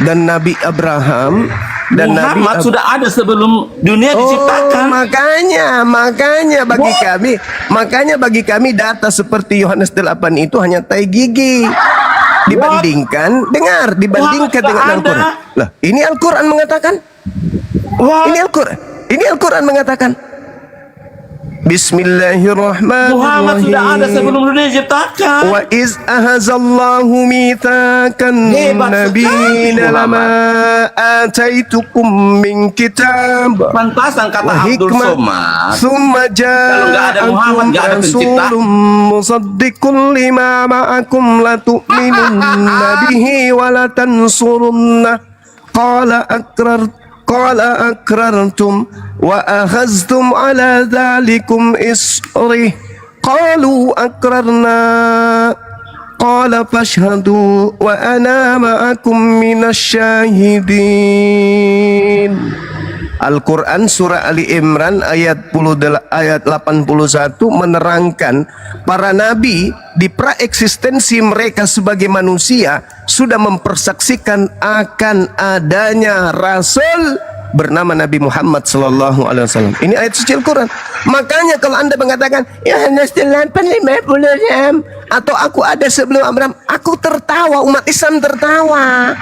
Dan Nabi Abraham dan Muhammad sudah ada sebelum dunia diciptakan. Makanya bagi kami data seperti Yohanes 8 itu hanya tai gigi. Dibandingkan dengan Al-Quran. Lah, ini Al-Quran mengatakan. Ini Al-Quran mengatakan. Muhammad sudah ada Bismillahirrahmanirrahim. sebelum dunia diciptakan. Wa iz ahazallahu mitsakan Hebat nabiyina sekali, lama ataitukum min kitab Pantasan kata wa Abdul hikmah Somad. thumma Kalau nggak ada Muhammad, nggak ada pencipta. rasulun musaddiqun lima ma'akum latu'minunna bihi wa latansurunna qala akrartum wa akhaztum ala dhalikum isri qalu akrarna qala fashhadu wa ana ma'akum minasyahidin. Al-Quran surah Ali Imran ayat 81 menerangkan para nabi di praeksistensi mereka sebagai manusia sudah mempersaksikan akan adanya rasul bernama Nabi Muhammad sallallahu alaihi wasallam. Ini ayat suci Al-Quran. Makanya kalau Anda mengatakan ya Yohanes 8:56 atau aku ada sebelum Abraham, aku tertawa, umat Islam tertawa.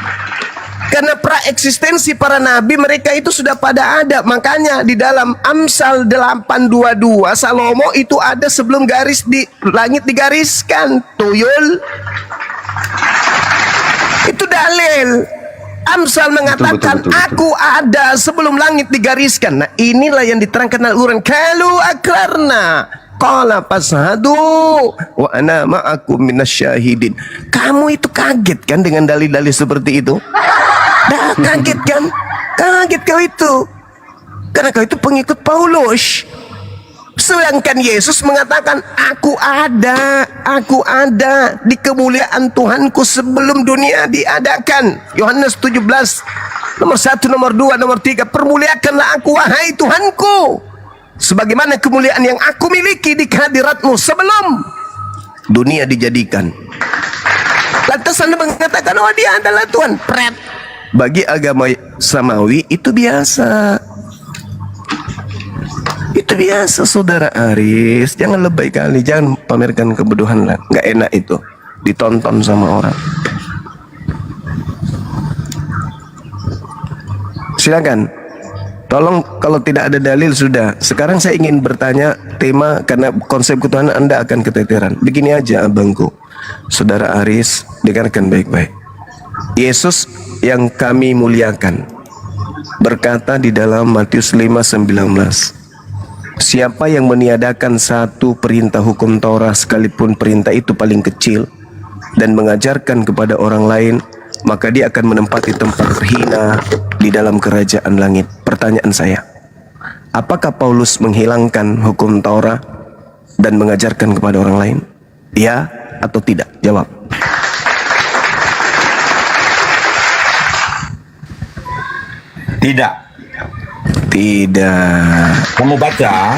Karena praeksistensi para nabi mereka itu sudah pada ada. Makanya di dalam Amsal 8:22 Salomo itu ada sebelum garis di langit digariskan. Tuyul. Itu dalil. Amsal mengatakan Betul. aku ada sebelum langit digariskan. Nah, inilah yang diterangkan Al-Quran. Kalu akrarna qala fashhadu wa ana ma'akum minasyahidin. Kamu itu kaget kan dengan dalil-dalil seperti itu? Dah kaget kan? Kaget kau itu. Karena kau itu pengikut Paulus. Sedangkan Yesus mengatakan aku ada di kemuliaan Tuhanku sebelum dunia diadakan. Yohanes 17 nomor 1, nomor 2, nomor 3. Permuliakanlah aku wahai Tuhanku sebagaimana kemuliaan yang aku miliki di kehadiratmu sebelum dunia dijadikan. Lantas Anda mengatakan oh dia adalah Tuhan. Pret. Bagi agama samawi itu biasa. Itu biasa saudara Aris. Jangan lebay kali, jangan pamerkan kebodohan lah. Nggak enak itu ditonton sama orang. Silakan. Tolong kalau tidak ada dalil sudah. Sekarang saya ingin bertanya tema karena konsep ketuhanan Anda akan keteteran. Begini aja abangku. Saudara Aris, dengarkan baik-baik. Yesus yang kami muliakan berkata di dalam Matius 5:19, siapa yang meniadakan satu perintah hukum Taurat sekalipun perintah itu paling kecil dan mengajarkan kepada orang lain, maka dia akan menempati tempat terhina di dalam kerajaan langit. Pertanyaan saya, apakah Paulus menghilangkan hukum Taurat dan mengajarkan kepada orang lain? Ya atau tidak? Jawab. Tidak. Tidak. Kamu baca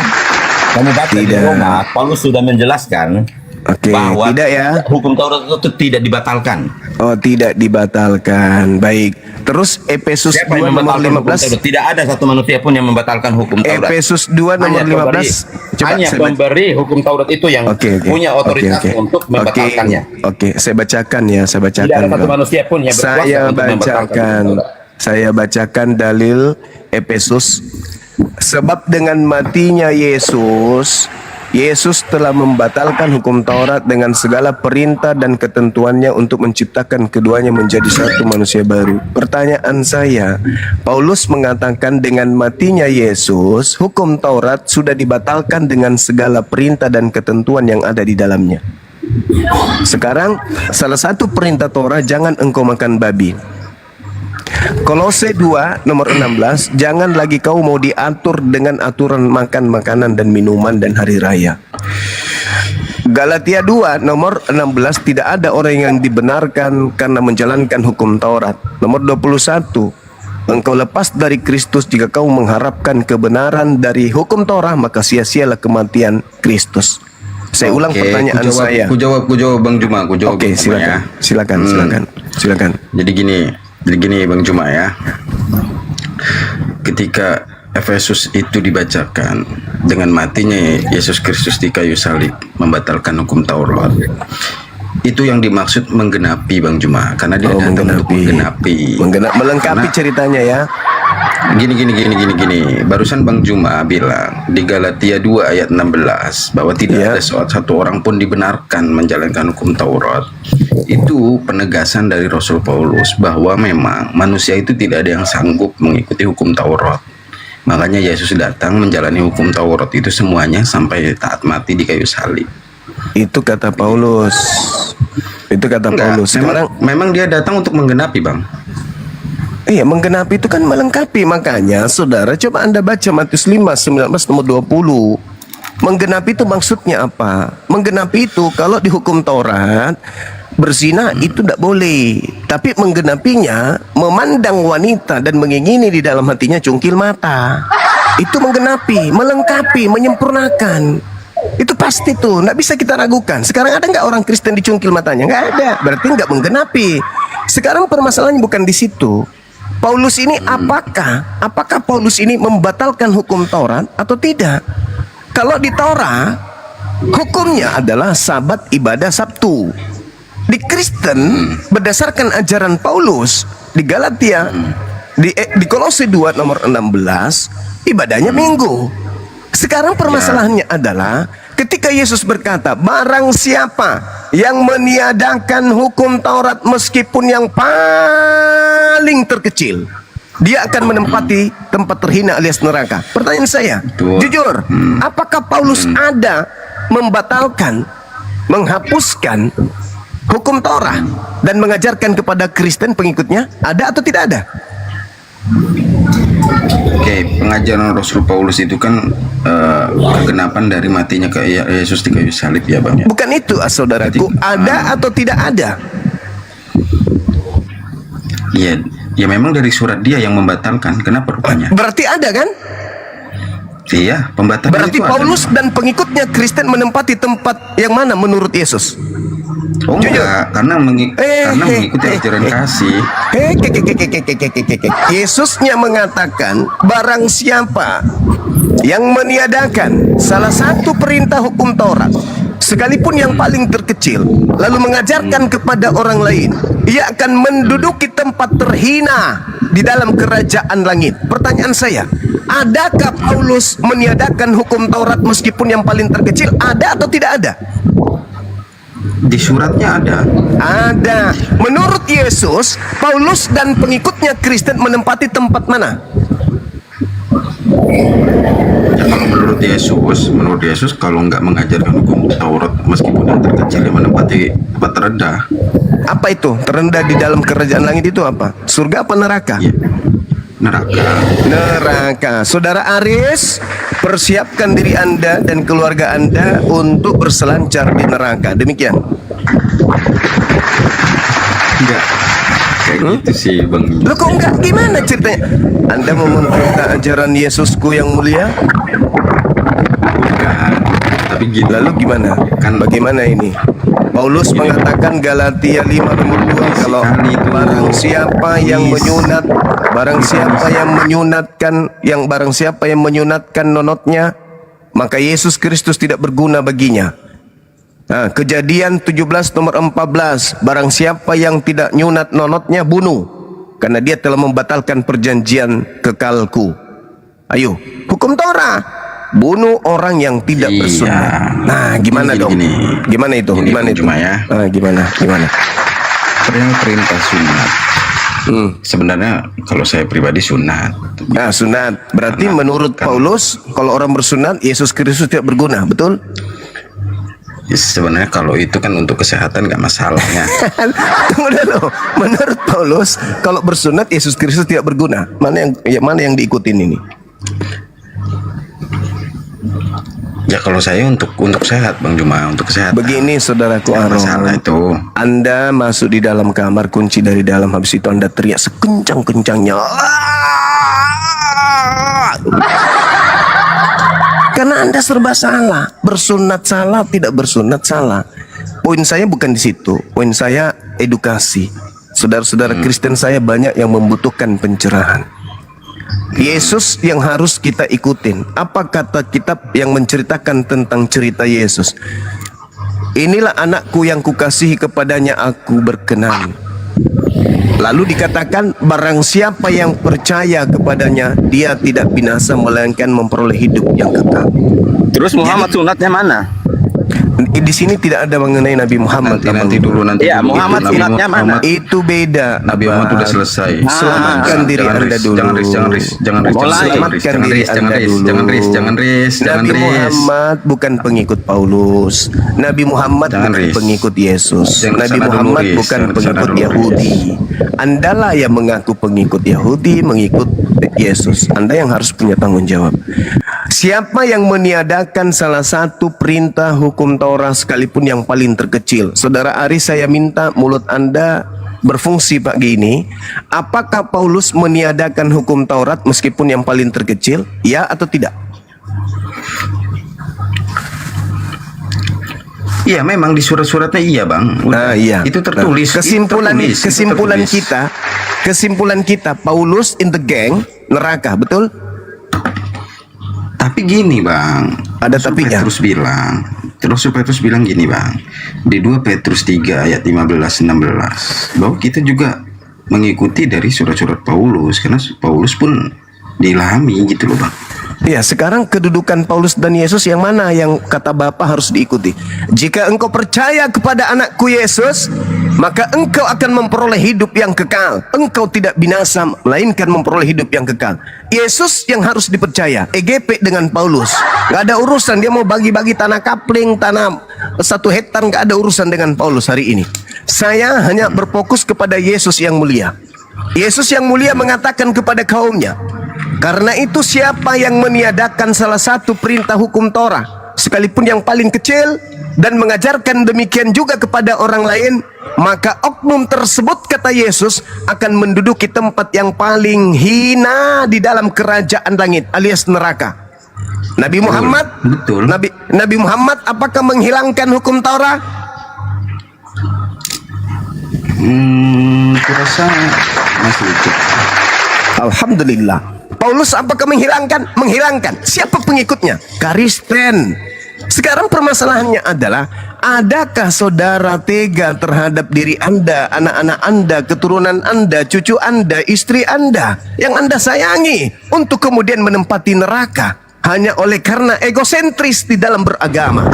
di Tidak. Roma, Paulus sudah menjelaskan Oke, bahwa tidak ya. hukum Taurat itu tidak dibatalkan. Oh, tidak dibatalkan. Baik. Terus Efesus Siapa 2 yang nomor membatalkan hukum 15. Taurat? Tidak ada satu manusia pun yang membatalkan hukum Taurat. Efesus 2 nomor 15. Hanya saya baca. pemberi hukum Taurat itu yang punya otoritas untuk membatalkannya. Oke, saya bacakan ya, saya bacakan. Tidak ada satu Bang. manusia pun yang berkuasa Saya untuk membatalkan bacakan. hukum Taurat. Saya bacakan dalil Efesus. Sebab dengan matinya Yesus telah membatalkan hukum Taurat dengan segala perintah dan ketentuannya untuk menciptakan keduanya menjadi satu manusia baru. Pertanyaan saya, Paulus mengatakan dengan matinya Yesus, hukum Taurat sudah dibatalkan dengan segala perintah dan ketentuan yang ada di dalamnya. Sekarang, salah satu perintah Taurat, jangan engkau makan babi. Kolose 2 nomor 16, jangan lagi kau mau diatur dengan aturan makan makanan dan minuman dan hari raya. Galatia 2 nomor 16, tidak ada orang yang dibenarkan karena menjalankan hukum Taurat. Nomor 21, engkau lepas dari Kristus jika kau mengharapkan kebenaran dari hukum Taurat, maka sia-sialah kematian Kristus. Saya ulang pertanyaan saya. Ku jawab Bang Juma, Oke, silakan. Silakan. Jadi gini Bang Juma ya. Ketika Efesus itu dibacakan dengan matinya Yesus Kristus di kayu salib membatalkan hukum Taurat, itu yang dimaksud menggenapi Bang Juma, karena dia datang untuk menggenapi. Melengkapi ceritanya ya. Gini. Barusan Bang Juma bilang di Galatia 2 ayat 16 bahwa tidak ada satu orang pun dibenarkan menjalankan hukum Taurat. Itu penegasan dari Rasul Paulus bahwa memang manusia itu tidak ada yang sanggup mengikuti hukum Taurat. Makanya Yesus datang menjalani hukum Taurat itu semuanya sampai taat mati di kayu salib. Itu kata Paulus. Memang dia datang untuk menggenapi, Bang. Iya, menggenapi itu kan melengkapi. Makanya saudara coba Anda baca Matius 5:19 nomor 20. Menggenapi itu maksudnya apa? Menggenapi itu kalau di hukum Taurat berzina itu tidak boleh. Tapi menggenapinya memandang wanita dan mengingini di dalam hatinya cungkil mata. Itu menggenapi, melengkapi, menyempurnakan. Itu pasti tuh, nggak bisa kita ragukan. Sekarang ada nggak orang Kristen dicungkil matanya? Nggak ada, berarti nggak menggenapi. Sekarang permasalahannya bukan di situ. Paulus ini apakah Paulus ini membatalkan hukum Taurat atau tidak? Kalau di Taurat hukumnya adalah Sabat ibadah Sabtu. Di Kristen berdasarkan ajaran Paulus di Galatia di Kolose 2 nomor 16 ibadahnya Minggu. Sekarang permasalahannya adalah ketika Yesus berkata, barang siapa yang meniadakan hukum Taurat meskipun yang paling terkecil, dia akan menempati tempat terhina alias neraka. Pertanyaan saya, jujur, apakah Paulus ada membatalkan, menghapuskan hukum Taurat dan mengajarkan kepada Kristen pengikutnya? Ada atau tidak ada? Oke, pengajaran Rasul Paulus itu kan kegenapan dari matinya ke Yesus di kayu salib ya, Bang. Bukan itu, saudaraku. Ada atau tidak ada? Iya, ya memang dari surat dia yang membatalkan. Kenapa rupanya? Berarti ada kan? Iya, pembatalan. Berarti itu Paulus ada, dan pengikutnya Kristen menempati tempat yang mana menurut Yesus? Oh enggak, karena mengikuti ajaran kasih. Yesusnya mengatakan, barang siapa yang meniadakan salah satu perintah hukum Taurat, sekalipun yang paling terkecil, lalu mengajarkan kepada orang lain, ia akan menduduki tempat terhina di dalam kerajaan langit. Pertanyaan saya, adakah Paulus meniadakan hukum Taurat meskipun yang paling terkecil? Ada atau tidak ada? Di suratnya ada. Ada. Menurut Yesus, Paulus dan pengikutnya Kristen menempati tempat mana? Ya, kalau menurut Yesus kalau nggak mengajarkan hukum Taurat meskipun yang terkecil, dia menempati tempat terendah. Apa itu? Terendah di dalam kerajaan langit itu apa? Surga apa neraka? Ya, neraka. Saudara Aris, persiapkan diri Anda dan keluarga Anda untuk berselancar di neraka. Demikian. Enggak kayak gitu sih, Bang. Loh kok enggak? Gimana ceritanya? Anda mau memperintah ajaran Yesusku yang mulia? Bukan. Tapi gitu. Lalu gimana? Bagaimana ini? Paulus mengatakan Galatia 5 nomor 2, kalau barang siapa yang menyunat, barang siapa yang menyunatkan nonotnya, maka Yesus Kristus tidak berguna baginya. Nah, Kejadian 17 nomor 14, barang siapa yang tidak nyunat nonotnya bunuh, karena dia telah membatalkan perjanjian kekalku. Ayo, hukum Torah, bunuh orang yang tidak bersunat. Nah, gimana dong? Gimana itu? Gimana itu? Gimana? Perintah sunat. Sebenarnya kalau saya pribadi sunat. Nah, sunat. Berarti menurut Paulus, kalau orang bersunat, Yesus Kristus tidak berguna, betul? Ya, sebenarnya kalau itu kan untuk kesehatan nggak masalahnya. Tunggu dulu. Menurut Paulus, kalau bersunat Yesus Kristus tidak berguna. Mana yang diikutin ini? Ya kalau saya untuk sehat, Bang Juma, untuk kesehatan. Begini saudaraku Aaron, masalah itu. Anda masuk di dalam kamar, kunci dari dalam, habis itu Anda teriak sekencang-kencangnya. Karena Anda serba salah. Bersunat salah, tidak bersunat salah. Poin saya bukan di situ. Poin saya edukasi. Saudara-saudara Kristen saya banyak yang membutuhkan pencerahan. Yesus yang harus kita ikutin. Apa kata kitab yang menceritakan tentang cerita Yesus? Inilah anakku yang kukasihi, kepadanya aku berkenan. Lalu dikatakan barang siapa yang percaya kepadanya dia tidak binasa melainkan memperoleh hidup yang kekal. Terus Muhammad sunatnya mana? Di sini tidak ada mengenai Nabi Muhammad. Nanti dulu. Ya, dulu. Muhammad Nabi sunatnya mana? Muhammad- Itu beda. Nabi Muhammad udah selesai. Selamatkan diri Jangan Anda Riz, dulu. Jangan Riz. Selamatkan diri Anda dulu. Jangan Riz. Nabi Muhammad bukan pengikut Paulus. Nabi Muhammad Jangan, bukan Riz. pengikut Yesus. Jangan Nabi kesana dulu, Muhammad Riz. bukan Jangan kesana pengikut dulu, Yahudi. Andalah yang mengaku pengikut Yahudi, mengikut Yesus. Anda yang harus punya tanggung jawab. Siapa yang meniadakan salah satu perintah hukum Taurat sekalipun yang paling terkecil? Saudara Aris, saya minta mulut Anda berfungsi pagi ini. Apakah Paulus meniadakan hukum Taurat meskipun yang paling terkecil? Ya atau tidak? Iya, memang di surat-suratnya iya, Bang. Nah, iya. Itu tertulis. Nah, kesimpulan kita Paulus in the gang neraka, betul? Tapi gini, Bang. Ada tapinya. Terus Petrus bilang gini, Bang. Di 2 Petrus 3 ayat 15-16 bahwa kita juga mengikuti dari surat-surat Paulus karena Paulus pun diilhami gitu loh, Bang. Ya, sekarang kedudukan Paulus dan Yesus yang mana yang kata Bapa harus diikuti? Jika engkau percaya kepada anakku Yesus, maka engkau akan memperoleh hidup yang kekal. Engkau tidak binasa, melainkan memperoleh hidup yang kekal. Yesus yang harus dipercaya. EGP dengan Paulus. Gak ada urusan, dia mau bagi-bagi tanah kapling, tanah 1 hektar, gak ada urusan dengan Paulus hari ini. Saya hanya berfokus kepada Yesus yang mulia. Yesus yang mulia mengatakan kepada kaumnya, karena itu siapa yang meniadakan salah satu perintah hukum Torah, sekalipun yang paling kecil, dan mengajarkan demikian juga kepada orang lain, maka oknum tersebut, kata Yesus, akan menduduki tempat yang paling hina di dalam kerajaan langit alias neraka. Nabi Muhammad, Betul. Nabi Muhammad apakah menghilangkan hukum Torah? Kurasa masih ikut. Alhamdulillah. Paulus apakah menghilangkan? Menghilangkan. Siapa pengikutnya? Kristen. Sekarang permasalahannya adalah, adakah saudara tega terhadap diri Anda, anak-anak Anda, keturunan Anda, cucu Anda, istri Anda yang Anda sayangi, untuk kemudian menempati neraka hanya oleh karena egosentris di dalam beragama?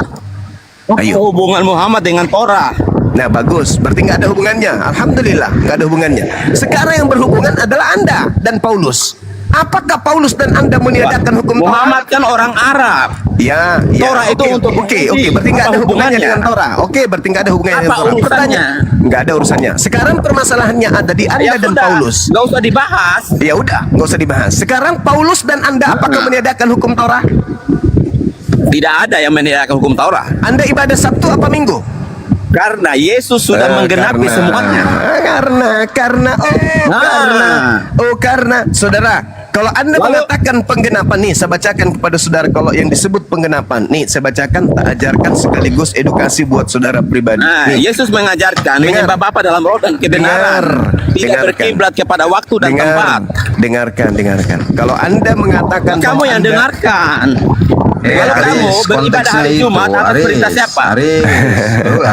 Ayo. Hubungan Muhammad dengan Torah. Nah, bagus, berarti nggak ada hubungannya. Alhamdulillah, nggak ada hubungannya. Sekarang yang berhubungan adalah Anda dan Paulus. Apakah Paulus dan Anda meniadakan hukum Torah? Muhammad kan orang Arab. Ya, Torah itu untuk Oke, menguji. berarti nggak ada Apa hubungannya hubungannya? dengan Torah. Oke, berarti nggak ada hubungannya Apa dengan Torah. urusannya? Nggak ada urusannya. Sekarang permasalahannya ada di Anda dan Paulus. Nggak usah dibahas. Ya udah, nggak usah dibahas. Sekarang Paulus dan Anda apakah meniadakan hukum Torah? Tidak ada yang meniadakan hukum Taurat. Anda ibadah Sabtu apa Minggu? Karena Yesus sudah menggenapi semuanya. Karena saudara, kalau Anda mengatakan penggenapan, nih saya bacakan kepada saudara, kalau yang disebut penggenapan, nih saya bacakan, tak ajarkan sekaligus edukasi buat saudara pribadi. Nah, Nih, Yesus mengajarkan menyembah Bapa dalam roh dan kebenaran, tidak berkiblat kepada waktu dan tempat. Dengarkan. Kalau Anda mengatakan Kamu bahwa yang Anda- dengarkan. Kalau Aris, kamu beribadah hari Jumat atas perintah siapa?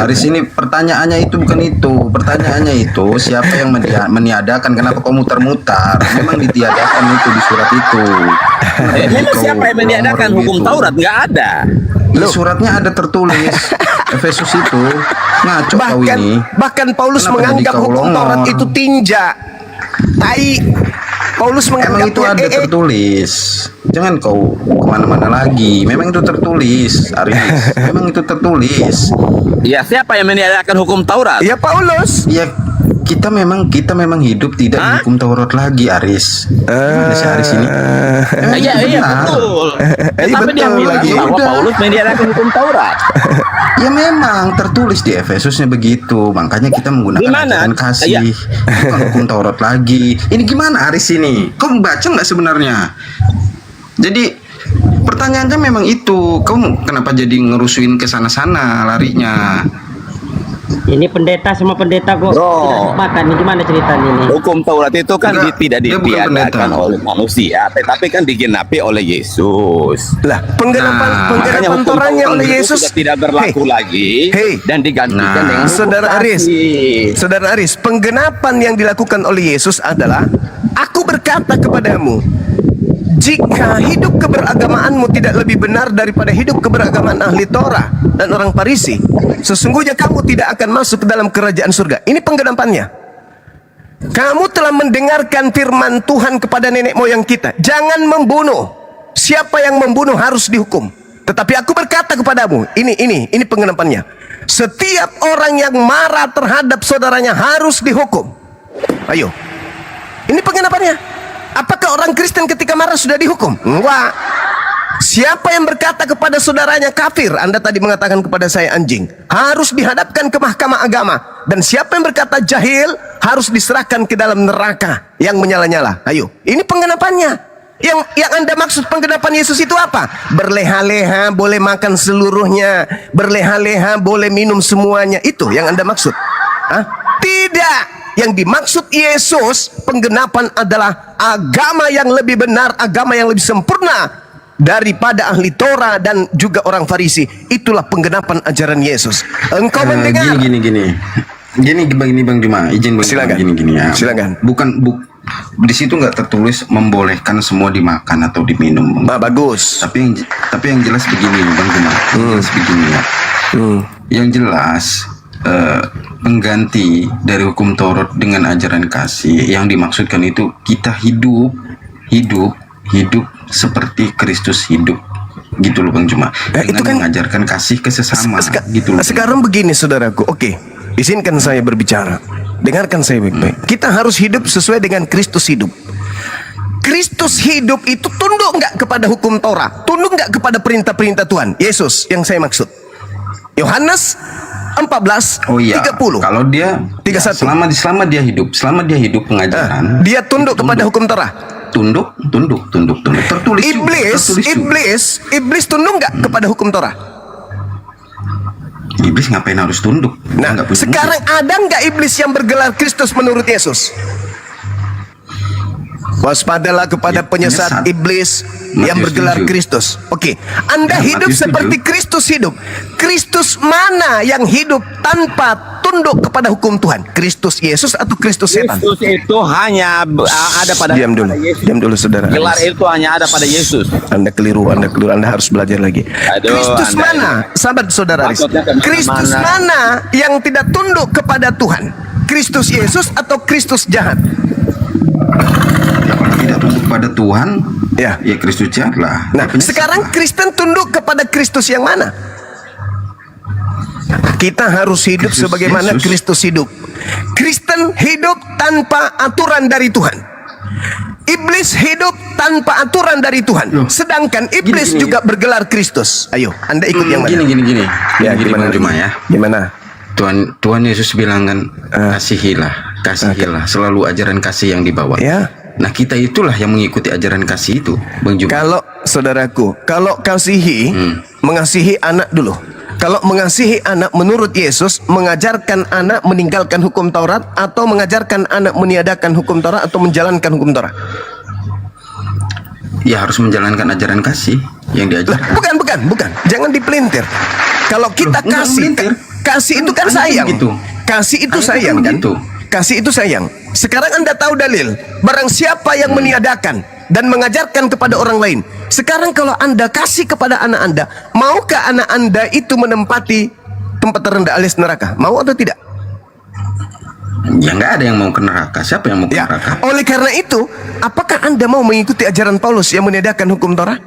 Aris, ini pertanyaannya itu bukan itu. Pertanyaannya itu siapa yang meniadakan? Kenapa kau mutar-mutar? Memang ditiadakan itu di surat itu. Memang siapa yang meniadakan hukum Taurat? Nggak ada. Di suratnya ada tertulis Efesus itu. Ngaco kau ini. bahkan Paulus Kenapa menganggap jadi kau hukum longor? Taurat itu tinja, tai. Paulus Emang itu ada menganggapnya tertulis. Jangan kau kemana-mana lagi. Memang itu tertulis, Aris. Memang itu tertulis. Ya, siapa yang meniadakan hukum Taurat? Ya Paulus. Ya kita memang hidup tidak di hukum Taurat lagi, Aris. Gimana sih Aris ini? Iya, benar. betul. Tapi dia betul bilang lagi. bahwa Udah. Paulus meniadakan hukum Taurat. Ya memang tertulis di Efesusnya begitu. Makanya kita menggunakan Gimana? ajaran kasih. Iya. Bukan hukum Taurat lagi. Ini gimana Aris ini? Kau baca nggak sebenarnya? Jadi pertanyaannya memang itu. Kau kenapa jadi ngerusuin ke sana-sana larinya? Ini pendeta sama pendeta kok tidak sepakat. Ini gimana ceritanya ini? Hukum Taurat itu kan tidak dia bukan ditiadakan pendeta. oleh manusia, tetapi kan digenapi oleh Yesus. Lah, penggenapan Makanya hukum Torahnya Taurat oleh itu Yesus sudah tidak berlaku lagi dan digantikan dengan hukum Saudara Aris, kasih. Saudara Aris, penggenapan yang dilakukan oleh Yesus adalah, aku berkata kepadamu, jika hidup keberagamaanmu tidak lebih benar daripada hidup keberagaman ahli Torah dan orang Farisi, sesungguhnya kamu tidak akan masuk ke dalam kerajaan surga. Ini penggenapannya. Kamu telah mendengarkan firman Tuhan kepada nenek moyang kita, jangan membunuh. Siapa yang membunuh harus dihukum. Tetapi aku berkata kepadamu, ini penggenapannya. Setiap orang yang marah terhadap saudaranya harus dihukum. Ayo. Ini penggenapannya. Apakah orang Kristen ketika marah sudah dihukum? Enggak. Siapa yang berkata kepada saudaranya kafir, Anda tadi mengatakan kepada saya anjing, harus dihadapkan ke mahkamah agama. Dan siapa yang berkata jahil, harus diserahkan ke dalam neraka yang menyala-nyala. Ayo, ini penggenapannya. Yang Anda maksud penggenapan Yesus itu apa? Berleha-leha boleh makan seluruhnya, berleha-leha boleh minum semuanya. Itu yang Anda maksud? Hah? Tidak. Yang dimaksud Yesus penggenapan adalah agama yang lebih benar, agama yang lebih sempurna daripada ahli Torah dan juga orang Farisi. Itulah penggenapan ajaran Yesus. Engkau mendengar? Gini Bang Juma, izin Bang. Silakan. Gini ya. Silakan. Di situ nggak tertulis membolehkan semua dimakan atau diminum. Bagus. Tapi yang jelas begini Bang Juma. Jelas begini ya. Yang jelas pengganti dari hukum Taurat dengan ajaran kasih yang dimaksudkan itu kita hidup seperti Kristus hidup, gitu loh Bang Juma, dengan itu kan mengajarkan kasih ke sesama, gitu loh. Sekarang begini saudaraku, oke, izinkan saya berbicara, dengarkan saya baik-baik. Kita harus hidup sesuai dengan Kristus hidup. Kristus hidup itu tunduk nggak kepada hukum Taurat, tunduk nggak kepada perintah-perintah Tuhan Yesus yang saya maksud. Yohanes 14:30. Kalau dia 31. selama dia hidup pengajaran, dia tunduk kepada hukum Torah. Tunduk. Tertulis Iblis tunduk nggak kepada hukum Torah? Iblis ngapain harus tunduk? Nah, sekarang ada nggak iblis yang bergelar Kristus menurut Yesus? Waspadalah kepada penyesat iblis yang bergelar Kristus. Oke, Anda hidup seperti Kristus hidup. Kristus mana yang hidup tanpa tunduk kepada hukum Tuhan? Kristus Yesus atau Kristus setan? Kristus itu hanya ada pada Diam dulu saudara. Gelar itu hanya ada pada Yesus. Anda keliru, Anda harus belajar lagi. Kristus mana, sahabat saudara Aris? Kristus mana yang tidak tunduk kepada Tuhan? Kristus Yesus atau Kristus jahat? Tidak tunduk pada Tuhan, ya Kristus jahat lah. Nah, sekarang Kristen tunduk kepada Kristus yang mana? Kita harus hidup Kristus sebagaimana Yesus. Kristus hidup. Kristen hidup tanpa aturan dari Tuhan. Iblis hidup tanpa aturan dari Tuhan. Sedangkan iblis juga bergelar Kristus. Ayo, Anda ikut yang mana? Gini. Ya, gimana Cuma ya? Gimana? Tuhan Yesus bilang kan, kasihilah, selalu ajaran kasih yang dibawa. Ya. Nah, kita itulah yang mengikuti ajaran kasih itu, Bang Juma. Kalau saudaraku, kalau mengasihi anak dulu. Kalau mengasihi anak menurut Yesus, mengajarkan anak meninggalkan hukum Taurat atau mengajarkan anak meniadakan hukum Taurat atau menjalankan hukum Taurat? Ya harus menjalankan ajaran kasih yang diajarkan. Bukan. Jangan dipelintir. Kalau kita kasih itu kan sayang. Gitu. Kasih itu sayang kan? Kasih itu sayang. Sekarang Anda tahu dalil. Barang siapa yang meniadakan dan mengajarkan kepada orang lain. Sekarang kalau Anda kasih kepada anak Anda, maukah anak Anda itu menempati tempat terendah alias neraka? Mau atau tidak? Ya nggak ada yang mau ke neraka. Siapa yang mau ke neraka? Oleh karena itu, apakah Anda mau mengikuti ajaran Paulus yang meniadakan hukum Torah?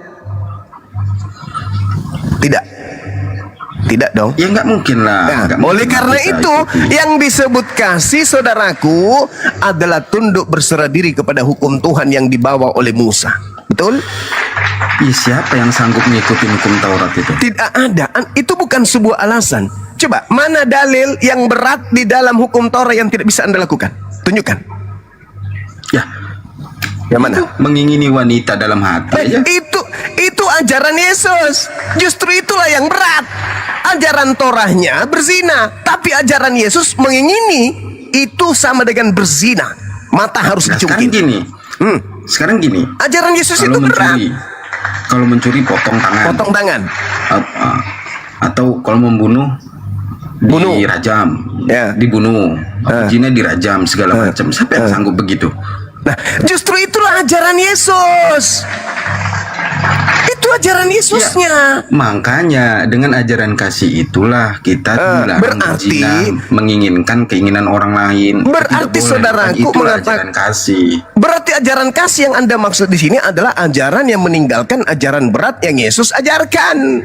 Tidak dong. Ya nggak mungkin lah. Oleh karena itu, yang disebut kasih saudaraku adalah tunduk berserah diri kepada hukum Tuhan yang dibawa oleh Musa. Betul? Siapa yang sanggup mengikuti hukum Taurat itu? Tidak ada. Itu bukan sebuah alasan. Coba, mana dalil yang berat di dalam hukum Taurat yang tidak bisa Anda lakukan? Tunjukkan. Ya. Yang mana? Mengingini wanita dalam hati. Itu ajaran Yesus. Justru itulah yang berat. Ajaran Torahnya berzina, tapi ajaran Yesus mengingini itu sama dengan berzina. Mata harus Sekarang dicungkil. gini. Sekarang gini. Ajaran Yesus Kalau itu berat. kalau mencuri potong tangan. Potong tangan. Atau kalau membunuh dirajam, dibunuh, zina dirajam segala macam. Siapa yang sanggup begitu? Nah, justru itulah ajaran Yesus. Itu ajaran Yesusnya. Makanya dengan ajaran kasih itulah kita dilarang berzina, menginginkan keinginan orang lain. Berarti saudaraku mengatakan kasih. Berarti ajaran kasih yang Anda maksud di sini adalah ajaran yang meninggalkan ajaran berat yang Yesus ajarkan.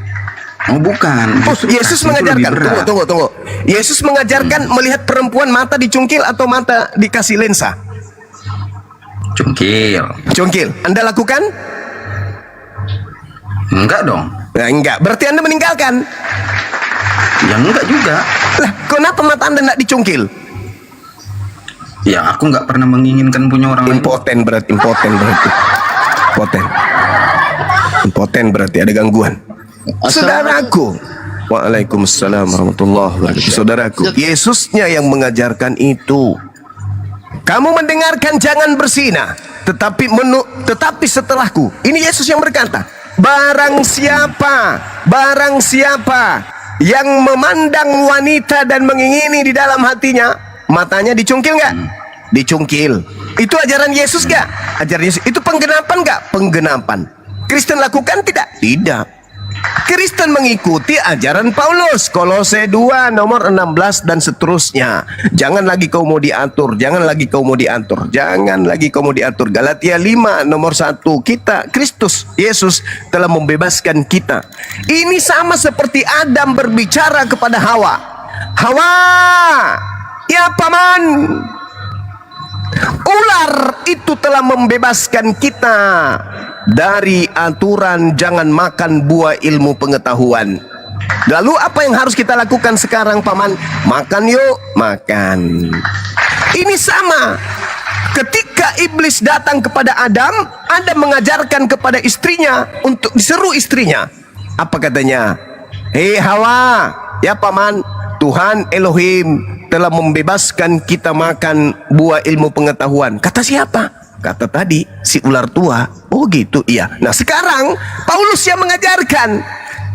Oh bukan. Yesus mengajarkan. Tunggu. Yesus mengajarkan melihat perempuan mata dicungkil atau mata dikasih lensa? Cungkil. Anda lakukan? Enggak dong. Nah, enggak. Berarti Anda meninggalkan? Ya enggak juga. Lah, kenapa mata Anda enggak dicungkil? Ya aku nggak pernah menginginkan punya orang lain. Impoten berarti. Impoten berarti ada gangguan. Saudaraku. Waalaikumsalam warahmatullahi wabarakatuh. Saudaraku, Yesusnya yang mengajarkan itu. Kamu mendengarkan jangan berzina, tetapi setelahku. Ini Yesus yang berkata, barang siapa yang memandang wanita dan mengingini di dalam hatinya, matanya dicungkil nggak? Dicungkil. Itu ajaran Yesus nggak? Ajaran Yesus itu penggenapan nggak? Penggenapan. Kristen lakukan tidak? Tidak. Kristen mengikuti ajaran Paulus, Kolose 2 nomor 16 dan seterusnya. Jangan lagi kau mau diatur. Galatia 5 nomor 1, kita Kristus Yesus telah membebaskan kita. Ini sama seperti Adam berbicara kepada Hawa. Hawa, ya paman, ular itu telah membebaskan kita dari aturan jangan makan buah ilmu pengetahuan. Lalu apa yang harus kita lakukan sekarang, paman? Makan yuk, makan. Ini sama. Ketika iblis datang kepada Adam mengajarkan kepada istrinya untuk diseru istrinya. Apa katanya? Hei Hawa, ya paman, Tuhan Elohim telah membebaskan kita makan buah ilmu pengetahuan. Kata siapa? Kata tadi si ular tua. Oh gitu, iya. Nah sekarang Paulus yang mengajarkan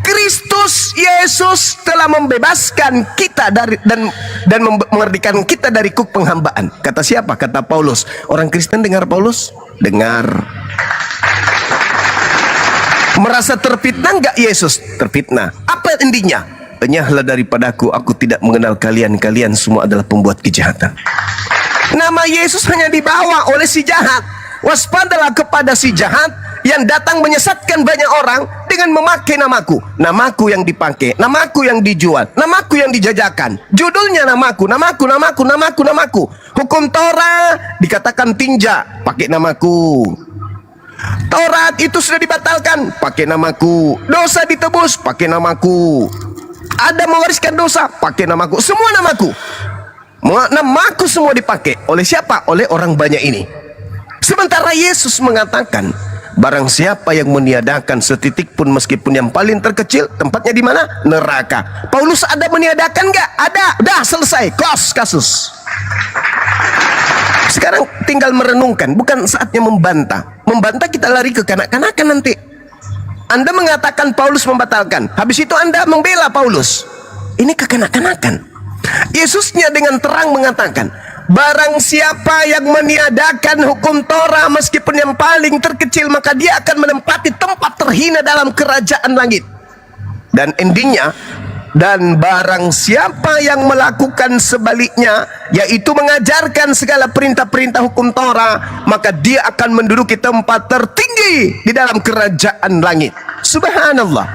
Kristus Yesus telah membebaskan kita dari dan memerdekakan kita dari kuk penghambaan. Kata siapa? Kata Paulus. Orang Kristen dengar Paulus? Dengar. Merasa terfitnah enggak Yesus? Terfitnah. Apa intinya? Enyahlah daripadaku, aku tidak mengenal kalian. Kalian semua adalah pembuat kejahatan. Nama Yesus hanya dibawa oleh si jahat. Waspadalah kepada si jahat yang datang menyesatkan banyak orang dengan memakai namaku. Namaku yang dipakai, namaku yang dijual, namaku yang dijajakan. Judulnya namaku. Hukum Torah dikatakan tinja, pakai namaku. Taurat itu sudah dibatalkan, pakai namaku. Dosa ditebus, pakai namaku. Ada mewariskan dosa, pakai namaku. Semua namaku. Namaku semua dipakai. Oleh siapa? Oleh orang banyak ini. Sementara Yesus mengatakan, barang siapa yang meniadakan setitik pun meskipun yang paling terkecil, tempatnya di mana? Neraka. Paulus ada meniadakan nggak? Ada. Udah selesai. Close kasus. Sekarang tinggal merenungkan, bukan saatnya membantah. Membantah kita lari ke kanak-kanakan nanti. Anda mengatakan Paulus membatalkan, habis itu Anda membela Paulus. Ini kekanak-kanakan. Yesusnya dengan terang mengatakan, barang siapa yang meniadakan hukum Torah meskipun yang paling terkecil, maka dia akan menempati tempat terhina dalam kerajaan langit. Dan endingnya, dan barang siapa yang melakukan sebaliknya, yaitu mengajarkan segala perintah-perintah hukum Torah, maka dia akan menduduki tempat tertinggi di dalam kerajaan langit. Subhanallah.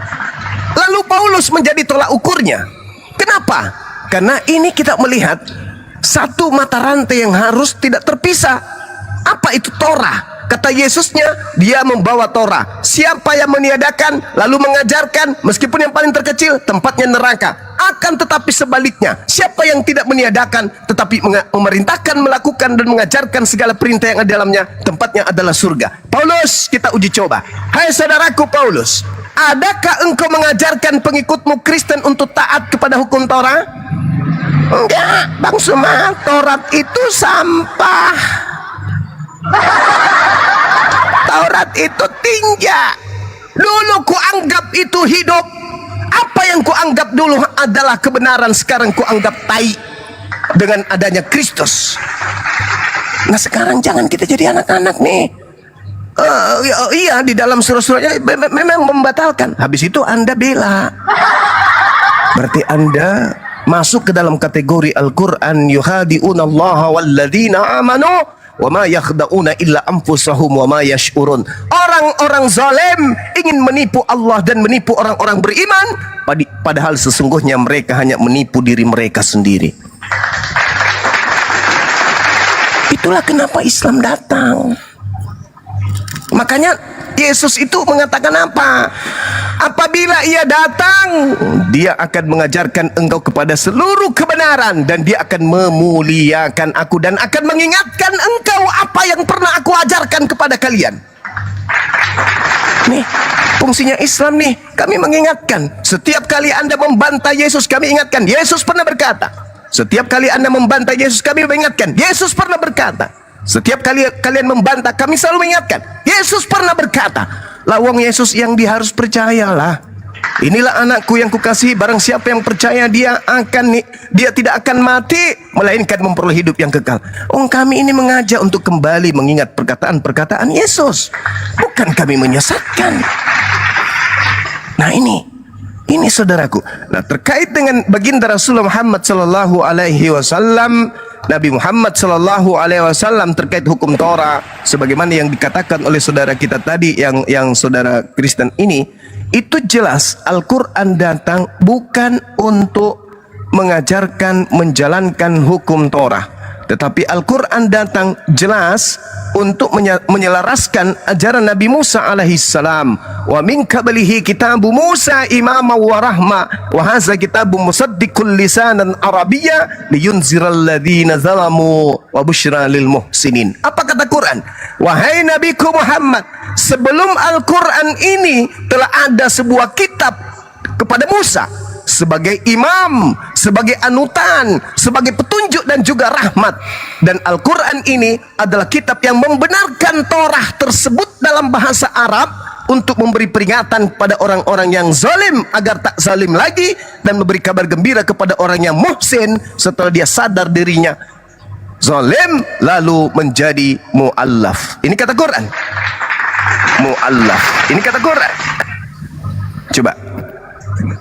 Lalu Paulus menjadi tolak ukurnya. Kenapa? Karena ini kita melihat satu mata rantai yang harus tidak terpisah. Apa itu Torah? Kata Yesusnya, dia membawa Torah. Siapa yang meniadakan lalu mengajarkan, meskipun yang paling terkecil, tempatnya neraka. Akan tetapi sebaliknya, siapa yang tidak meniadakan tetapi memerintahkan, melakukan dan mengajarkan segala perintah yang ada dalamnya, tempatnya adalah surga. Paulus, kita uji coba. Hai saudaraku Paulus, Adakah engkau mengajarkan pengikutmu Kristen untuk taat kepada hukum Torah? Enggak, Bang Suma, Taurat itu sampah. Taurat itu tinja. Dulu kuanggap itu hidup. Apa yang kuanggap dulu adalah kebenaran, sekarang kuanggap tai dengan adanya Kristus. Nah sekarang jangan kita jadi anak-anak nih. Iya, di dalam surah-surahnya memang membatalkan. Habis itu Anda bela. Berarti Anda masuk ke dalam kategori Al-Quran yuhadi'una Allah walladzina amanu wa ma yakhda'una illa anfusahum wa ma yash'urun. Orang-orang zalim ingin menipu Allah dan menipu orang-orang beriman, padahal sesungguhnya mereka hanya menipu diri mereka sendiri. Itulah kenapa Islam datang. Makanya Yesus itu mengatakan apa? Apabila ia datang, dia akan mengajarkan engkau kepada seluruh kebenaran, dan dia akan memuliakan aku dan akan mengingatkan engkau apa yang pernah aku ajarkan kepada kalian. Nih, fungsinya Islam nih, kami mengingatkan. Setiap kali Anda membantah Yesus, kami ingatkan. Yesus pernah berkata. Setiap kali Anda membantah Yesus, kami mengingatkan. Yesus pernah berkata. Setiap kali kalian membantah, kami selalu mengingatkan. Yesus pernah berkata. Lawang Yesus yang dia harus percayalah. Inilah anakku yang kukasihi, barang siapa yang percaya dia tidak akan mati, melainkan memperoleh hidup yang kekal. Kami ini mengajak untuk kembali mengingat perkataan-perkataan Yesus, bukan kami menyesatkan. Nah ini saudaraku. Nah terkait dengan baginda Rasulullah Muhammad sallallahu alaihi wasallam, Nabi Muhammad sallallahu alaihi wasallam terkait hukum Torah, sebagaimana yang dikatakan oleh saudara kita tadi yang saudara Kristen ini, itu jelas Al-Quran datang bukan untuk mengajarkan menjalankan hukum Torah, tetapi Al-Quran datang jelas untuk menyelaraskan ajaran Nabi Musa alaihissalam. Wa min qablihi kitabu Musa imama wa rahma wa hadza kitabun musaddiqul lisanan arabiyya liyunziral ladzina zalamu wa busyra lil muhsinin. Apa kata Quran? Wahai Nabiku Muhammad, sebelum Al-Quran ini telah ada sebuah kitab kepada Musa sebagai imam, sebagai anutan, sebagai petunjuk dan juga rahmat. Dan Al-Quran ini adalah kitab yang membenarkan Torah tersebut dalam bahasa Arab untuk memberi peringatan kepada orang-orang yang zalim agar tak zalim lagi, dan memberi kabar gembira kepada orang yang muhsin setelah dia sadar dirinya zalim lalu menjadi mu'allaf. Ini kata Quran. Mu'allaf. Ini kata Quran. Coba,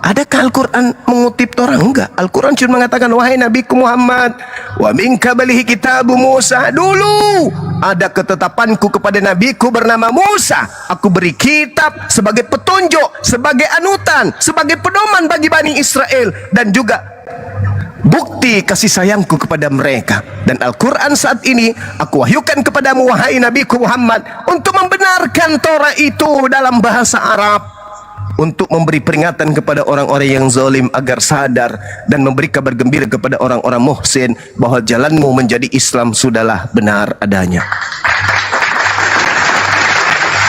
adakah Al-Quran mengutip Torah? Enggak. Al-Quran cuma mengatakan, wahai Nabiku Muhammad, wa min qablihi kitabu Musa. Dulu ada ketetapanku kepada Nabiku bernama Musa. Aku beri kitab sebagai petunjuk, sebagai anutan, sebagai pedoman bagi Bani Israel, dan juga bukti kasih sayangku kepada mereka. Dan Al-Quran saat ini aku wahyukan kepadamu, wahai Nabiku Muhammad, untuk membenarkan Torah itu dalam bahasa Arab, untuk memberi peringatan kepada orang-orang yang zalim agar sadar, dan memberi kabar gembira kepada orang-orang muhsin bahwa jalanmu menjadi Islam sudahlah benar adanya.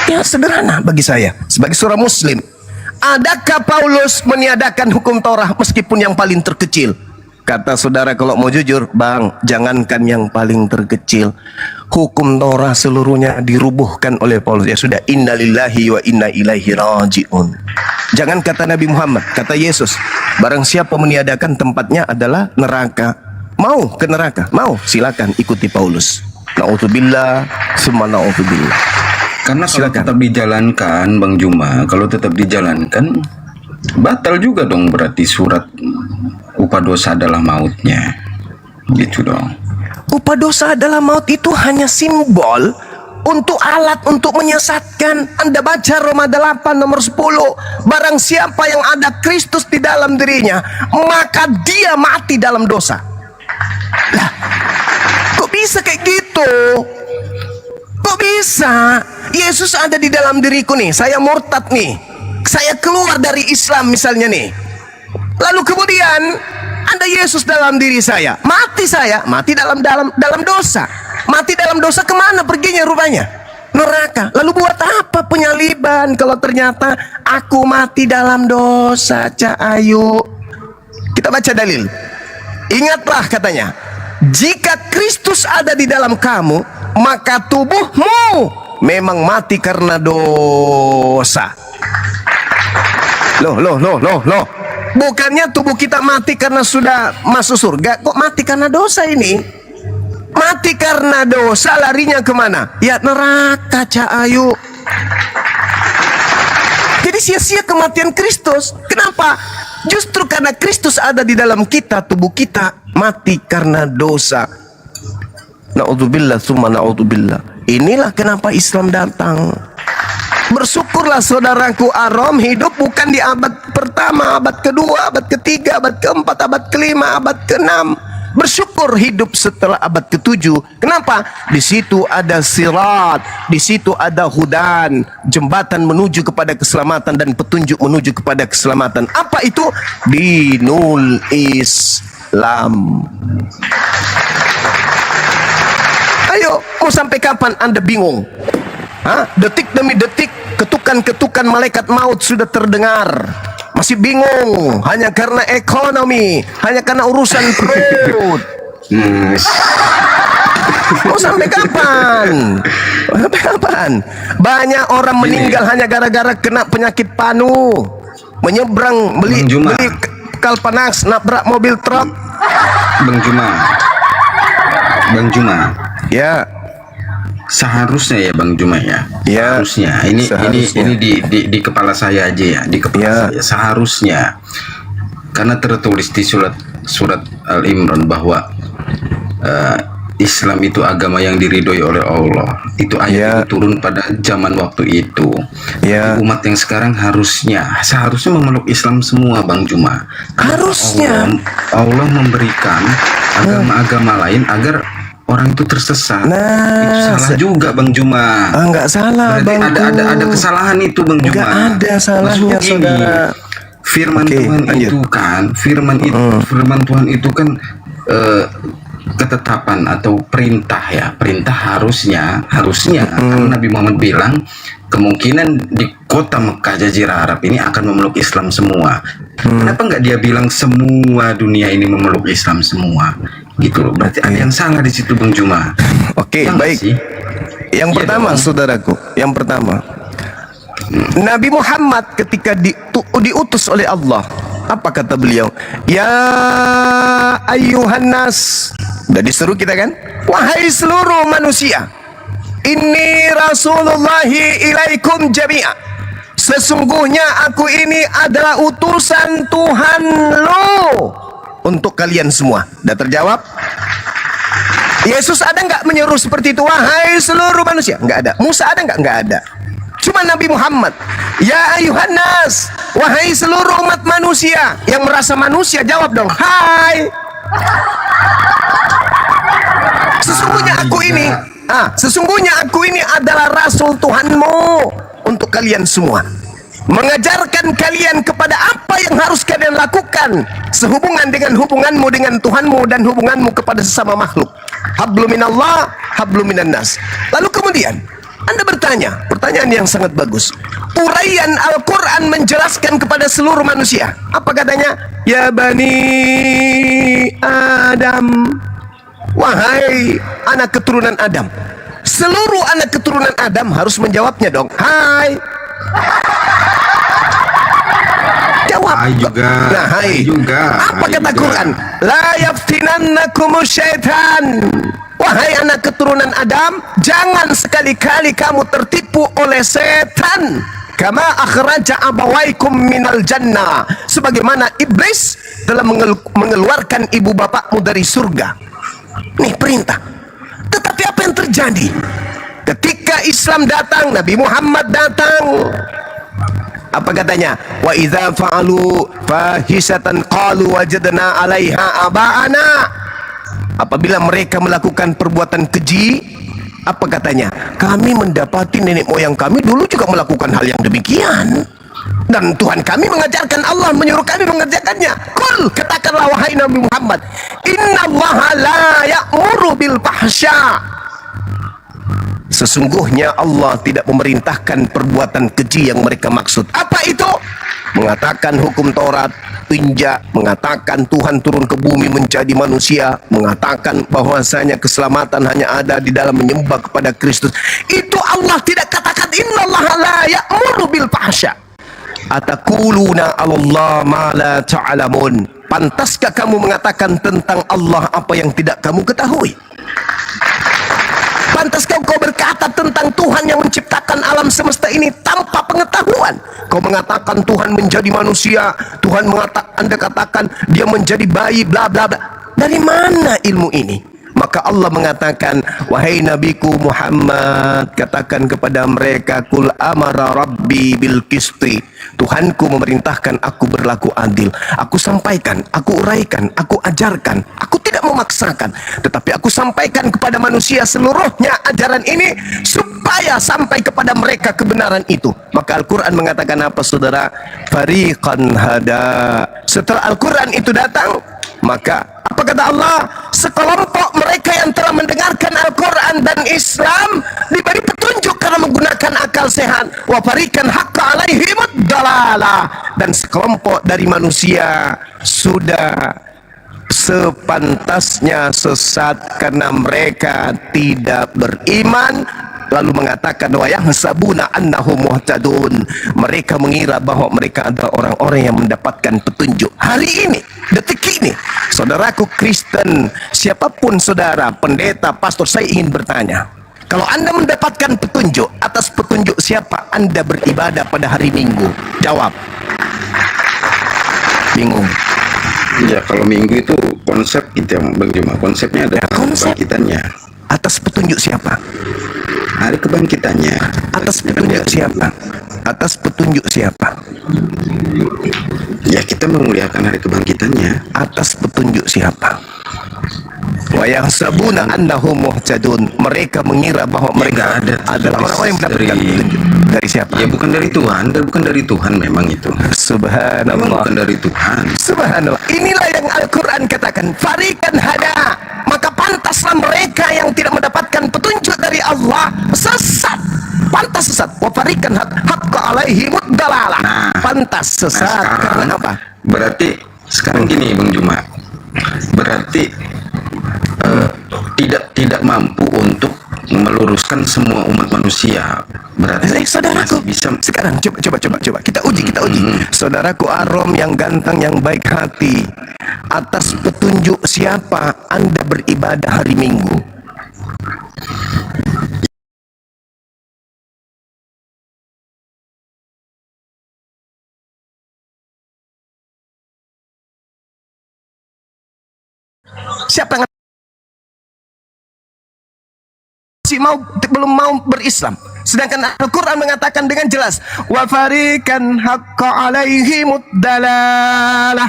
Ya sederhana bagi saya sebagai seorang muslim. Adakah Paulus meniadakan hukum Torah meskipun yang paling terkecil? Kata saudara kalau mau jujur, bang, jangankan yang paling terkecil, hukum Torah seluruhnya dirubuhkan oleh Paulus. Ya sudah, innalillahi wa inna ilaihi raji'un. Jangan kata Nabi Muhammad, kata Yesus, barang siapa meniadakan tempatnya adalah neraka. Mau ke neraka? Mau, silakan ikuti Paulus. Na'udzubillah, summa na'udzubillah. Karena kalau tetap dijalankan, Bang Juma, kalau tetap dijalankan, batal juga dong berarti surat upah dosa adalah mautnya. Gitu dong. Upah dosa adalah maut itu hanya simbol untuk alat untuk menyesatkan. Anda baca Roma 8 nomor 10, barang siapa yang ada Kristus di dalam dirinya, maka dia mati dalam dosa. Lah, kok bisa kayak gitu? Kok bisa? Yesus ada di dalam diriku nih, saya murtad nih, saya keluar dari Islam misalnya nih, lalu kemudian ada Yesus dalam diri saya mati dalam dosa. Mati dalam dosa, kemana perginya rupanya? neraka. Lalu buat apa penyaliban kalau ternyata aku mati dalam dosa, Cak Ayu? Kita baca dalil. Ingatlah katanya, jika Kristus ada di dalam kamu, maka tubuhmu memang mati karena dosa. Loh. Bukannya tubuh kita mati karena sudah masuk surga, kok mati karena dosa ini? Mati karena dosa, larinya kemana? Ya neraka, Cak Ayu. Jadi sia-sia kematian Kristus. Kenapa? Justru karena Kristus ada di dalam kita, tubuh kita mati karena dosa. Na'udzubillah summa na'udzubillah. Inilah kenapa Islam datang. Bersyukurlah saudaraku Arom, hidup bukan di abad pertama, abad kedua, abad ketiga, abad keempat, abad kelima, abad keenam. Bersyukur hidup setelah abad ke-7. Kenapa? Di situ ada sirat, di situ ada hudan, jembatan menuju kepada keselamatan dan petunjuk menuju kepada keselamatan. Apa itu? Dinul Islam. Ayo, mau sampai kapan Anda bingung? Detik demi detik, ketukan-ketukan malaikat maut sudah terdengar. Masih bingung hanya karena ekonomi, hanya karena urusan perut. Mau sampai kapan? Sampai kapan? Banyak orang meninggal hanya gara-gara kena penyakit panu, menyeberang beli kalpanax, nabrak mobil truk. Bang Juma. Ya. Seharusnya ya Bang Juma ya. Seharusnya. Ini di kepala saya aja ya, di kepala saya. Seharusnya. Karena tertulis di surat Al-Imran bahwa Islam itu agama yang diridhoi oleh Allah. Itu ayat itu turun pada zaman waktu itu. Umat yang sekarang seharusnya memeluk Islam semua, Bang Juma. Harusnya. Allah memberikan agama-agama lain agar orang itu tersesat. Itu salah juga Bang Juma. Enggak salah. Berarti ada kesalahan itu Bang Juma. Enggak ada salahnya, saudara. Firman Tuhan itu kan, firman Tuhan itu kan ketetapan atau perintah ya. Perintah harusnya karena Nabi Muhammad bilang kemungkinan di kota Mekah Jazirah Arab ini akan memeluk Islam semua. Kenapa nggak dia bilang semua dunia ini memeluk Islam semua? Gitu loh. Berarti ada yang salah di situ Bang Juma. Baik. Yang pertama, saudaraku, yang pertama, Nabi Muhammad ketika diutus oleh Allah, apa kata beliau? Ya ayyuhan nas. Udah disuruh kita kan? Wahai seluruh manusia, inni rasulullahi ilaikum jami'a. Sesungguhnya aku ini adalah utusan Tuhan lo untuk kalian semua. Udah terjawab? Yesus ada nggak menyuruh seperti itu? Wahai seluruh manusia. Nggak ada. Musa ada nggak? Nggak ada. Cuma Nabi Muhammad. Ya ayuhan nas. Wahai seluruh umat manusia. Yang merasa manusia jawab dong. Hai. Sesungguhnya aku ini adalah Rasul Tuhanmu untuk kalian semua, mengajarkan kalian kepada apa yang harus kalian lakukan sehubungan dengan hubunganmu dengan Tuhanmu dan hubunganmu kepada sesama makhluk. Hablum minallah, hablum minan nas. Lalu kemudian Anda bertanya, pertanyaan yang sangat bagus. Uraian Al-Quran menjelaskan kepada seluruh manusia. Apa katanya? Ya Bani Adam. Wahai anak keturunan Adam. Seluruh anak keturunan Adam harus menjawabnya dong. Hai. Jawab. Hai juga. Nah, hai juga. Apa kata Quran? La yaftinannakumus syaitan. Wahai anak keturunan Adam, jangan sekali-kali kamu tertipu oleh setan. Kama akhraja abawaikum minal jannah. Sebagaimana iblis telah mengeluarkan ibu bapakmu dari surga. Nih perintah. Tetapi apa yang terjadi? Ketika Islam datang, Nabi Muhammad datang, apa katanya? Wa idza fa'alu fahisatan qalu wajadna 'alaiha aba'ana. Apabila mereka melakukan perbuatan keji, apa katanya? Kami mendapati nenek moyang kami dulu juga melakukan hal yang demikian. Dan Tuhan kami mengajarkan, Allah menyuruh kami mengerjakannya. Kul, katakanlah wahai Nabi Muhammad, innallaha la ya'muru bil fahsya. Sesungguhnya Allah tidak memerintahkan perbuatan keji yang mereka maksud. Apa itu? Mengatakan hukum Taurat, injak, mengatakan Tuhan turun ke bumi menjadi manusia, mengatakan bahwasanya keselamatan hanya ada di dalam menyembah kepada Kristus. Itu Allah tidak katakan innallaha la ya'muru bil fahsya. Ataquluna 'alallahi ma la ta'lamun. Pantaskah kamu mengatakan tentang Allah apa yang tidak kamu ketahui? Pantaskah kau berkata tentang Tuhan yang menciptakan alam semesta ini tanpa pengetahuan? Kau mengatakan Tuhan menjadi manusia, Tuhan Anda katakan dia menjadi bayi, bla bla bla. Dari mana ilmu ini? Maka Allah mengatakan, wahai nabiku Muhammad, katakan kepada mereka, kul amara rabbi bil qisti. Tuhanku memerintahkan aku berlaku adil. Aku sampaikan, aku uraikan, aku ajarkan. Aku tidak memaksakan, tetapi aku sampaikan kepada manusia seluruhnya ajaran ini supaya sampai kepada mereka kebenaran itu. Maka Al-Quran mengatakan apa, saudara? Fariqan hada. Setelah Al-Quran itu datang, maka apa kata Allah? Sekelompok mereka yang telah mendengarkan Al-Quran dan Islam diberi petunjuk karena menggunakan akal sehat. Wa fariqan haqqa alaihimud dalalah. Dan sekelompok dari manusia sudah sepantasnya sesat karena mereka tidak beriman. Lalu mengatakan wa yahsabuna annahum muhtadun. Mereka mengira bahwa mereka adalah orang-orang yang mendapatkan petunjuk. Hari ini, detik ini, saudaraku Kristen, siapapun saudara, pendeta, pastor, saya ingin bertanya, kalau Anda mendapatkan petunjuk, atas petunjuk siapa Anda beribadah pada hari Minggu? Jawab. Bingung. Ya, kalau Minggu itu konsep itu yang Bang Juma, konsepnya adalah kebangkitannya. Atas petunjuk siapa? Hari kebangkitannya. Atas petunjuk siapa? Atas petunjuk siapa? Ya, kita memuliakan hari kebangkitannya. Atas petunjuk siapa? Wa yahsabuna annahum muhtadun. Mereka mengira bahwa mereka adalah orang-orang yang mendapatkan petunjuk. Dari siapa? Ya, bukan dari Tuhan, bukan dari Tuhan memang itu. Subhanallah. Memang bukan dari Tuhan. Subhanallah. Inilah yang Al-Quran katakan, fariqan hada. Maka pantaslah mereka yang tidak mendapatkan petunjuk dari Allah sesat. Pantas sesat. Wa fariqan haqqa alaihimud dalalah. Pantas sesat karena apa? Berarti sekarang gini Bang Juma. Berarti tidak mampu untuk meluruskan semua umat manusia. Berarti saudaraku, bisa sekarang coba kita uji. Saudaraku Arom yang ganteng, yang baik hati, atas petunjuk siapa Anda beribadah hari Minggu? Siapa yang belum mau berislam? Sedangkan Al-Quran mengatakan dengan jelas, wa fariqan haqqa alaihimud dalalah.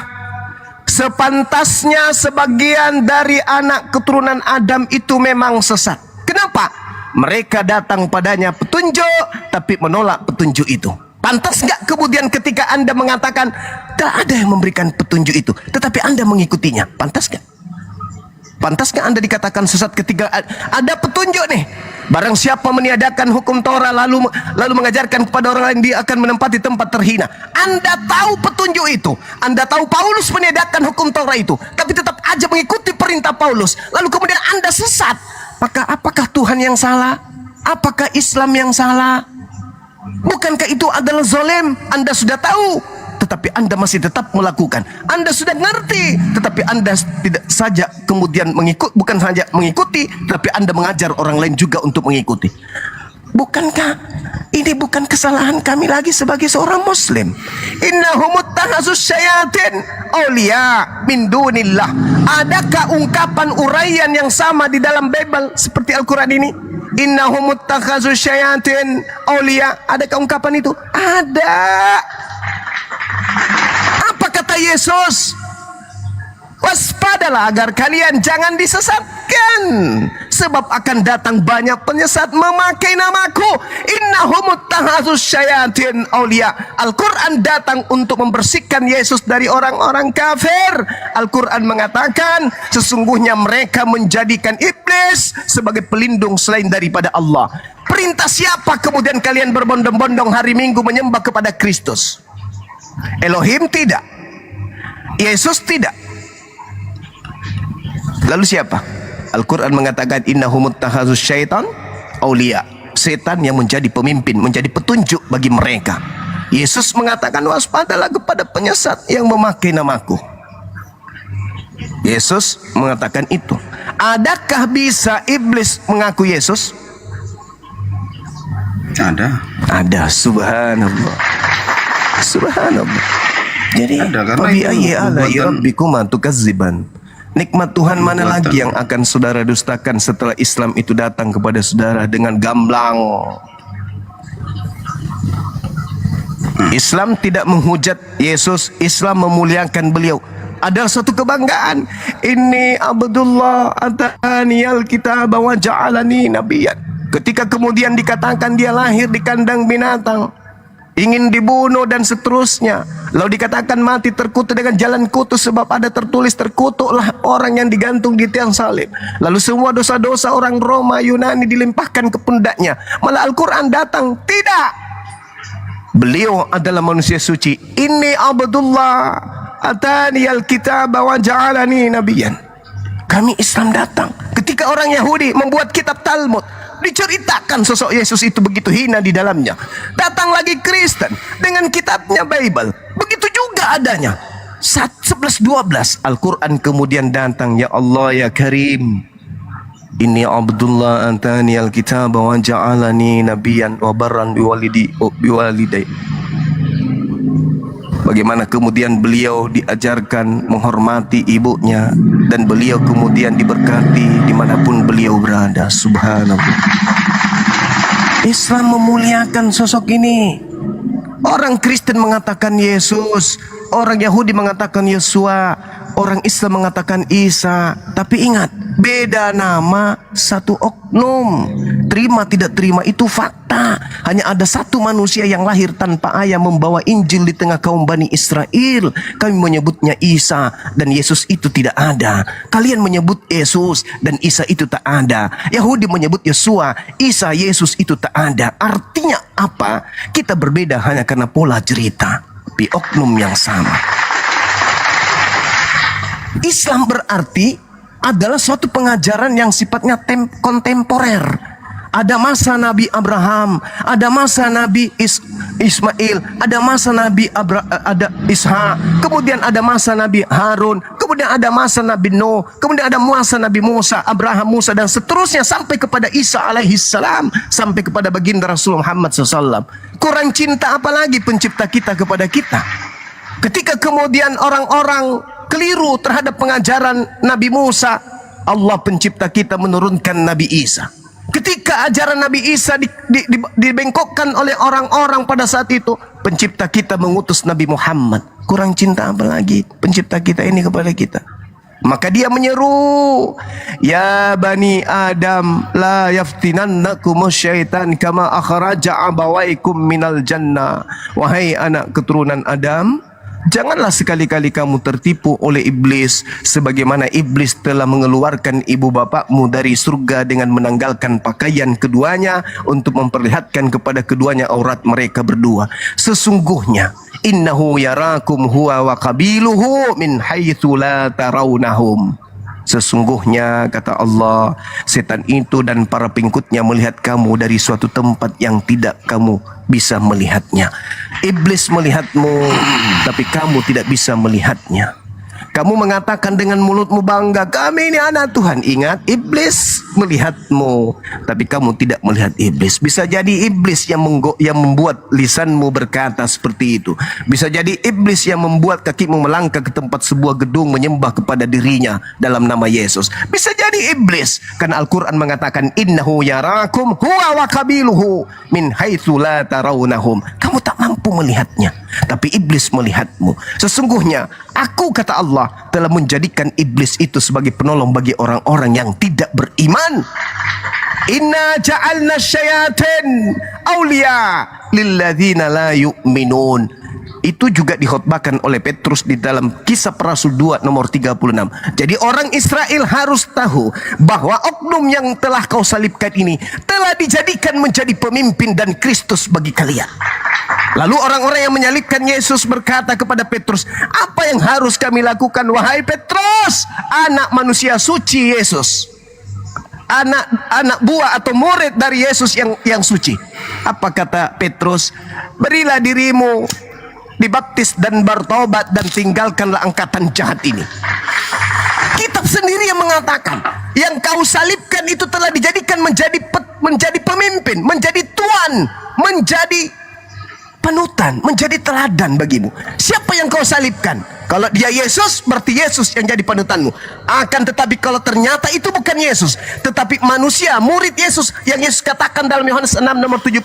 Sepantasnya sebagian dari anak keturunan Adam itu memang sesat. Kenapa? Mereka datang padanya petunjuk tapi menolak petunjuk itu. Pantas nggak kemudian ketika Anda mengatakan tak ada yang memberikan petunjuk itu, tetapi Anda mengikutinya? Pantas nggak? Pantas nggak Anda dikatakan sesat ketika ada petunjuk nih? Barang siapa meniadakan hukum Taurat lalu mengajarkan kepada orang lain, dia akan menempati tempat terhina. Anda tahu petunjuk itu, Anda tahu Paulus meniadakan hukum Taurat itu, tapi tetap aja mengikuti perintah Paulus. Lalu kemudian Anda sesat. Maka apakah Tuhan yang salah? Apakah Islam yang salah? Bukankah itu adalah zalim? Anda sudah tahu, tetapi Anda masih tetap melakukan. Anda sudah ngerti, tetapi Anda tidak saja kemudian bukan saja mengikuti, tetapi Anda mengajar orang lain juga untuk mengikuti. Bukankah ini bukan kesalahan kami lagi sebagai seorang muslim? Innahum muttakhadzus syayatin auliya min dunillah. Adakah ungkapan uraian yang sama di dalam Bible seperti Al-Quran ini? Innahum muttakhadzus syayatin auliya. Adakah ungkapan itu? Ada. Apa kata Yesus? Waspadalah agar kalian jangan disesatkan, sebab akan datang banyak penyesat memakai namaku. innahum ittakhadzus syayatin auliya. Al-Quran datang untuk membersihkan Yesus dari orang-orang kafir. Al-Quran mengatakan sesungguhnya mereka menjadikan iblis sebagai pelindung selain daripada Allah. Perintah siapa kemudian kalian berbondong-bondong hari Minggu menyembah kepada Kristus? Elohim tidak, Yesus tidak. Lalu siapa? Al-Quran mengatakan innahum ittakhadzus syaitan auliya. Setan yang menjadi pemimpin, menjadi petunjuk bagi mereka. Yesus mengatakan waspadalah kepada penyesat yang memakai namaku. Yesus mengatakan itu. Adakah bisa iblis mengaku Yesus? Ada. Subhanallah. Subhanallah. Jadi karena bi itu ayyi ala'i perbuatan- rabbikuma tukazziban. Nikmat Tuhan mana lagi yang akan saudara dustakan setelah Islam itu datang kepada saudara dengan gamblang? Islam tidak menghujat Yesus, Islam memuliakan beliau. Ada satu kebanggaan. Inni Abdullah ataniyal kitab wa ja'alani nabiyyan. Ketika kemudian dikatakan dia lahir di kandang binatang, ingin dibunuh dan seterusnya, lalu dikatakan mati terkutuk dengan jalan kutus, sebab ada tertulis terkutuklah orang yang digantung di tiang salib. Lalu semua dosa-dosa orang Roma Yunani dilimpahkan ke pundaknya. Malah Al-Quran datang, tidak, beliau adalah manusia suci. Inni Abdullah ataniyal kitab wa ja'alani nabiyyan. Kami Islam datang ketika orang Yahudi membuat kitab Talmud, diceritakan sosok Yesus itu begitu hina di dalamnya. Datang lagi Kristen dengan kitabnya Bible, begitu juga adanya. 11:12 Al-Quran kemudian datang, ya Allah ya Karim, inni Abdullah antani al-kitab wa ja'alani nabiyyan wa barran biwaliday. Bagaimana kemudian beliau diajarkan menghormati ibunya, dan beliau kemudian diberkati dimanapun beliau berada. Subhanallah. Islam memuliakan sosok ini. Orang Kristen mengatakan Yesus, orang Yahudi mengatakan Yesua, orang Islam mengatakan Isa. Tapi ingat, beda nama, satu oknum. Terima tidak terima itu fakta. Hanya ada satu manusia yang lahir tanpa ayah membawa Injil di tengah kaum Bani Israel. Kami menyebutnya Isa, dan Yesus itu tidak ada. Kalian menyebut Yesus dan Isa itu tak ada. Yahudi menyebut Yesua, Isa, Yesus itu tak ada. Artinya apa? Kita berbeda hanya karena pola cerita, tapi oknum yang sama. Islam berarti adalah suatu pengajaran yang sifatnya kontemporer. Ada masa Nabi Abraham, ada masa Nabi Ismail, ada masa Nabi ada Ishak, kemudian ada masa Nabi Harun, kemudian ada masa Nabi Nuh, kemudian ada masa Nabi Musa, Abraham, Musa, dan seterusnya sampai kepada Isa alaihissalam, sampai kepada baginda Rasul Muhammad SAW. Kurang cinta apalagi pencipta kita kepada kita? Ketika kemudian orang-orang keliru terhadap pengajaran Nabi Musa, Allah pencipta kita menurunkan Nabi Isa. Ketika ajaran Nabi Isa dibengkokkan oleh orang-orang pada saat itu, pencipta kita mengutus Nabi Muhammad. Kurang cinta apa lagi pencipta kita ini kepada kita? Maka dia menyeru, ya bani Adam, la yaftinannakumus syaitan kama akhraja abawaikum minal jannah. Wahai anak keturunan Adam, janganlah sekali-kali kamu tertipu oleh iblis, sebagaimana iblis telah mengeluarkan ibu bapakmu dari surga dengan menanggalkan pakaian keduanya untuk memperlihatkan kepada keduanya aurat mereka berdua. Sesungguhnya innahu yarakum huwa wa qabiluhu min haitsu la tarawnahum. Sesungguhnya, kata Allah, setan itu dan para pengikutnya melihat kamu dari suatu tempat yang tidak kamu bisa melihatnya. Iblis melihatmu, tapi kamu tidak bisa melihatnya. Kamu mengatakan dengan mulutmu bangga, kami ini anak Tuhan. Ingat, iblis melihatmu, tapi kamu tidak melihat iblis. Bisa jadi iblis yang membuat lisanmu berkata seperti itu. Bisa jadi iblis yang membuat kakimu melangkah ke tempat sebuah gedung menyembah kepada dirinya dalam nama Yesus. Bisa jadi iblis, karena Al-Quran mengatakan innahu yarakum huwa wa qabiluhu min haitsu la tarawnahum. Kamu tak mampu melihatnya, tapi iblis melihatmu. Sesungguhnya aku, kata Allah, telah menjadikan iblis itu sebagai penolong bagi orang-orang yang tidak beriman. Inna ja'alna syayatin awliya lilladzina la yu'minun. Itu juga dikhotbahkan oleh Petrus di dalam Kisah Para Rasul 2 nomor 36. Jadi orang Israel harus tahu bahwa oknum yang telah kau salibkan ini telah dijadikan menjadi pemimpin dan Kristus bagi kalian. Lalu orang-orang yang menyalibkan Yesus berkata kepada Petrus, apa yang harus kami lakukan wahai Petrus, anak manusia suci Yesus, anak buah atau murid dari Yesus yang suci? Apa kata Petrus? Berilah dirimu dibaptis dan bertobat dan tinggalkanlah angkatan jahat ini. Kitab sendiri yang mengatakan yang kau salibkan itu telah dijadikan menjadi pemimpin, menjadi tuan, menjadi panutan, menjadi teladan bagimu. Siapa yang kau salibkan? Kalau dia Yesus, berarti Yesus yang jadi panutanmu. Akan tetapi kalau ternyata itu bukan Yesus, tetapi manusia, murid Yesus, yang Yesus katakan dalam Yohanes 6 nomor 70,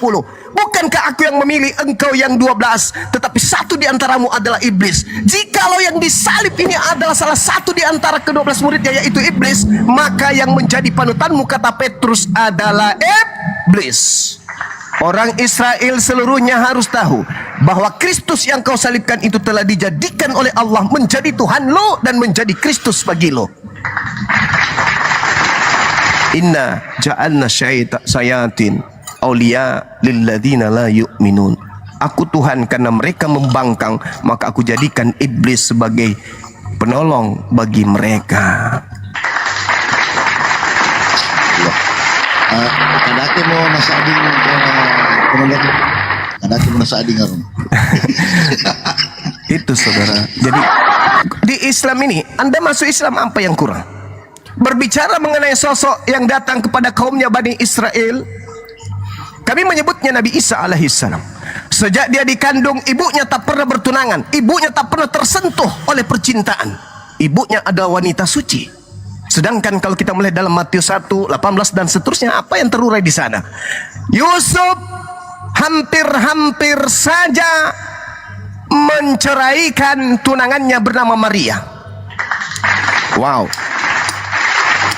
bukankah aku yang memilih, engkau yang 12, tetapi satu di antaramu adalah iblis. Jikalau yang disalib ini adalah salah satu di antara ke-12 muridnya, yaitu iblis, maka yang menjadi panutanmu, kata Petrus, adalah iblis. Orang Israel seluruhnya harus tahu bahwa Kristus yang kau salibkan itu telah dijadikan oleh Allah menjadi Tuhan lo dan menjadi Kristus bagi lo. Inna ja'alna syayatin awliya lilladzina la yu'minun. Aku Tuhan karena mereka membangkang, maka aku jadikan iblis sebagai penolong bagi mereka. Kadake mo nasa ading kadake mo nasa ading aron. Itu saudara. Jadi di Islam ini, Anda masuk Islam apa yang kurang? Berbicara mengenai sosok yang datang kepada kaumnya Bani Israel, kami menyebutnya Nabi Isa alaihissalam. Sejak dia dikandung, ibunya tak pernah bertunangan, ibunya tak pernah tersentuh oleh percintaan. Ibunya adalah wanita suci. Sedangkan kalau kita melihat dalam Matius 1, 18 dan seterusnya, apa yang terurai di sana? Yusuf hampir-hampir saja menceraikan tunangannya bernama Maria. Wow.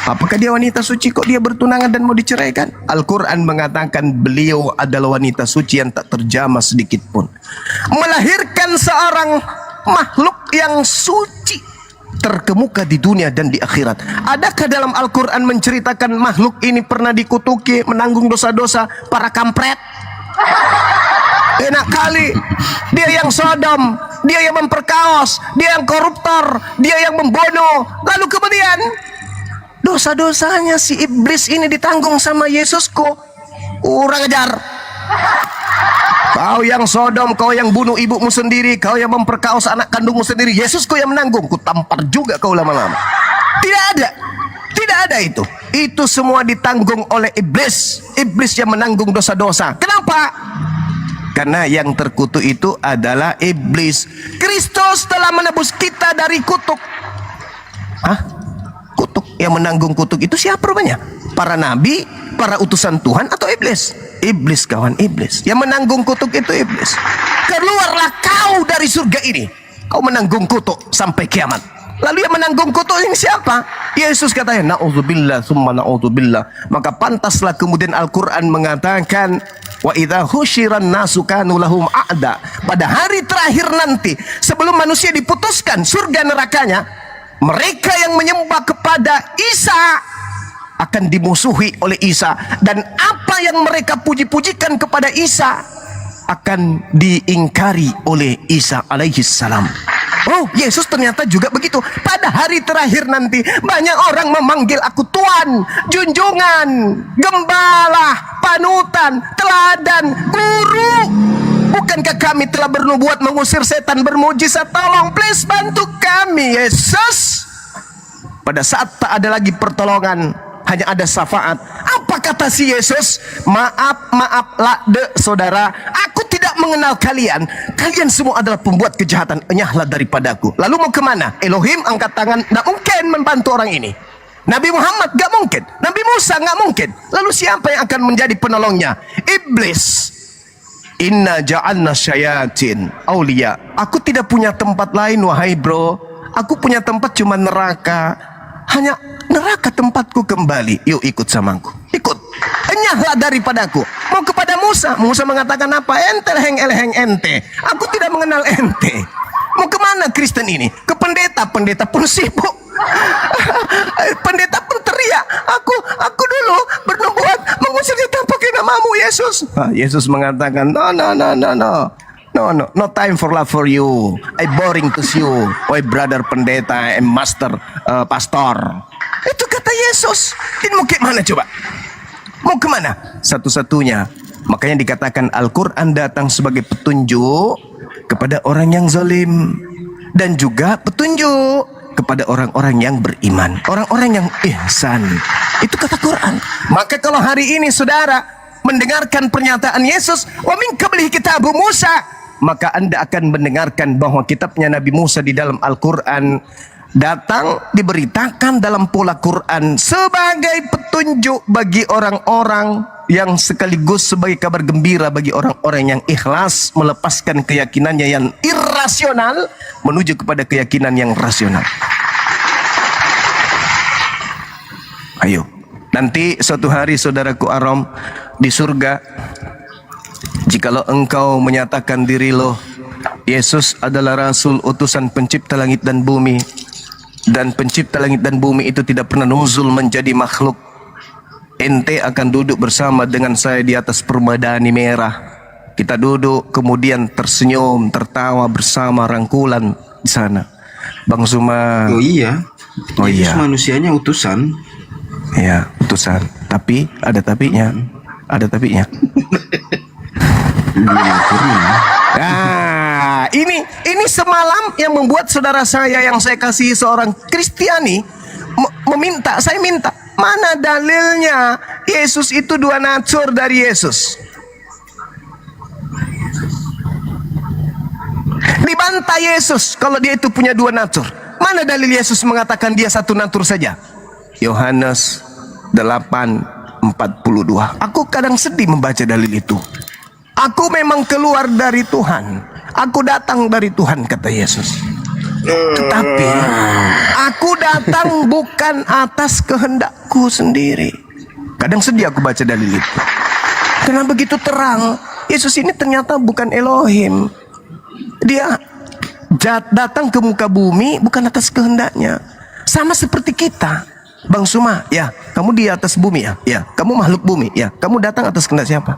Apakah dia wanita suci kok dia bertunangan dan mau diceraikan? Al-Quran mengatakan beliau adalah wanita suci yang tak terjamah sedikit pun. Melahirkan seorang makhluk yang suci, terkemuka di dunia dan di akhirat. Adakah dalam Al-Quran menceritakan makhluk ini pernah dikutuki, menanggung dosa-dosa para kampret? Enak kali. Dia yang Sodom, dia yang memperkaos, dia yang koruptor, dia yang membunuh. Lalu kemudian dosa-dosanya si iblis ini ditanggung sama Yesus kok. Kurang ajar. Kau yang Sodom, kau yang bunuh ibumu sendiri, kau yang memperkaos anak kandungmu sendiri, Yesus kau yang menanggung. Ku tampar juga kau lama-lama. Tidak ada itu. Itu semua ditanggung oleh iblis. Iblis yang menanggung dosa-dosa. Kenapa? Karena yang terkutuk itu adalah iblis. Kristus telah menebus kita dari kutuk. Kutuk yang menanggung kutuk itu siapa rupanya? Para nabi, para utusan Tuhan, atau iblis? Iblis, kawan, iblis. Yang menanggung kutuk itu iblis. Keluarlah kau dari surga ini, kau menanggung kutuk sampai kiamat. Lalu yang menanggung kutuk ini siapa? Yesus katanya, na'udzubillah summa na'udzubillah. Maka pantaslah kemudian Al-Quran mengatakan, wa idza husyiran nasu kanu lahum a'da. Pada hari terakhir nanti, sebelum manusia diputuskan surga nerakanya, mereka yang menyembah kepada Isa akan dimusuhi oleh Isa, dan apa yang mereka puji-pujikan kepada Isa akan diingkari oleh Isa alaihi salam. Oh, Yesus ternyata juga begitu. Pada hari terakhir nanti banyak orang memanggil aku Tuhan, junjungan, gembala, panutan, teladan, guru. Bukankah kami telah bernubuat mengusir setan, bermujizat? Tolong please bantu kami Yesus. Pada saat tak ada lagi pertolongan, hanya ada syafaat. Apa kata si Yesus? Maaf saudara, aku tidak mengenal kalian. Kalian semua adalah pembuat kejahatan. Enyahlah daripadaku. Lalu mau kemana? Elohim angkat tangan, tidak mungkin membantu orang ini. Nabi Muhammad gak mungkin, Nabi Musa gak mungkin. Lalu siapa yang akan menjadi penolongnya? Iblis. Inna ja'alna syayatin awliya. Aku tidak punya tempat lain wahai bro. Aku punya tempat cuma neraka. Hanya neraka tempatku kembali. Yuk ikut sama aku. Ikut. Pinggahlah daripadaku. Mau kepada Musa. Musa mengatakan apa? Ente leheng ente. Aku tidak mengenal ente. Mau kemana Kristen ini? Ke pendeta. Pendeta pun sibuk. Pendeta pun teriak, aku dulu bernubuat mengusir setan pakai namamu Yesus. Yesus mengatakan, no time for love for you. I boring to you. Oi brother pendeta, master, pastor. Itu kata Yesus. Ini mau kemana coba? Mau kemana? Satu-satunya. Makanya dikatakan Al-Quran datang sebagai petunjuk kepada orang yang zalim, dan juga petunjuk kepada orang-orang yang beriman, orang-orang yang ihsan. Itu kata Quran. Maka kalau hari ini saudara mendengarkan pernyataan Yesus, wa min qablihi kitabu Musa, maka Anda akan mendengarkan bahwa kitabnya Nabi Musa di dalam Al-Quran datang diberitakan dalam pola Quran sebagai petunjuk bagi orang-orang yang sekaligus sebagai kabar gembira bagi orang-orang yang ikhlas melepaskan keyakinannya yang irrasional menuju kepada keyakinan yang rasional. Ayo, nanti suatu hari saudaraku Arom di surga, jikalau engkau menyatakan diri lo Yesus adalah Rasul utusan pencipta langit dan bumi, dan pencipta langit dan bumi itu tidak pernah nuzul menjadi makhluk, ente akan duduk bersama dengan saya di atas permadani merah. Kita duduk kemudian tersenyum, tertawa bersama rangkulan di sana. Bang Zuma. Oh iya. iya. Yesus manusianya utusan. Ya, utusan. Tapi ada tapinya. Ada tapinya. Nah, ini semalam yang membuat saudara saya yang saya kasih seorang Kristiani meminta, saya minta, mana dalilnya Yesus itu dua natur dari Yesus? Dibantai Yesus kalau dia itu punya dua natur. Mana dalil Yesus mengatakan dia satu natur saja? Yohanes 8:42. Aku kadang sedih membaca dalil itu. Aku memang keluar dari Tuhan. Aku datang dari Tuhan, kata Yesus. Tetapi aku datang bukan atas kehendakku sendiri. Kadang sedih aku baca dalil itu. Karena begitu terang, Yesus ini ternyata bukan Elohim. Dia datang ke muka bumi bukan atas kehendaknya. Sama seperti kita. Bang Suma, ya, kamu di atas bumi ya? Ya, kamu makhluk bumi ya? Kamu datang atas kehendak siapa?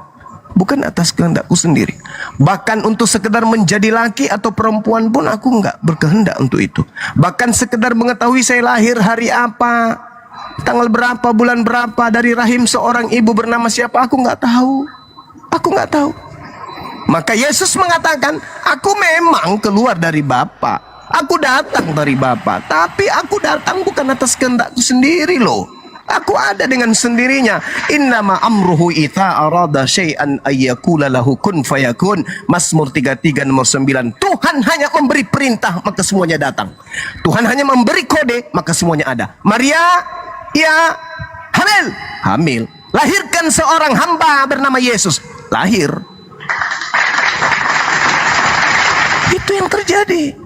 Bukan atas kehendakku sendiri. Bahkan untuk sekedar menjadi laki atau perempuan pun aku enggak berkehendak untuk itu. Bahkan sekedar mengetahui saya lahir hari apa, tanggal berapa, bulan berapa, dari rahim seorang ibu bernama siapa, aku enggak tahu. Aku enggak tahu. Maka Yesus mengatakan, aku memang keluar dari Bapa. Aku datang dari Bapa, tapi aku datang bukan atas kehendakku sendiri loh. Aku ada dengan sendirinya. Innama amruhu idza arada syai'an ayyakula lahu kun fayakun. Mazmur 33 nomor 9. Tuhan hanya memberi perintah maka semuanya datang. Tuhan hanya memberi kode maka semuanya ada. Maria, ya, hamil. Lahirkan seorang hamba bernama Yesus. Lahir. Itu yang terjadi.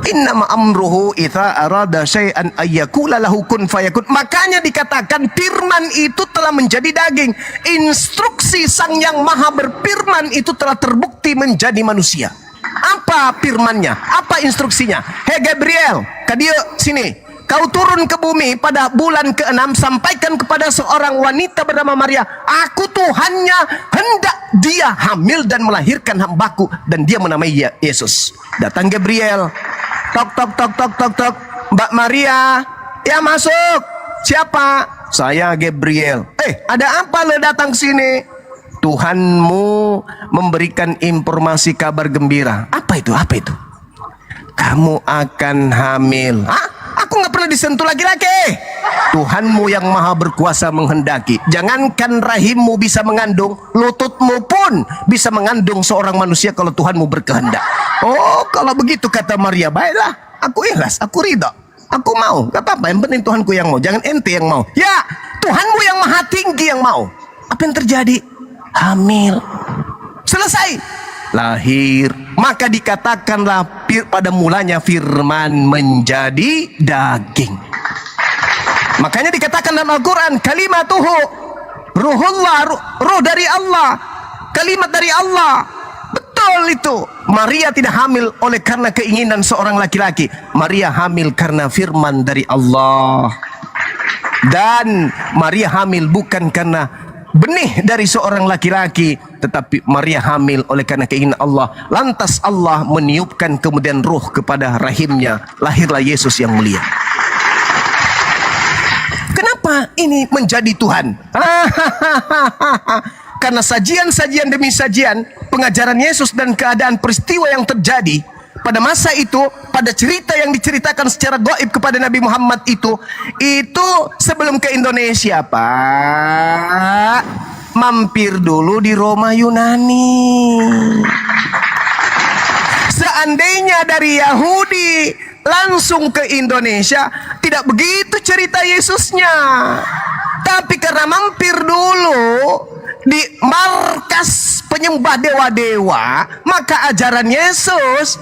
Innama amruhu idza arada syai'an ayyakula lahu kun fayakun. Makanya dikatakan firman itu telah menjadi daging. Instruksi Sang Yang Maha berfirman itu telah terbukti menjadi manusia. Apa firmannya? Apa instruksinya? Hei Gabriel, kadia sini. Kau turun ke bumi pada bulan ke-6, sampaikan kepada seorang wanita bernama Maria, aku Tuhannya, hendak dia hamil dan melahirkan hambaku, dan dia menamai Yesus. Datang Gabriel. Tok tok tok tok tok tok. Mbak Maria, ya masuk. Siapa? Saya Gabriel. Ada apa lo datang sini? Tuhanmu memberikan informasi kabar gembira. Apa itu? Apa itu? Kamu akan hamil. Hah? Aku nggak pernah disentuh laki-laki. Tuhanmu yang maha berkuasa menghendaki. Jangankan rahimmu bisa mengandung, lututmu pun bisa mengandung seorang manusia kalau Tuhanmu berkehendak. Oh, kalau begitu kata Maria, baiklah, aku ikhlas, aku ridha, aku mau, gak apa-apa, yang penting Tuhanku yang mau, jangan ente yang mau. Ya, Tuhanmu yang maha tinggi yang mau. Apa yang terjadi? Hamil. Selesai. Lahir. Maka dikatakanlah pada mulanya firman menjadi daging. Makanya dikatakan dalam Al-Quran, kalimatuhu, Ruhullah, ruh dari Allah, kalimat dari Allah. Betul itu. Maria tidak hamil oleh karena keinginan seorang laki-laki. Maria hamil karena firman dari Allah. Dan Maria hamil bukan karena benih dari seorang laki-laki, tetapi Maria hamil oleh karena keinginan Allah. Lantas Allah meniupkan kemudian ruh kepada rahimnya. Lahirlah Yesus yang mulia. Kenapa ini menjadi Tuhan? Karena sajian-sajian demi sajian, pengajaran Yesus dan keadaan peristiwa yang terjadi pada masa itu, pada cerita yang diceritakan secara gaib kepada Nabi Muhammad itu sebelum ke Indonesia, Pak, mampir dulu di Roma Yunani. Seandainya dari Yahudi langsung ke Indonesia, tidak begitu cerita Yesusnya. Tapi karena mampir dulu di markas penyembah dewa-dewa, maka ajaran Yesus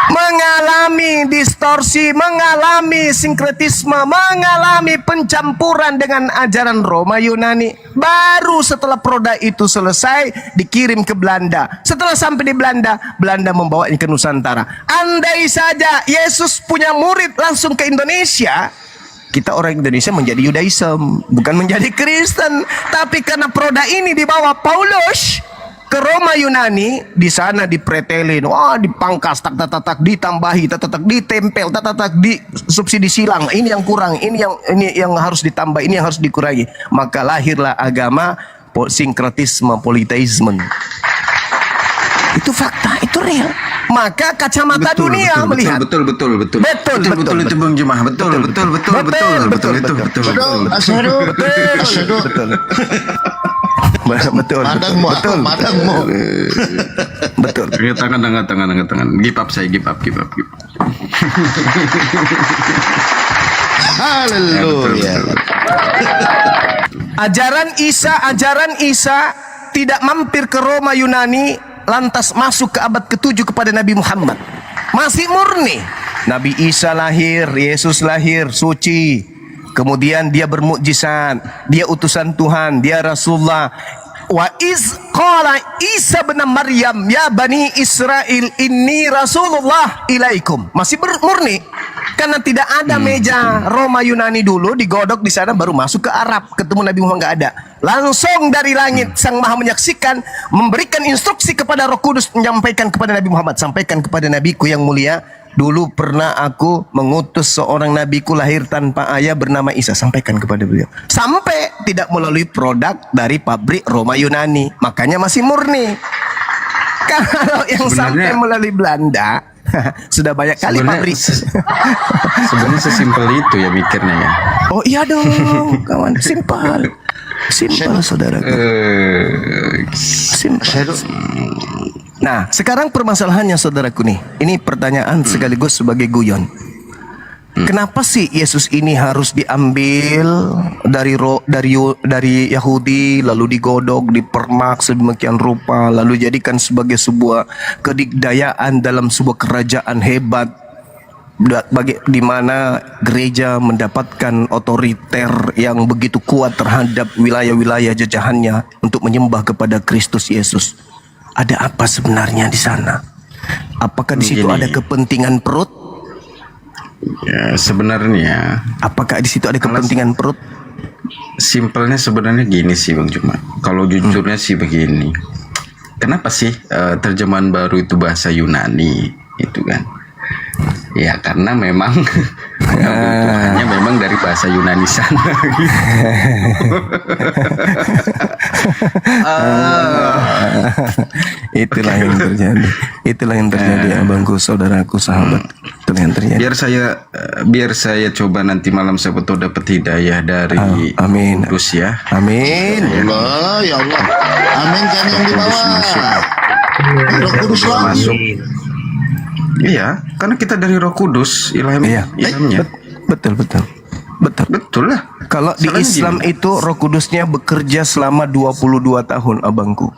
mengalami distorsi, mengalami sinkretisme, mengalami pencampuran dengan ajaran Roma Yunani. Baru setelah produk itu selesai, dikirim ke Belanda. Setelah sampai di Belanda, Belanda membawanya ke Nusantara. Andai saja Yesus punya murid langsung ke Indonesia, kita orang Indonesia menjadi Yudaism, bukan menjadi Kristen. Tapi karena produk ini dibawa Paulus ke Roma Yunani, di sana dipretelin, dipangkas, tak, ditambahi, tak, ditempel, tak, di subsidi silang. Ini yang kurang, ini yang harus ditambah, ini yang harus dikurangi. Maka lahirlah agama sinkretisme, politeisme. Itu fakta, itu real. Maka kacamata dunia melihat. Betul itu Bang Jumah. Betul tangan. Give up. Haleluya. Ajaran Isa tidak mampir ke Roma Yunani, lantas masuk ke abad ke-7 kepada Nabi Muhammad. Masih murni. Nabi Isa lahir, Yesus lahir, suci. Kemudian dia bermukjizat, dia utusan Tuhan, dia Rasulullah. Wa iz qala Isa bin Maryam ya bani Israel inni Rasulullah ilaikum. Masih murni. Karena tidak ada meja Roma Yunani dulu, digodok di sana baru masuk ke Arab, ketemu Nabi Muhammad nggak ada. Langsung dari langit Sang Maha menyaksikan, memberikan instruksi kepada Roh Kudus, menyampaikan kepada Nabi Muhammad, sampaikan kepada nabiku yang mulia, dulu pernah aku mengutus seorang nabiku lahir tanpa ayah bernama Isa, sampaikan kepada beliau. Sampai tidak melalui produk dari pabrik Roma Yunani, makanya masih murni. Kalau yang sampai melalui Belanda sudah banyak kali pabrik. Sebenarnya sesimpel itu ya mikirnya ya. Oh iya dong, kawan. Simpel, saudaraku. Simpel. Nah, sekarang permasalahannya saudaraku nih. Ini pertanyaan sekaligus sebagai guyon. Kenapa sih Yesus ini harus diambil dari Yahudi, lalu digodok, dipermak sedemikian rupa, lalu jadikan sebagai sebuah kedikdayaan dalam sebuah kerajaan hebat, di mana gereja mendapatkan otoriter yang begitu kuat terhadap wilayah-wilayah jajahannya untuk menyembah kepada Kristus Yesus? Ada apa sebenarnya di sana? Apakah di situ ada kepentingan perut? Ya, sebenarnya apakah di situ ada kepentingan perut? Simpelnya sebenarnya gini sih Bang Juma. Kalau jujurnya sih begini. Kenapa sih terjemahan baru itu bahasa Yunani itu kan? Ya karena memang kebutuhannya memang dari bahasa Yunani sana gitu. Itulah yang terjadi abangku, saudaraku, sahabat. Itulah yang terjadi. Biar saya coba nanti malam saya betul dapat hidayah dari Kudus ya. Amin. Allah, ya Allah. Amin kan yang di bawah. Roh Kudus masuk. Iya, karena kita dari Roh Kudus ilhamnya. Betul lah. Kalau di Islam itu Roh Kudusnya bekerja selama 22 tahun abangku.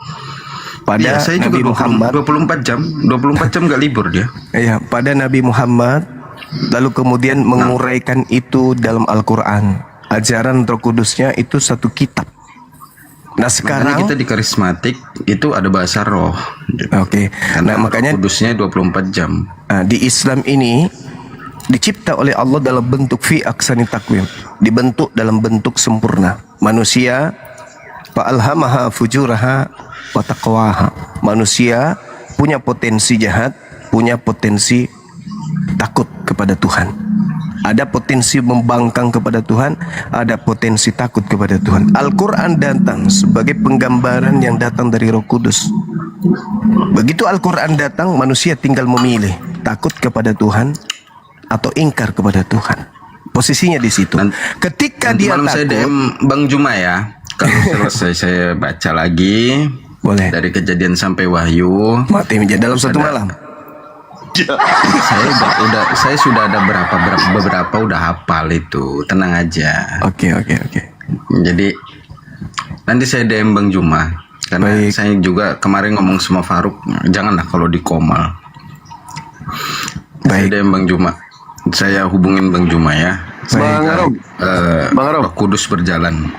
Pada saya Nabi juga Muhammad 24 jam nggak libur dia. Iya, pada Nabi Muhammad, lalu kemudian menguraikan itu dalam Al-Quran. ajaran Roh Kudusnya itu satu kitab. Nah Makanya sekarang kita di karismatik itu ada bahasa roh. Oke. Karena Nah makanya kudusnya 24 jam. di Islam ini dicipta oleh Allah dalam bentuk fi aksani takwim, dibentuk dalam bentuk sempurna. Manusia fa'alhamaha fujuraha wa taqwaha. Manusia punya potensi jahat, punya potensi takut kepada Tuhan. Ada potensi membangkang kepada Tuhan, ada potensi takut kepada Tuhan. Al-Quran datang sebagai penggambaran yang datang dari Roh Kudus. Begitu Al-Quran datang, manusia tinggal memilih takut kepada Tuhan atau ingkar kepada Tuhan. Posisinya di situ. Ketika Nanti dia malam saya takut, DM Bang Juma ya. Kalau selesai saya baca lagi. Boleh. Dari Kejadian sampai Wahyu. Mati menjadi dalam satu malam. Saya sudah ada beberapa udah hafal itu. Tenang aja. Oke. Jadi nanti saya DM Bang Juma. Karena saya juga kemarin ngomong sama Faruk, janganlah kalau di Komal. Saya DM Bang Juma. Saya hubungin Bang Juma ya. Bang Arom. Bang Arom. Roh Kudus berjalan.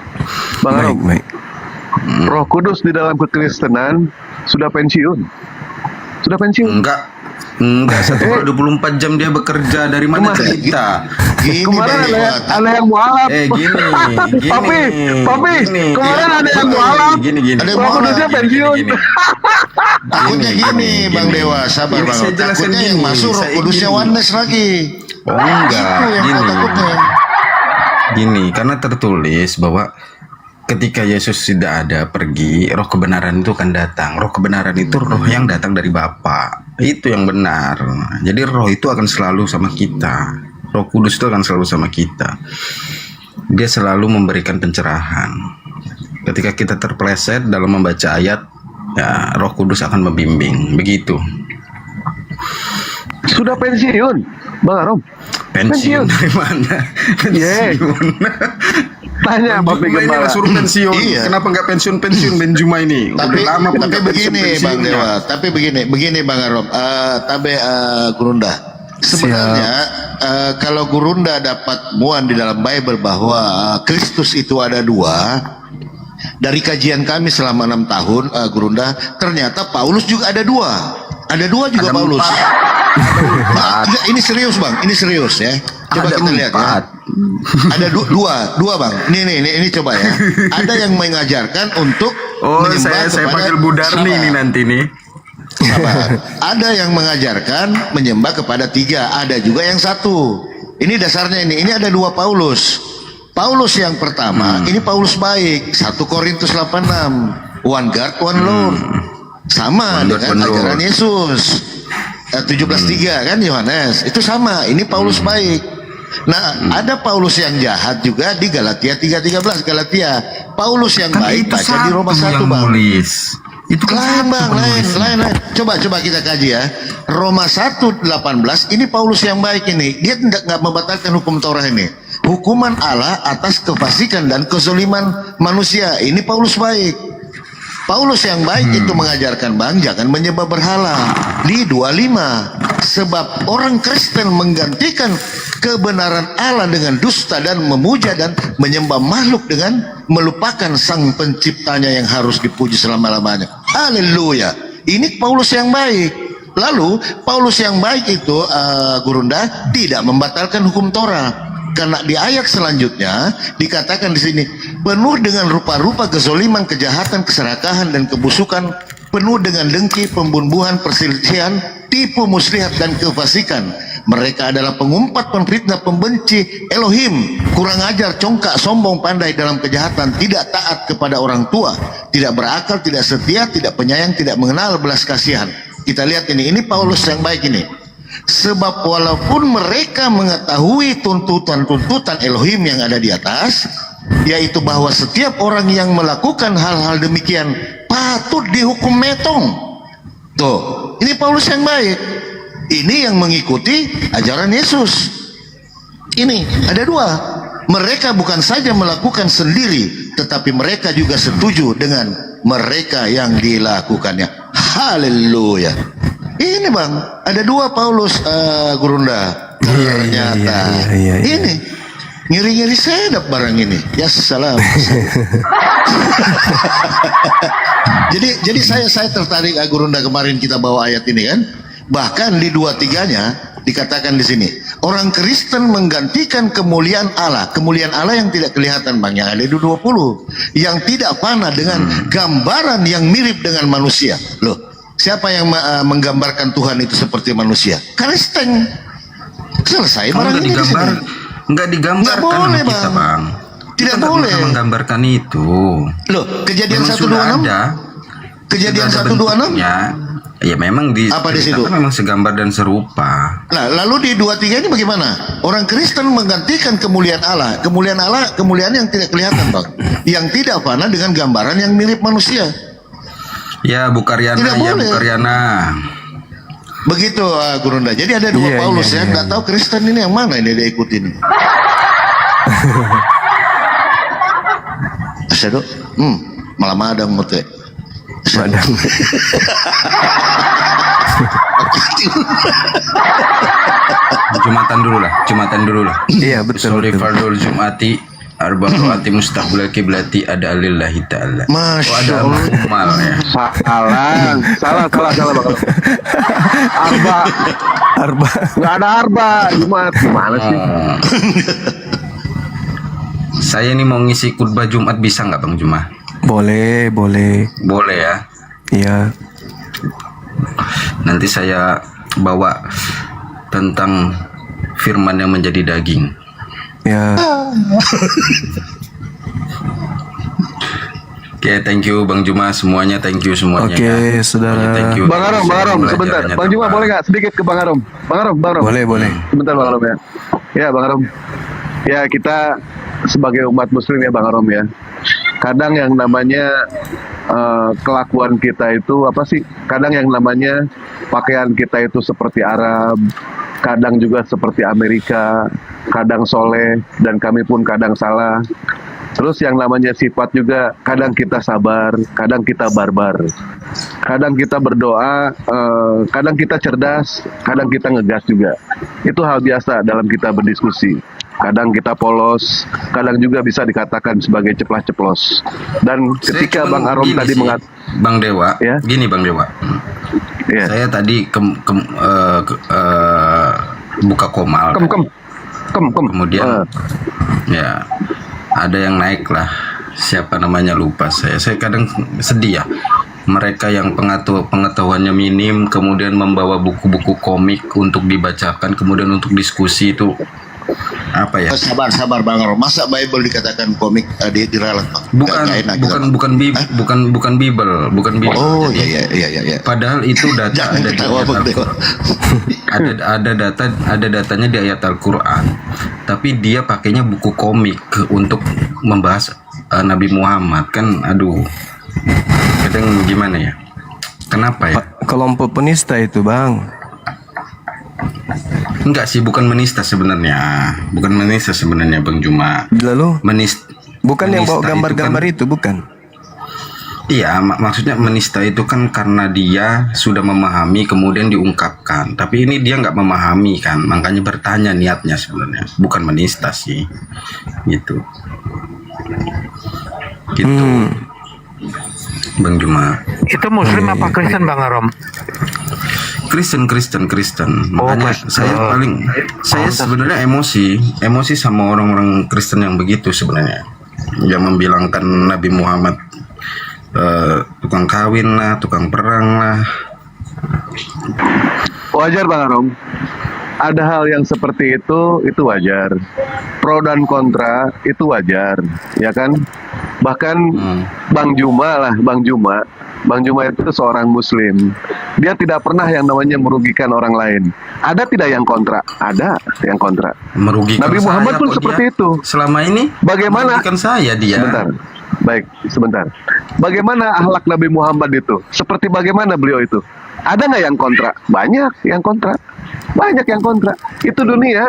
Bang Arom. Roh Kudus di dalam kekristenan sudah pensiun. Sudah pensiun? Enggak, 1/24 jam dia bekerja. Dari mana cerita? Kemarin ada yang mualaf. Gini. Papi, kemarin ada yang mualaf. Gini. Roh Kudusnya pensiun. Takutnya gini, Bang Dewa, sabar Ini Bang. saya jelasin Takutnya yang gini, masuk Roh saya Kudusnya gini. oneness lagi. Enggak, Itu yang gini. takutnya. Gini, karena tertulis bahwa ketika Yesus tidak ada pergi, roh kebenaran itu akan datang. Roh kebenaran itu roh yang datang dari Bapa. Itu yang benar. Jadi roh itu akan selalu sama kita. Roh Kudus itu akan selalu sama kita. Dia selalu memberikan pencerahan. Ketika kita terpleset dalam membaca ayat, ya Roh Kudus akan membimbing. Begitu. Sudah pensiun, Bang Arom. Pensiun dari mana? Pensiun. Tanya Papi Ini Gembala. suruh pensiun. Iya. Kenapa nggak pensiun Ben Juma ini? Tapi Udah lama pun nggak begini pensiun-pensiunnya. Bang Dewa, tapi begini Bang Arom, Gurunda. Sebenarnya kalau Gurunda dapat muan di dalam Bible bahwa Kristus itu ada dua, dari kajian kami selama 6 tahun, Gurunda, ternyata Paulus juga ada dua. Ada dua juga Ada Paulus. 4. Nah, ini serius Bang, ini serius ya. Coba Ada kita lihat ya. 4. Ada dua Bang. Ini coba ya. Ada yang mengajarkan untuk menyembah Saya kepada panggil Budarni Sabar. nih nanti nih. Sabar. Ada yang mengajarkan menyembah kepada 3, ada juga yang 1. Ini dasarnya ini ada 2 Paulus. Paulus yang pertama, ini Paulus baik, 1 Korintus 8:6. One God, one Lord. Sama One God, dengan one Lord. ajaran Yesus. 17:3 kan Yohanes. Itu sama, ini Paulus baik. Nah, ada Paulus yang jahat juga di Galatia 3:13 Galatia. Paulus yang Kan baik itu baca di Roma 1 yang Bang. nulis. Itu kan Lain satu Bang, penulisnya. lain. Coba kita kaji ya. Roma 1:18 ini Paulus yang baik ini. Dia nggak membatalkan hukum Taurat ini. Hukuman Allah atas kefasikan dan kezaliman manusia. Ini Paulus baik. Paulus yang baik itu mengajarkan Bang jangan menyembah berhala di 25. Sebab orang Kristen menggantikan kebenaran Allah dengan dusta dan memuja dan menyembah makhluk dengan melupakan sang penciptanya yang harus dipuji selama-lamanya. Haleluya. Ini Paulus yang baik. Lalu Paulus yang baik itu Gurunda tidak membatalkan hukum Torah. Karena di ayat selanjutnya dikatakan di sini penuh dengan rupa-rupa kezoliman, kejahatan, keserakahan dan kebusukan, penuh dengan dengki, pembunuhan, perselisihan, tipu muslihat dan kefasikan. Mereka adalah pengumpat, pemfitnah, pembenci Elohim, kurang ajar, congkak, sombong, pandai dalam kejahatan, tidak taat kepada orang tua, tidak berakal, tidak setia, tidak penyayang, tidak mengenal belas kasihan. Kita lihat ini Paulus yang baik ini. Sebab walaupun mereka mengetahui tuntutan-tuntutan Elohim yang ada di atas, yaitu bahwa setiap orang yang melakukan hal-hal demikian patut dihukum metong. Tuh, ini Paulus yang baik. Ini yang mengikuti ajaran Yesus. Ini ada 2. Mereka bukan saja melakukan sendiri, tetapi mereka juga setuju dengan mereka yang dilakukannya. Haleluya. Ini Bang, ada 2 Paulus Gurunda. Ternyata Iya. ini Ngiri-ngiri sedap barang ini. Ya salam. jadi saya tertarik Gurunda kemarin kita bawa ayat ini kan. Bahkan di 2-3-nya dikatakan di sini, orang Kristen menggantikan kemuliaan Allah yang tidak kelihatan, Bang, yang ada di 20, yang tidak fana dengan gambaran yang mirip dengan manusia. Loh, siapa yang menggambarkan Tuhan itu seperti manusia? Kristen. Selesai barang ini di sini. Enggak digambarkan boleh, kita, Bang. Bang. Tidak Kita boleh. pernah menggambarkan itu. Loh, kejadian Memang sudah 126? ada. Kejadian Sudah ada 126? bentuknya. Ya memang Apa di situ? memang segambar dan serupa. Nah, lalu di 2-3 ini bagaimana? Orang Kristen menggantikan kemuliaan Allah kemuliaan yang tidak kelihatan, Bang, yang tidak fana dengan gambaran yang mirip manusia. Ya, Bukaryana, Tidak ya boleh. Bukaryana. Begitu, Gurunda. Jadi ada dua Paulus ya. Nggak tahu Kristen ini yang mana ini dia ikutin. Asyadu, malah madang mote. Madang. Jumatan dulu lah. Iya, betul. Sorry fardul Jumati arba'ati mustaqbil kiblati ada alillahi ta'ala. Masya Allah. Umal ya. Salah Bang. Arba. Nggak ada Arba. Jumat. Gimana sih? Saya ini mau ngisi khutbah Jumat, bisa nggak Bang Juma? Boleh. Boleh ya. Iya. Nanti saya bawa tentang firman yang menjadi daging. Ya. Oke, thank you Bang Juma semuanya, thank you semuanya. Oke, saudara. Thank you. Bang Arom, sebentar. Bang Juma boleh nggak sedikit ke Bang Arom? Bang Arom. Boleh. Sebentar Bang Arom ya. Ya Bang Arom. Ya kita sebagai umat Muslim ya Bang Arom ya. Kadang yang namanya kelakuan kita itu apa sih? Kadang yang namanya pakaian kita itu seperti Arab, kadang juga seperti Amerika, kadang soleh dan kami pun kadang salah. Terus yang namanya sifat juga, kadang kita sabar, kadang kita barbar, kadang kita berdoa, kadang kita cerdas, kadang kita ngegas juga. Itu hal biasa dalam kita berdiskusi. Kadang kita polos, kadang juga bisa dikatakan sebagai ceplas-ceplos. Dan ketika Bang Arom tadi Bang Dewa, ya? Gini Bang Dewa, ya. saya tadi buka komal. Kemudian ya ada yang naik lah, siapa namanya lupa saya kadang sedih ya, mereka yang pengetahuannya minim kemudian membawa buku-buku komik untuk dibacakan kemudian untuk diskusi itu apa ya? Sabar Bang Arom. Masa Bible dikatakan komik diralat, Bang? Bukan Bible. Oh iya. Padahal itu data ada di ayat ada datanya di ayat Al-Qur'an. Tapi dia pakainya buku komik untuk membahas Nabi Muhammad, kan aduh. Kadang gimana ya? Kenapa ya? Kelompok penista itu, Bang. Enggak sih, bukan menista sebenarnya. Bang Juma. Lalu? Bukan yang bawa menista gambar-gambar itu, bukan? Iya, maksudnya menista itu kan karena dia sudah memahami kemudian diungkapkan. Tapi ini dia nggak memahami kan, makanya bertanya niatnya sebenarnya. Bukan menista sih, gitu. Bang Juma. Itu Muslim apa Kristen Bang Arom? Kristen. Makanya saya sebenarnya emosi sama orang-orang Kristen yang begitu sebenarnya, yang membilangkan Nabi Muhammad tukang kawin lah, tukang perang lah. Wajar Bang Arom. Ada hal yang seperti itu wajar. Pro dan kontra itu wajar, ya kan? Bahkan Bang Juma itu seorang Muslim. Dia tidak pernah yang namanya merugikan orang lain. Ada tidak yang kontra? Ada yang kontra. Merugikan Nabi Muhammad pun seperti itu. Selama ini bagaimana? Merugikan saya dia. Sebentar. Bagaimana akhlak Nabi Muhammad itu? Seperti bagaimana beliau itu? Ada nggak yang kontra? Banyak yang kontra. Banyak yang kontra. Itu dunia,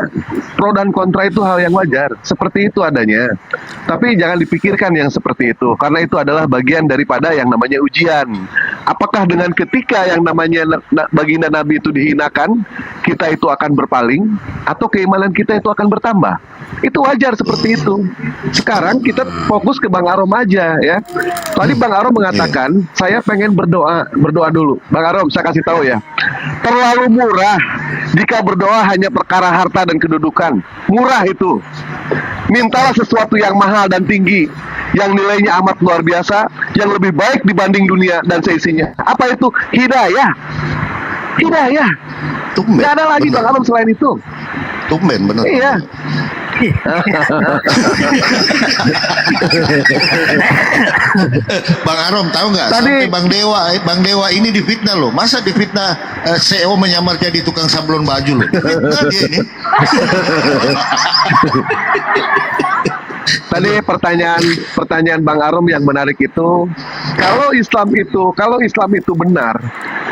pro dan kontra itu hal yang wajar. Seperti itu adanya. Tapi jangan dipikirkan yang seperti itu, karena itu adalah bagian daripada yang namanya ujian. Apakah dengan ketika yang namanya baginda Nabi itu dihinakan, kita itu akan berpaling, atau keimanan kita itu akan bertambah? Itu wajar seperti itu. Sekarang kita fokus ke Bang Arom aja ya. Tadi Bang Arom mengatakan, saya pengen berdoa dulu. Bang Arom, saya kasih tahu ya. Terlalu murah jika berdoa hanya perkara harta dan kedudukan. Murah itu. Mintalah sesuatu yang mahal dan tinggi, yang nilainya amat luar biasa, yang lebih baik dibanding dunia dan seisinya. Apa itu? Hidayah. Hidayah. Tidak ada lagi Bang Arom selain itu. Tumben bener. Iya. Bang Arom tahu nggak? Sampai Bang Dewa ini difitnah loh. Masa difitnah CEO menyamar jadi tukang sablon baju loh? Difitnah dia ini. Tadi pertanyaan Bang Arom yang menarik itu, kalau Islam itu benar,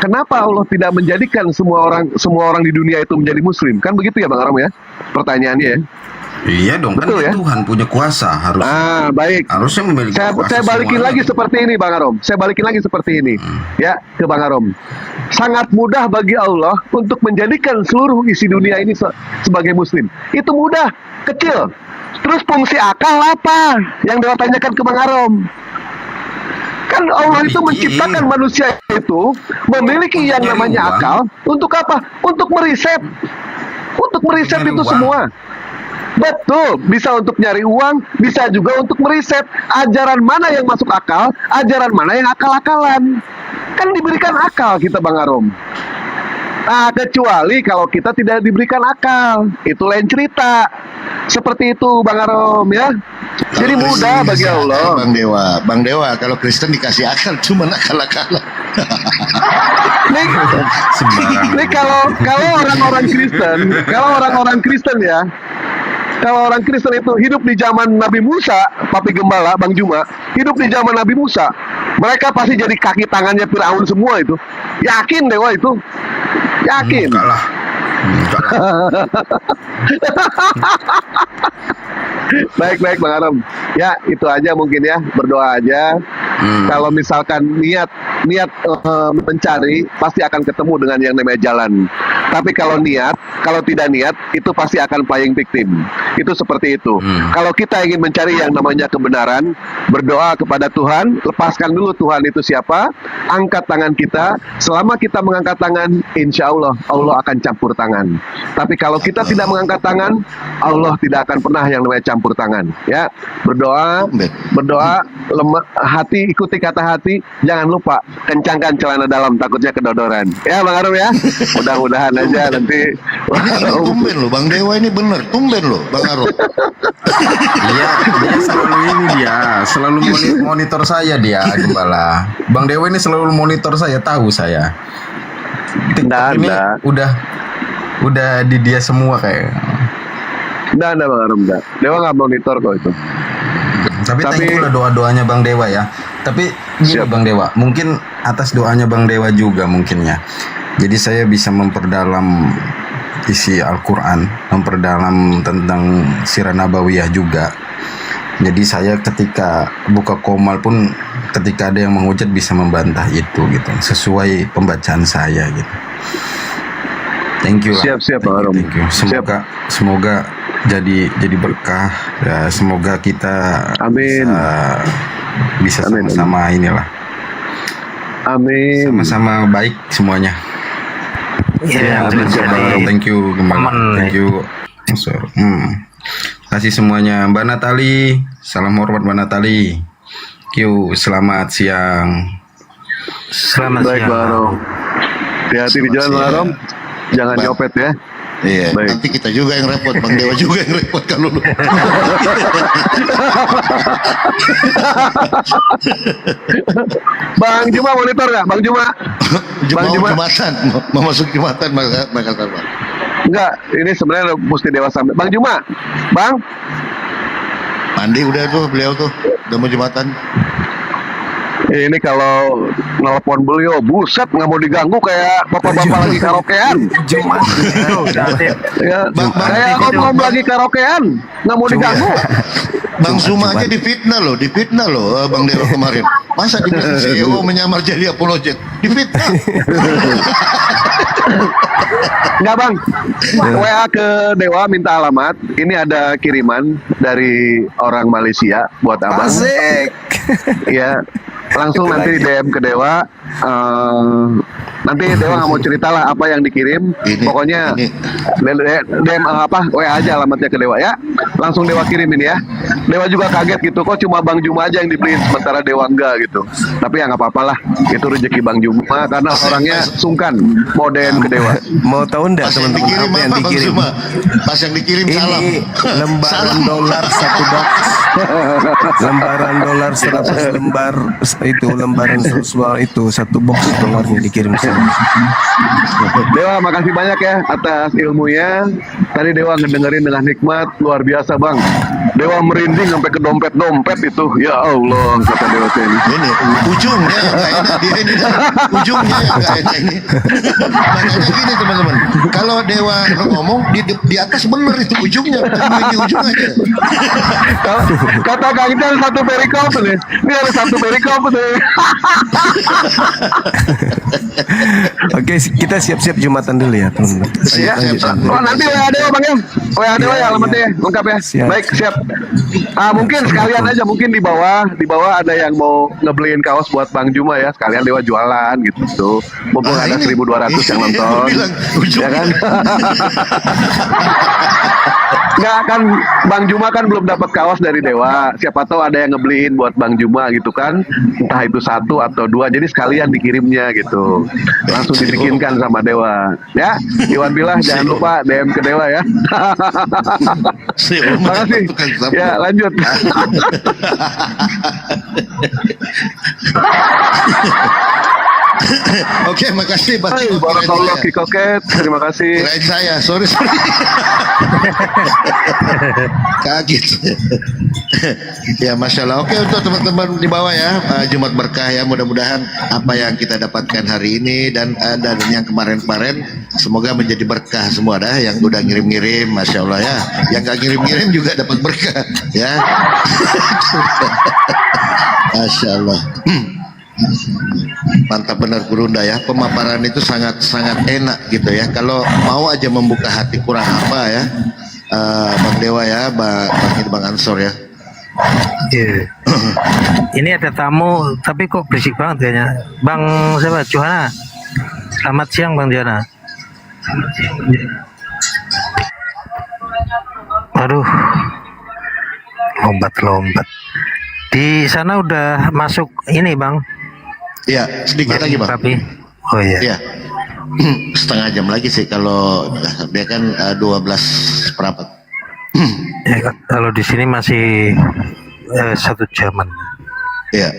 kenapa Allah tidak menjadikan semua orang di dunia itu menjadi Muslim? Kan begitu ya Bang Arom ya? Pertanyaannya ya. Iya dong, betul kan ya? Tuhan punya kuasa, baik. Harusnya memiliki kuasa. Saya balikin semuanya. lagi seperti ini Bang Arom. Saya balikin lagi seperti ini. Ya, ke Bang Arom. Sangat mudah bagi Allah untuk menjadikan seluruh isi dunia ini sebagai Muslim. Itu mudah, kecil. Terus fungsi akal apa? Yang Dewa tanyakan ke Bang Arom. Kan Allah itu menciptakan manusia itu memiliki yang namanya akal. Untuk apa? Untuk meriset. Untuk meriset itu semua. Betul, bisa untuk nyari uang, bisa juga untuk meriset ajaran mana yang masuk akal, ajaran mana yang akal-akalan. Kan diberikan akal kita Bang Arom. Nah, kecuali kalau kita tidak diberikan akal, itu lain cerita. Seperti itu Bang Arom ya. Jadi mudah bagi Allah. Bang Dewa, kalau Kristen dikasih akal cuma akal-akalan. Ini kalau orang Kristen ya. Kalau orang Kristen itu hidup di zaman Nabi Musa, Papi Gembala, Bang Juma, hidup di zaman Nabi Musa, mereka pasti jadi kaki tangannya Firaun semua itu. Yakin Dewa itu? Yakin? Enggak lah. Baik Bang Arom. Ya itu aja mungkin ya, berdoa aja. Kalau misalkan niat mencari, pasti akan ketemu dengan yang namanya jalan. Tapi kalau tidak niat, itu pasti akan playing victim. Itu seperti itu. Kalau kita ingin mencari yang namanya kebenaran, berdoa kepada Tuhan, lepaskan dulu Tuhan itu siapa, angkat tangan kita. Selama kita mengangkat tangan, insya Allah akan campur tangan. Tapi kalau kita tidak mengangkat tangan, Allah tidak akan pernah yang namanya campur tangan. Ya, berdoa, lemah hati, ikuti kata hati, jangan lupa kencangkan celana dalam, takutnya kedodoran. Ya Bang Arom ya, mudah-mudahan aja nanti. Ini tumben loh, Bang Dewa ini bener, tumben loh Bang Arom. Iya, dia selalu monitor saya dia Gembala. Bang Dewa ini selalu monitor saya, tahu saya. TikTok ini udah di dia semua kayak. Nggak Bang Arom, nggak. Dewa nggak monitor kok itu. Tapi thank you lah doa-doanya Bang Dewa ya. Tapi gini Bang Dewa, mungkin atas doanya Bang Dewa juga mungkinnya. Jadi saya bisa memperdalam isi Al-Quran, memperdalam tentang sirah nabawiyah juga. Jadi saya ketika buka komal pun ketika ada yang menghujat bisa membantah itu gitu, sesuai pembacaan saya gitu. Thank you lah. Siap Bang Arom. Thank you. Semoga jadi berkah ya, semoga kita bisa sama-sama inilah. Amin. Sama-sama baik semuanya. Ya, thank you Gembala. Thank you. Kasih semuanya Mbak Natali. Salam hormat Mbak Natali. Selamat siang. Selamat siang. Baik Bang Arom. Hati-hati di jalan Bang Arom. Jangan nyopet ya. Iya, baik. Nanti kita juga yang repot, Bang Dewa juga yang repot kalau lu. Bang Juma monitor nggak? Bang Juma? Jumatan, mau masuk Jumatan bakal kabar. Enggak, ini sebenarnya mesti Dewa sampai. Bang Juma, Bang? Mandi udah tuh, beliau tuh udah mau Jumatan. Ini kalau nelpon beliau, buset nggak mau diganggu kayak bapak-bapak lagi karaokean. Ya, kayak om lagi karaokean, nggak mau diganggu. Bang Zuma aja difitnah loh Bang Dewa kemarin. Masa di CEO menyamar jadi apologet? Difitnah. Enggak bang, WA ke Dewa minta alamat. Ini ada kiriman dari orang Malaysia buat abang. Asik. Ya, langsung nanti DM ke Dewa. Nanti Dewa nggak mau cerita lah apa yang dikirim. Pokoknya DM WA aja alamatnya ke Dewa ya. Langsung Dewa kirimin ya. Dewa juga kaget gitu, kok cuma Bang Juma aja yang dibeliin sementara Dewa enggak gitu. Tapi ya nggak apa-apa lah, itu rezeki Bang Juma karena orangnya sungkan mau DM ke Dewa. Mau tahu enggak teman-teman Dikirim apa yang apa Bang dikirim? Zuma? Pas yang dikirim salam. Ini lembaran dolar 1 box. Lembaran dolar 100 lembar itu lembaran itu 1 box dolarnya dikirim sana. Dewa makasih banyak ya atas ilmunya. Tadi Dewa ngedengerin dengan hikmat luar biasa bang. Dewa merinding sampai ke dompet-dompet itu. Ya Allah kata Dewa ini. Ini ujungnya yang nggak enak dia ini dah. Ujungnya yang nggak enak ini. Makanya gini teman-teman, kalau Dewa ngomong di atas bener itu ujungnya, tungguin di ujung aja. Kata Kang itu ada satu perikop nih. Ini ada satu perikop nih. Oke, kita siap-siap Jumatan dulu ya, teman-teman. Siap. Oh, nanti WA Dewa bang ya. WA Dewa ya alamatnya lengkap ya. Siap. Baik siap. Mungkin sekalian aja mungkin di bawah ada yang mau ngebeliin kaos buat Bang Juma ya. Sekalian Dewa jualan gitu. Mumpung ada 1.200 yang nonton. Ya kan? Nggak kan Bang Juma kan belum dapat kaos dari Dewa. Siapa tahu ada yang ngebeliin buat Bang Juma gitu kan. Entah itu 1 atau 2. Jadi sekalian dikirimnya gitu. Langsung dibikinkan sama Dewa. Ya, Iwan Bilah jangan lupa DM ke Dewa ya. Makasih. Ya, lanjut. Oke, makasih Pak. Barakallah Kikoket, terima kasih. Kirain saya, sorry. Kaget. Ya, Masya Allah. Oke, untuk teman-teman di bawah ya, Jumat berkah ya. Mudah-mudahan apa yang kita dapatkan hari ini dan yang kemarin-kemarin semoga menjadi berkah semua dah. Yang udah ngirim-ngirim, Masya Allah ya. Yang gak ngirim-ngirim juga dapat berkah ya. Masya Allah. Mantap benar Gurunda ya, pemaparan itu sangat enak gitu ya. Kalau mau aja membuka hati kurang apa ya, Bang Dewa ya, Bang Ansor ya. Iya. Ini ada tamu tapi kok berisik banget kayaknya. Bang siapa? Johana. Selamat siang Bang Johana. Aduh, lombat. Di sana udah masuk ini Bang. Iya, sedikit lagi Bang. Tapi, oh iya. Iya. Setengah jam lagi sih kalau dia kan 12 perapat. Ya, kalau di sini masih 1 jaman. Iya.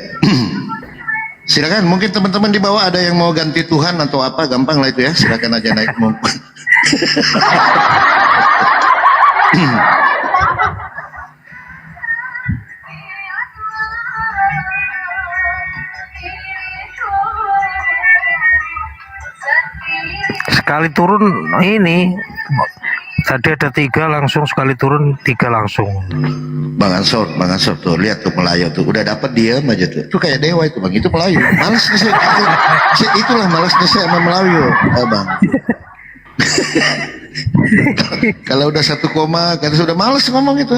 Silakan, mungkin teman-teman di bawah ada yang mau ganti Tuhan atau apa, gampang lah itu ya. Silakan aja naik. Sekali turun ini tadi ada 3 langsung, sekali turun 3 langsung. Bang Ansor tuh lihat tuh Melayu tuh udah dapat diam aja tuh. Itu kayak Dewa itu Bang, itu Melayu. Males nih saya itulah malasnya saya sama Melayu, Bang. Kalau udah 1 koma kan sudah males ngomong itu.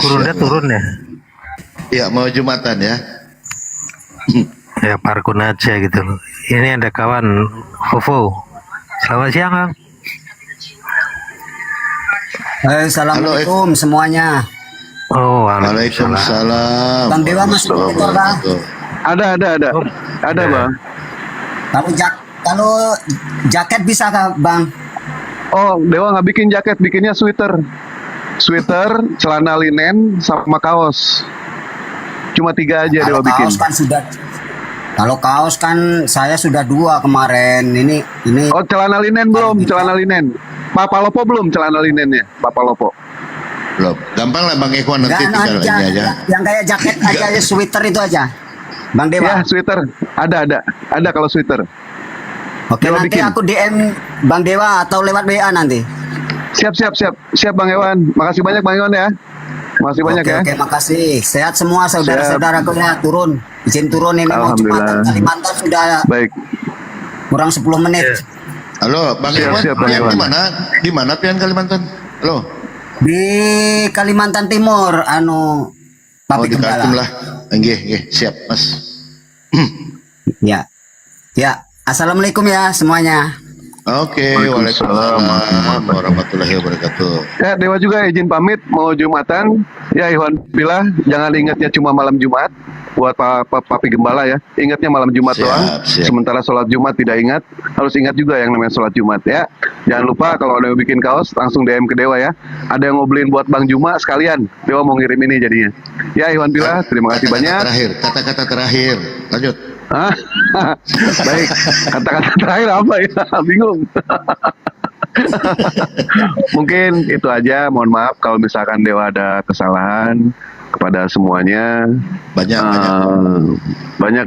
Gurunda turun ya? Iya, mau Jumatan ya. Ya parkun aja gitu loh. Ini ada kawan Fofo. Selamat siang Kang. Assalamualaikum semuanya. Oh, waalaikumsalam. Bang Dewa masih monitor Bang? Ada Bang. Kalau jaket bisa kah Bang? Oh, Dewa nggak bikin jaket, bikinnya sweater, celana linen sama kaos. Cuma 3 aja Dewa bikin. Kaos kan kalau kaos kan saya sudah 2 kemarin. Ini. Oh, celana linen belum, celana linen. Papa Lopo belum celana linennya, Papa Lopo. Belum. Gampang lah Bang Ikhwan nanti Nggak, tinggal ini aja. yang kayak jaket aja, sweater itu aja. Bang Dewa. Ya, sweater. Ada kalau sweater. Oke, Dewa nanti bikin. aku DM Bang Dewa atau lewat WA nanti. Siap Bang Iwan. Makasih banyak Bang Iwan ya. Makasih banyak ya. Oke, makasih. Sehat semua saudara-saudaraku ya, turun. Izin turun ini mau Jumatan Alhamdulillah. Kalimantan sudah Baik. kurang 10 menit. Halo, Bang Ikhwan, Siap, Bang pian Iwan. di mana? Di mana pian Kalimantan? Halo. Di Kalimantan Timur, Oh, di Kaltim lah. Nggih, siap, Mas. Ya. Ya, assalamualaikum ya semuanya. Oke, waalaikumsalam warahmatullahi wabarakatuh. Ya, Dewa juga izin pamit mau Jumatan. Ya, Iwan Bila, jangan ingatnya cuma malam Jumat buat Papi Gembala ya. Ingatnya malam Jumat doang. Sementara sholat Jumat tidak ingat, harus ingat juga yang namanya sholat Jumat ya. Jangan lupa kalau ada yang bikin kaos langsung DM ke Dewa ya. Ada yang mau beliin buat Bang Juma sekalian. Dewa mau ngirim ini jadinya. Ya, Iwan Bila, terima kasih banyak. Kata-kata terakhir. Lanjut. Baik, kata-kata terakhir apa ya? Bingung. Mungkin itu aja. Mohon maaf kalau misalkan Dewa ada kesalahan kepada semuanya. Banyak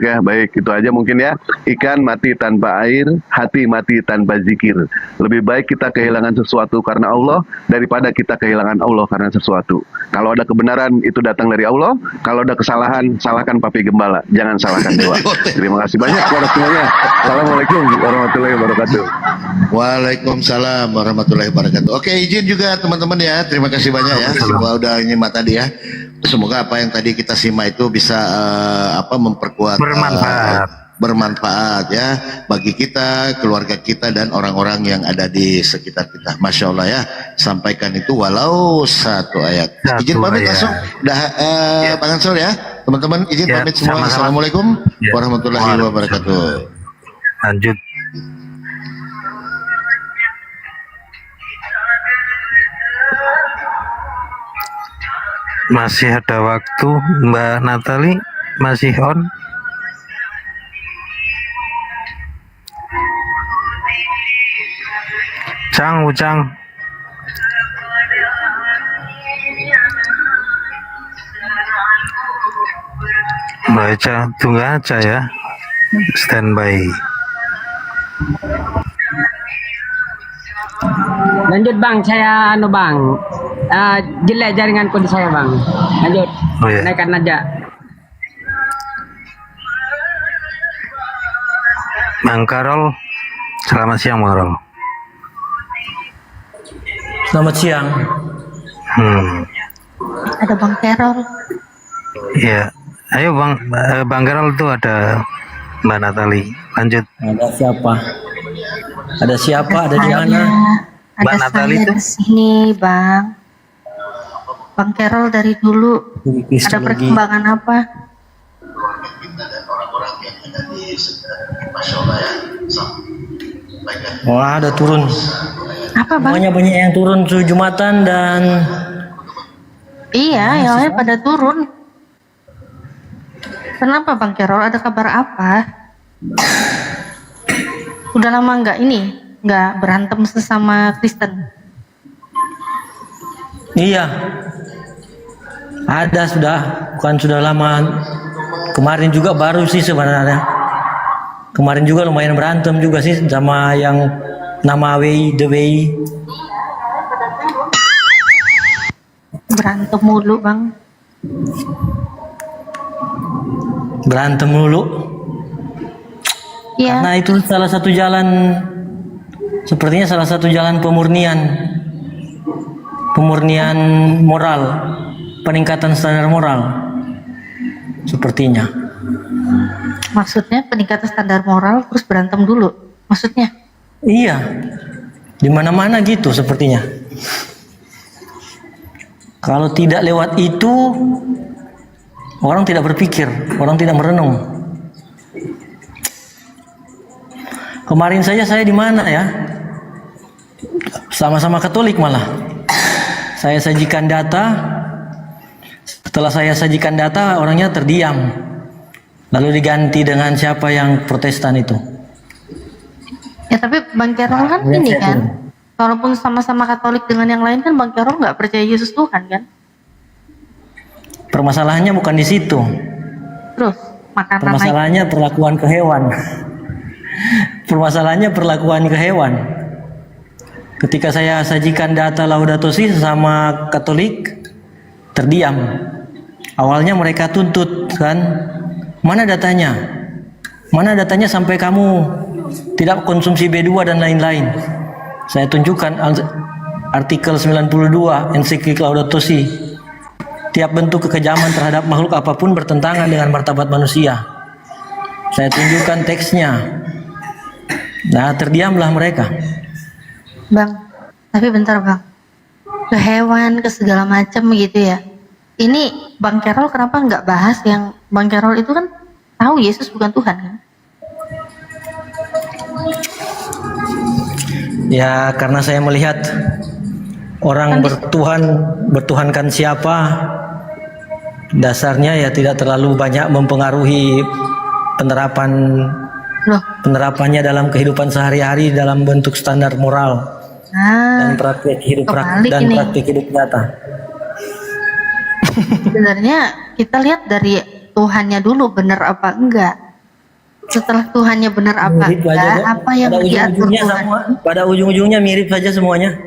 ya. Baik, itu aja mungkin ya. Ikan mati tanpa air, hati mati tanpa zikir. Lebih baik kita kehilangan sesuatu karena Allah daripada kita kehilangan Allah karena sesuatu. Kalau ada kebenaran itu datang dari Allah. Kalau ada kesalahan, salahkan Papi Gembala. Jangan salahkan Dewa. Terima kasih banyak kepada semuanya. Assalamualaikum warahmatullahi wabarakatuh. Waalaikumsalam warahmatullahi wabarakatuh. Oke, izin juga teman-teman ya. Terima kasih banyak ya. Semua udah nyimak tadi ya. Semoga apa yang tadi kita simak itu bisa memperkuat, bermanfaat ya bagi kita, keluarga kita dan orang-orang yang ada di sekitar kita. Masya Allah ya. Sampaikan itu walau satu ayat. Izin pamit langsung. Dah Bang Ansor ya. Teman-teman izin pamit semua. sama-sama. Assalamualaikum warahmatullahi wabarakatuh. Lanjut. Masih ada waktu, Mbak Natali masih on. Ujang. Baca, tunggu aja ya. Standby. Lanjut Bang, saya Bang. Jelek jaringan kode saya Bang. Lanjut. Oh, iya. Naikkan aja. Bang Karol, selamat siang Bang Karol. Selamat siang. Ada Bang Carol. Iya. Ayo Bang Karol tuh ada Mbak Natali. Lanjut. Ada siapa? Ada siapa? Ada di mana? Ada Mbak Natali saya tuh? di sini, Bang. Bang Carol dari dulu ada perkembangan apa? Wah, ada turun. Apa Bang? Banyak yang turun Jumatan dan Iya, yang lain pada turun. Kenapa Bang Carol? Ada kabar apa? Udah lama nggak berantem sesama Kristen? iya. Ada bukan sudah lama. Kemarin juga baru sih sebenarnya. Kemarin juga lumayan berantem juga sih sama yang nama The Way. Berantem mulu Bang. Berantem mulu. Iya. Karena itu salah satu jalan, sepertinya salah satu jalan pemurnian moral, peningkatan standar moral, sepertinya. Maksudnya peningkatan standar moral terus berantem dulu? Maksudnya? Iya, di mana-mana gitu sepertinya. Kalau tidak lewat itu, orang tidak berpikir, orang tidak merenung. Kemarin saja saya di mana ya? Sama-sama Katolik malah. Saya sajikan data. Setelah saya sajikan data, orangnya terdiam. Lalu diganti dengan siapa yang Protestan itu. Ya tapi Bang Carol kan ini kan Walaupun sama-sama Katolik dengan yang lain kan Bang Carol nggak percaya Yesus Tuhan kan? Permasalahannya bukan di situ. Terus makanan naik. Permasalahannya perlakuan ke hewan. Permasalahannya perlakuan ke hewan. Ketika saya sajikan data Laudato Si sesama Katolik, terdiam. Awalnya mereka tuntut kan, mana datanya? Mana datanya sampai kamu tidak konsumsi B2 dan lain-lain? Saya tunjukkan artikel 92 ensiklik Laudato Si. Tiap bentuk kekejaman terhadap makhluk apapun bertentangan dengan martabat manusia. Saya tunjukkan teksnya. Nah, terdiamlah mereka. Bang, tapi bentar Bang. Ke hewan, ke segala macam gitu ya. Ini Bang Carol kenapa nggak bahas yang Bang Carol itu kan tahu Yesus bukan Tuhan kan? Ya, karena saya melihat orang bertuhankan siapa, dasarnya ya tidak terlalu banyak mempengaruhi penerapannya dalam kehidupan sehari-hari dalam bentuk standar moral dan praktik hidup nyata. Sebenarnya kita lihat dari Tuhannya dulu benar apa enggak. Setelah Tuhannya benar apa enggak, apa yang diatur Tuhan. Pada ujung-ujungnya mirip saja semuanya.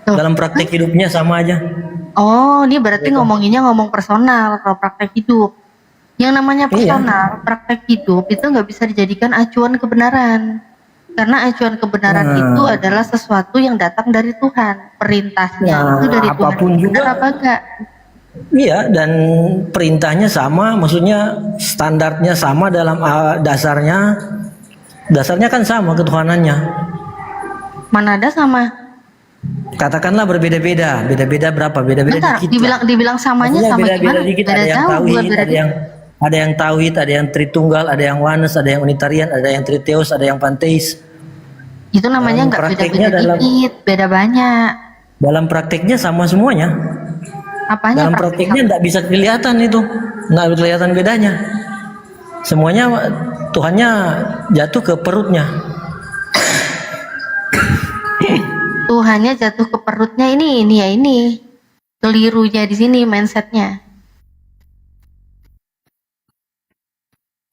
Dalam praktik hidupnya sama aja. Oh, ini berarti ngomonginnya ngomong personal kalau praktek hidup. Yang namanya personal, praktek hidup itu nggak bisa dijadikan acuan kebenaran. Karena acuan kebenaran itu adalah sesuatu yang datang dari Tuhan. Perintahnya itu dari Tuhan. Apapun juga. Benar apa enggak? Iya, dan perintahnya sama, maksudnya standarnya sama dalam dasarnya kan sama ketuhanannya. Mana ada sama? Katakanlah berbeda-beda, beda-beda berapa? Beda-beda dikit. Dibilang samanya Maksudnya sama beda-beda gimana? dikit, Beda ada yang jauh, tauhid, bukan beda dikit. ada yang tauhid, ada yang tritunggal, ada yang oneness, ada yang unitarian, ada yang triteus, ada yang panteis. Itu namanya nggak beda-beda dikit, beda banyak. Dalam prakteknya sama semuanya. Apanya dalam prakteknya nggak bisa kelihatan itu, nggak kelihatan bedanya. Semuanya Tuhannya jatuh ke perutnya. Tuhannya jatuh ke perutnya ini kelirunya di sini mindsetnya.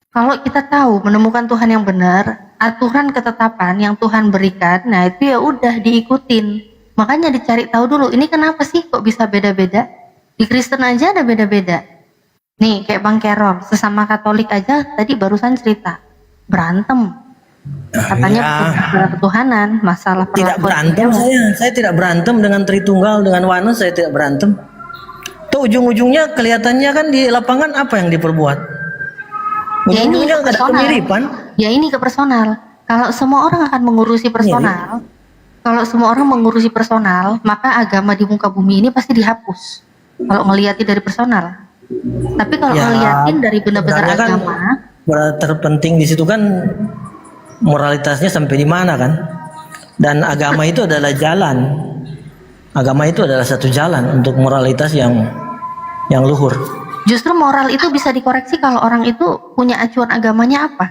Kalau kita tahu menemukan Tuhan yang benar, aturan ketetapan yang Tuhan berikan, nah itu ya udah diikutin. Makanya dicari tahu dulu, ini kenapa sih kok bisa beda-beda? Di Kristen aja ada beda-beda. Nih kayak Bang Carol, sesama Katolik aja tadi barusan cerita berantem. Katanya masalah ketuhanan, masalah Tidak berantem saya tidak berantem dengan Tritunggal, dengan oneness saya tidak berantem. Tuh ujung-ujungnya kelihatannya kan di lapangan apa yang diperbuat. Ujung-ujungnya ada kemiripan. Ya ini ke personal. Kalau semua orang akan mengurusi personal, maka agama di muka bumi ini pasti dihapus. Kalau ngeliatin dari personal. Tapi kalau ngeliatin dari benar-benar agama, terpenting di situ kan moralitasnya sampai di mana kan? Dan agama itu adalah jalan. Agama itu adalah satu jalan untuk moralitas yang luhur. Justru moral itu bisa dikoreksi kalau orang itu punya acuan agamanya apa?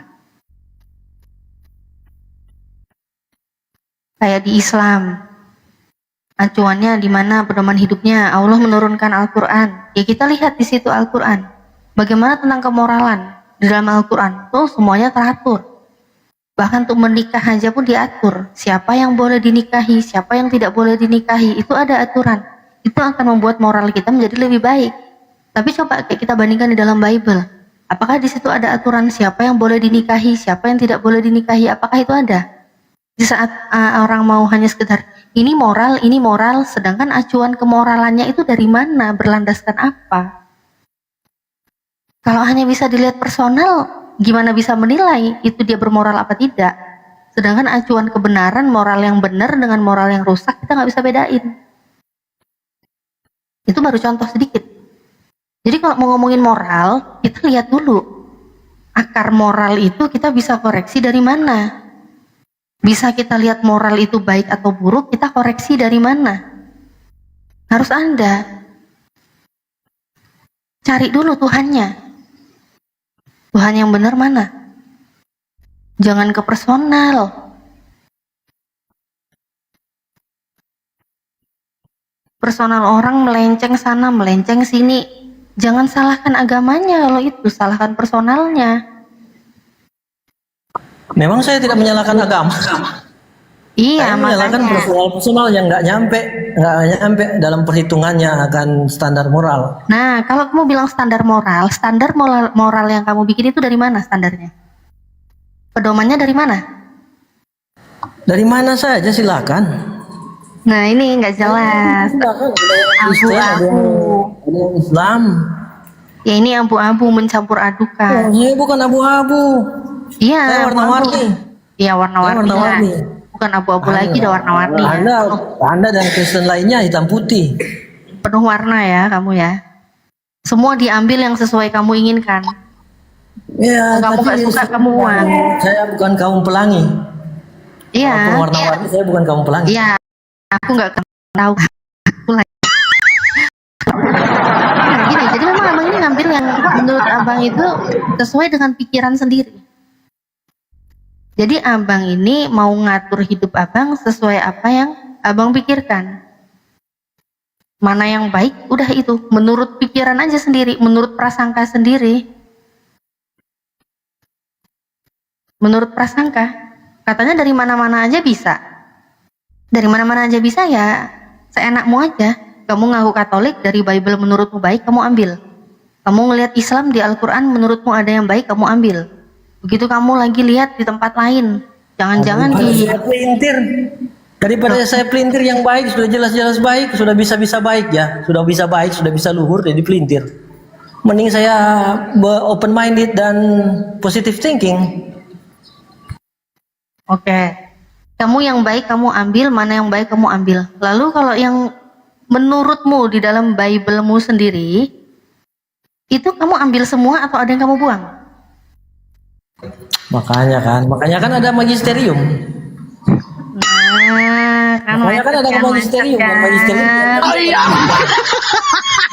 Kayak di Islam, acuannya di mana pedoman hidupnya Allah menurunkan Al-Quran. Ya kita lihat di situ Al-Quran. Bagaimana tentang kemoralan di dalam Al-Quran? Tuh semuanya teratur. Bahkan untuk menikah aja pun diatur. Siapa yang boleh dinikahi, siapa yang tidak boleh dinikahi, itu ada aturan. Itu akan membuat moral kita menjadi lebih baik. Tapi coba kayak kita bandingkan di dalam Bible. Apakah di situ ada aturan siapa yang boleh dinikahi, siapa yang tidak boleh dinikahi? Apakah itu ada? Di saat orang mau hanya sekedar ini moral, sedangkan acuan kemoralannya itu dari mana, berlandaskan apa? Kalau hanya bisa dilihat personal, gimana bisa menilai itu dia bermoral apa tidak? Sedangkan acuan kebenaran, moral yang benar dengan moral yang rusak, kita nggak bisa bedain. Itu baru contoh sedikit. Jadi kalau mau ngomongin moral, kita lihat dulu akar moral itu kita bisa koreksi dari mana. Bisa kita lihat moral itu baik atau buruk, kita koreksi dari mana. Harus ada. Cari dulu Tuhannya. Tuhan yang benar mana? Jangan ke personal. personal orang melenceng sana, melenceng sini. Jangan salahkan agamanya kalau itu, salahkan personalnya. Memang saya tidak menyalahkan agama. Iya, Saya menyalahkan makanya. personal yang nggak nyampe dalam perhitungannya akan standar moral. Nah, kalau kamu bilang standar moral yang kamu bikin itu dari mana standarnya? Pedomannya dari mana? Dari mana saja silakan. Nah, ini nggak jelas. Abu-abu. Ada yang Islam. Ya ini abu-abu mencampur adukan. Saya bukan abu-abu. Iya. Saya warna-warni. Iya warna-warni. Bukan abu-abu lagi, udah warna-warni. Anda dan Kristen lainnya hitam putih. Penuh warna ya kamu ya. Semua diambil yang sesuai kamu inginkan. Iya. Kamu nggak suka kamu buang. Saya bukan kaum pelangi. Iya. Warna-warni saya bukan kaum pelangi. Iya. Aku nggak tahu. Aku lagi. Nah, gini, jadi memang abang ini ngambil yang menurut abang itu sesuai dengan pikiran sendiri. Jadi abang ini mau ngatur hidup abang sesuai apa yang abang pikirkan. Mana yang baik, udah itu. Menurut pikiran aja sendiri, menurut prasangka sendiri. Menurut prasangka, katanya dari mana-mana aja bisa. Dari mana-mana aja bisa ya, seenakmu aja. Kamu ngaku Katolik, dari Bible menurutmu baik, kamu ambil. Kamu ngelihat Islam di Al-Quran, menurutmu ada yang baik, kamu ambil. Begitu kamu lagi lihat di tempat lain, jangan-jangan Saya pelintir. Daripada saya pelintir yang baik, sudah jelas-jelas baik, sudah bisa-bisa baik ya, sudah bisa baik, sudah bisa luhur, jadi pelintir. Mending saya open minded dan positive thinking. Oke. Kamu yang baik kamu ambil, mana yang baik kamu ambil. Lalu kalau yang menurutmu di dalam Bible-mu sendiri, itu kamu ambil semua atau ada yang kamu buang? Makanya kan ada magisterium. Nah, kan Makanya kan ada magisterium, kan.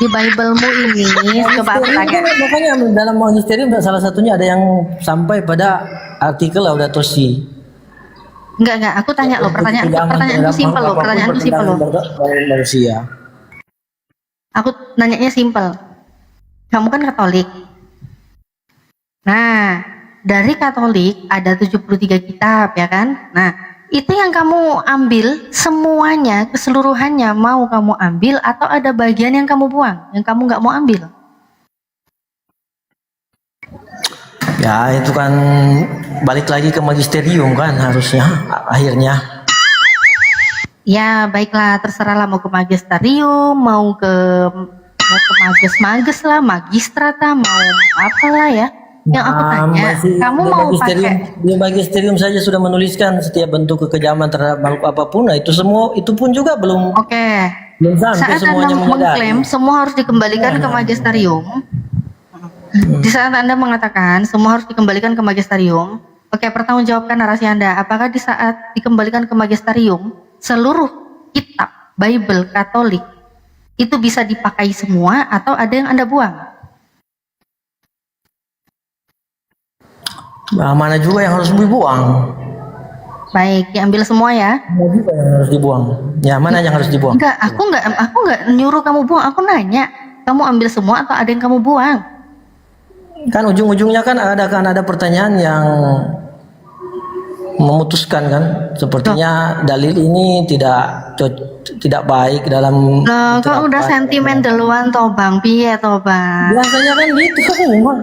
Di Bible-mu ini, coba aku tanya. Makanya dalam magisterium salah satunya ada yang sampai pada artikel Laudato Si. Enggak, aku tanya lo, pertanyaanku simpel lo, Manusia. Aku nanyanya simpel. Kamu kan Katolik. Nah, dari Katolik ada 73 kitab ya kan? Nah, itu yang kamu ambil semuanya, keseluruhannya mau kamu ambil atau ada bagian yang kamu buang, yang kamu nggak mau ambil? Ya itu kan balik lagi ke magisterium kan harusnya akhirnya. Ya baiklah, terserahlah mau ke magisterium, mau ke mages lah, magistrata, mau apalah ya. Yang aku tanya, kamu mau pakai di magisterium saja sudah menuliskan setiap bentuk kekejaman terhadap makhluk apapun. Nah itu semua itu pun juga belum. Oke. Belum sampai Saat semuanya Anda mengklaim semua harus dikembalikan ke magisterium. Di saat Anda mengatakan semua harus dikembalikan ke magisterium, oke, pertanggungjawabkan narasi Anda. Apakah di saat dikembalikan ke magisterium, seluruh kitab Bible Katolik itu bisa dipakai semua atau ada yang Anda buang? Nah, mana juga yang harus dibuang? Baik, diambil semua ya. Mana juga yang harus dibuang? Ya, mana yang harus dibuang? Enggak, aku enggak nyuruh kamu buang. Aku nanya, kamu ambil semua atau ada yang kamu buang? Kan ujung-ujungnya kan ada pertanyaan yang memutuskan kan, sepertinya dalil ini tidak baik dalam. Loh, kok udah sentimen duluan toh Bang, piye toh Bang? Biasanya kan gitu memang.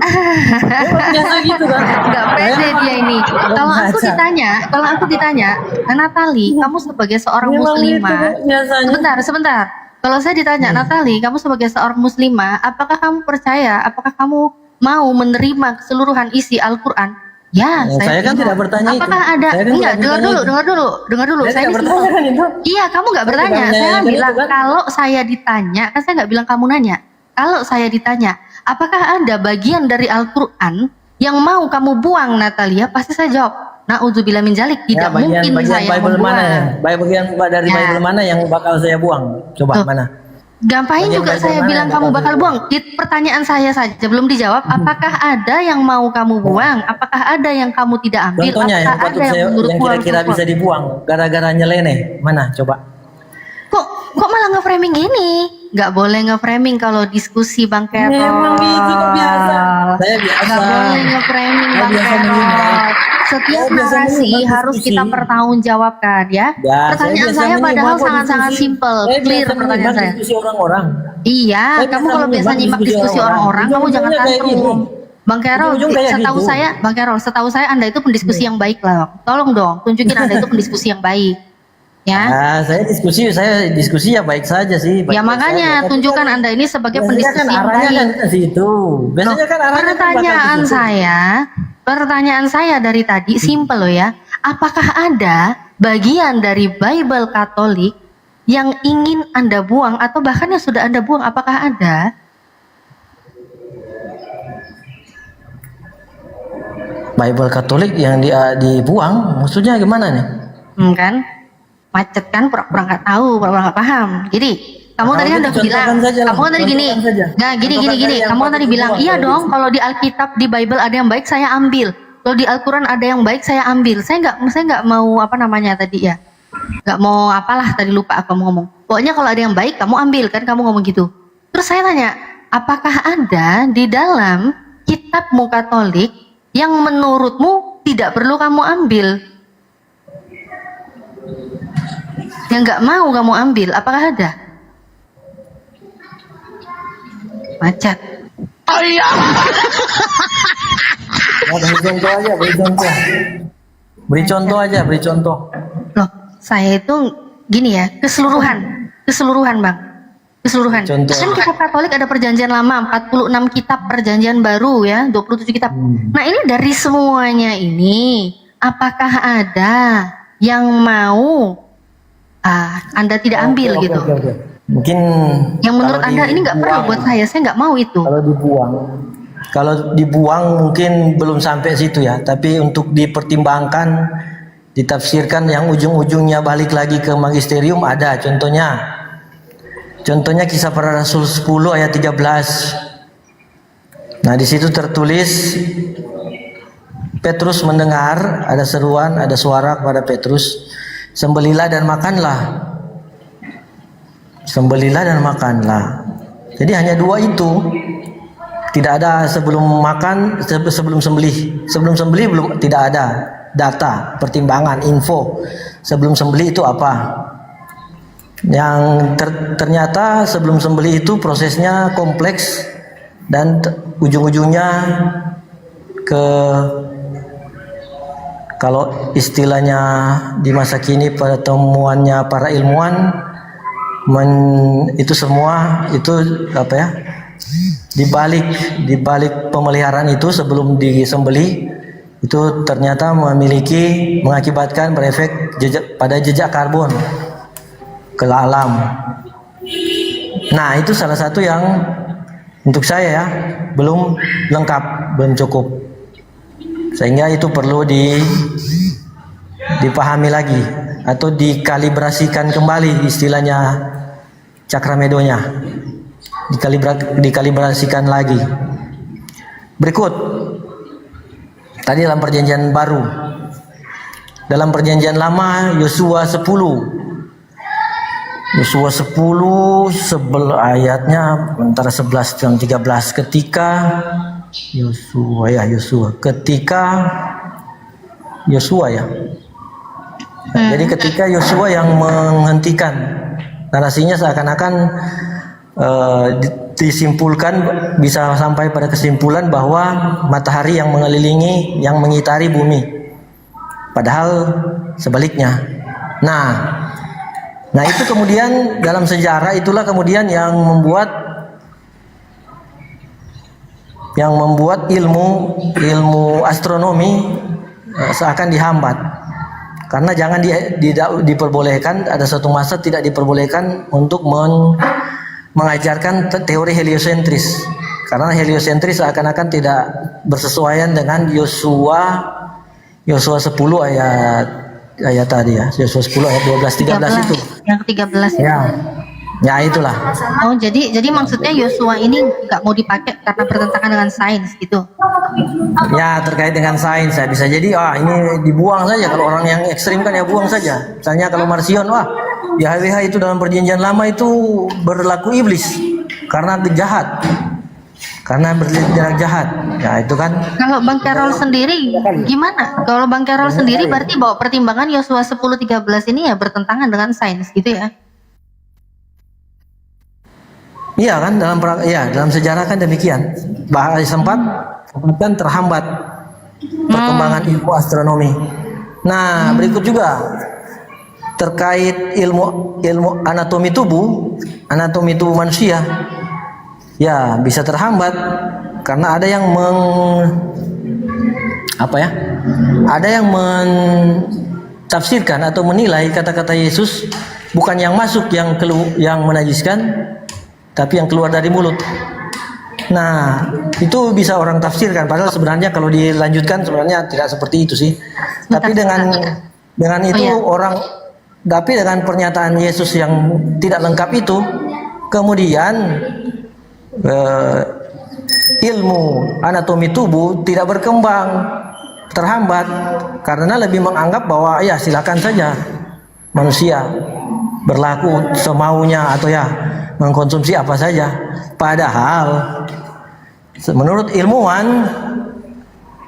Biasa gitu kan. Enggak pede dia ini. Kalau aku ditanya, Natali, kamu sebagai seorang muslimah. Sebentar. Kalau saya ditanya, Natali, kamu sebagai seorang muslimah, apakah kamu percaya? Apakah kamu mau menerima keseluruhan isi Al-Quran? Ya, saya kan tidak bertanya itu. Apakah ada? Enggak, dengar dulu. Saya tidak bertanya kan itu. Iya, kamu nggak bertanya. Saya bilang kalau saya ditanya, kan saya nggak bilang kamu nanya. Kalau saya ditanya, apakah ada bagian dari Al-Quran yang mau kamu buang, Natalia? Pasti saya jawab, na'udzubillah min dzalik, tidak mungkin saya Bible membuang. Bagian dari Bible mana yang bakal saya buang? Coba mana? Gampain juga saya bilang kamu bakal buang. Pertanyaan saya saja belum dijawab. Apakah ada yang mau kamu buang? Apakah ada yang kamu tidak ambil? Contohnya yang Apakah patut yang kira-kira bisa dibuang gara-gara nyeleneh. Mana? Coba. Kok malah nge-framing gini. Nggak boleh nge-framing kalau diskusi Bang Kerol. Memang gitu kok biasa. Saya biasa. Nggak boleh nge-framing Bang Kerol. Setiap narasi harus kita pertanggungjawabkan ya. Pertanyaan saya padahal sangat-sangat simple, clear pertanyaan saya. Diskusi orang-orang. Iya, kamu kalau biasa nyimak diskusi orang-orang, kamu jangan tantrum. Bang Kerol, setahu saya Anda itu pendiskusi yang baik lah. Tolong dong, tunjukin Anda itu pendiskusi yang baik. Ya. Nah, saya diskusi ya baik saja sih. Ya makanya tunjukkan Anda ini sebagai pendiskusi yang baik. Kan ke situ. Biasanya kan arahnya pertanyaan saya dari tadi simple loh ya. Apakah ada bagian dari Bible Katolik yang ingin Anda buang atau bahkan yang sudah Anda buang? Apakah ada? Bible Katolik yang dibuang, maksudnya gimana nih? Kan macet kan, pura-pura nggak tahu, pura-pura nggak paham. Jadi kamu tadi kan udah bilang, kamu kan tadi gini, nah gini, kamu kan tadi bilang, iya dong, kalau di Alkitab di Bible ada yang baik saya ambil, kalau di Al-Quran ada yang baik saya ambil. Saya nggak mau apa namanya tadi ya, nggak mau apalah tadi lupa apa mau ngomong. Pokoknya kalau ada yang baik kamu ambil kan, kamu ngomong gitu. Terus saya tanya, apakah ada di dalam kitabmu Katolik yang menurutmu tidak perlu kamu ambil? Yang nggak mau kamu ambil, apakah ada? Macet. Oh iya. Beri contoh aja, beri contoh. Loh, saya itu gini ya, keseluruhan Bang. Keseluruhan. Contoh. Kan kitab Katolik ada perjanjian lama, 46 kitab, perjanjian baru ya, 27 kitab. Nah ini dari semuanya ini, apakah ada yang mau Anda tidak ambil gitu? Okay. Mungkin yang menurut Anda ini nggak perlu buat saya nggak mau itu. Kalau dibuang mungkin belum sampai situ ya, tapi untuk dipertimbangkan, ditafsirkan yang ujung-ujungnya balik lagi ke magisterium ada. Contohnya Kisah Para Rasul 10 ayat 13. Nah di situ tertulis, Petrus mendengar ada seruan, ada suara kepada Petrus, sembelilah dan makanlah. Sembelilah dan makanlah. Jadi hanya dua itu. Tidak ada sebelum makan, sebelum sembelih. Sebelum sembelih belum, tidak ada data, pertimbangan, info. Sebelum sembelih itu apa? Yang ternyata sebelum sembelih itu prosesnya kompleks dan ujung-ujungnya kalau istilahnya di masa kini pertemuannya para ilmuwan, itu semua itu apa ya, dibalik pemeliharaan itu sebelum disembelih itu ternyata mengakibatkan berefek pada jejak karbon ke alam. Nah itu salah satu yang untuk saya ya belum lengkap, belum cukup, sehingga itu perlu dipahami lagi atau dikalibrasikan kembali, istilahnya cakramedonya, dikalibrasikan lagi. Berikut tadi dalam perjanjian baru, dalam perjanjian lama Yosua 10 ayatnya antara 11 dan 13. Ketika Yosua ya. Jadi ketika Yosua yang menghentikan, narasinya seakan-akan disimpulkan, bisa sampai pada kesimpulan bahwa matahari yang mengelilingi, yang mengitari bumi, padahal sebaliknya. Nah itu kemudian dalam sejarah itulah kemudian yang membuat ilmu astronomi seakan dihambat, karena jangan diperbolehkan, ada suatu masa tidak diperbolehkan untuk mengajarkan teori heliosentris, karena heliosentris seakan-akan tidak bersesuaian dengan Yosua 10 ayat tadi ya, Yosua 10 ayat 12-13 itu. Yang 13 itu. Ya itulah. Oh jadi maksudnya Yosua ini nggak mau dipakai karena bertentangan dengan sains gitu? Ya terkait dengan sains ya, bisa jadi ini dibuang saja. Kalau orang yang ekstrim kan ya buang saja. Misalnya kalau Marsion, YHWH itu dalam perjanjian lama itu berlaku iblis karena jahat, karena bertindak jahat. Ya itu kan. Kalau Bang Carol sendiri gimana? Kalau Bang Carol sendiri berarti bawa pertimbangan Yosua 10:13 ini ya bertentangan dengan sains gitu ya? Iya kan dalam sejarah kan demikian. Bahasa sempat kan terhambat perkembangan ilmu astronomi. Nah, berikut juga terkait ilmu anatomi tubuh manusia. Ya, bisa terhambat karena ada yang ada yang mentafsirkan atau menilai kata-kata Yesus bukan yang masuk yang menajiskan, tapi yang keluar dari mulut. Nah, itu bisa orang tafsirkan padahal sebenarnya kalau dilanjutkan sebenarnya tidak seperti itu sih. Tapi dengan itu tapi dengan pernyataan Yesus yang tidak lengkap itu, kemudian ilmu anatomi tubuh tidak berkembang, terhambat karena lebih menganggap bahwa ya silakan saja manusia berlaku semaunya atau ya mengkonsumsi apa saja. Padahal menurut ilmuwan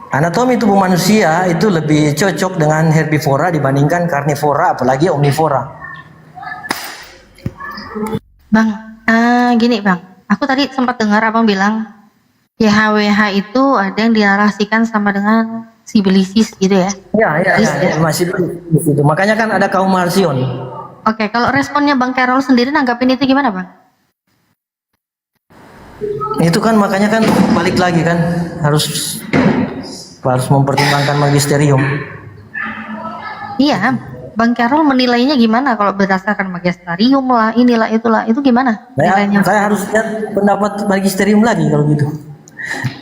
anatomi tubuh manusia itu lebih cocok dengan herbivora dibandingkan karnivora apalagi omnivora. Bang, gini Bang, aku tadi sempat dengar Abang bilang YHWH itu ada yang dinarasikan sama dengan Sibilisis gitu ya? Ya, masih itu. Makanya kan ada kaum Marsion. Oke, kalau responnya Bang Carol sendiri nanggapin itu gimana Bang? Itu kan makanya kan balik lagi kan harus mempertimbangkan magisterium. Iya, Bang Carol menilainya gimana kalau berdasarkan magisterium lah, inilah itulah, itu gimana? Saya harus lihat pendapat magisterium lagi kalau gitu.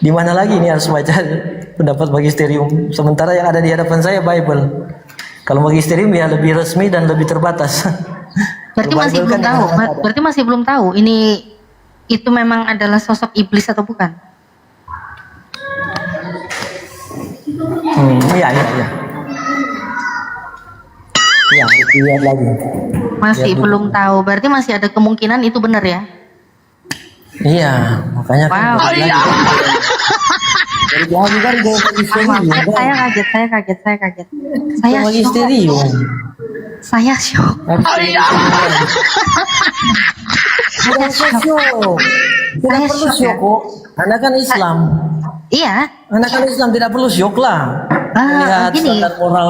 Di mana lagi ini harus baca pendapat magisterium. Sementara yang ada di hadapan saya Bible. Kalau magisterium ya lebih resmi dan lebih terbatas. Berarti masih belum tahu. Berarti masih belum tahu ini itu memang adalah sosok iblis atau bukan? Iya. Iya, lihat lagi. Masih belum tahu. Berarti masih ada kemungkinan itu benar ya? Iya, makanya kan. Wow. Saya kaget. Saya magisterium. Saya shock. Tidak perlu syok kok. Anda kan Islam. Iya. Anda kan Islam tidak perlu syok lah. Lihat gini. standar moral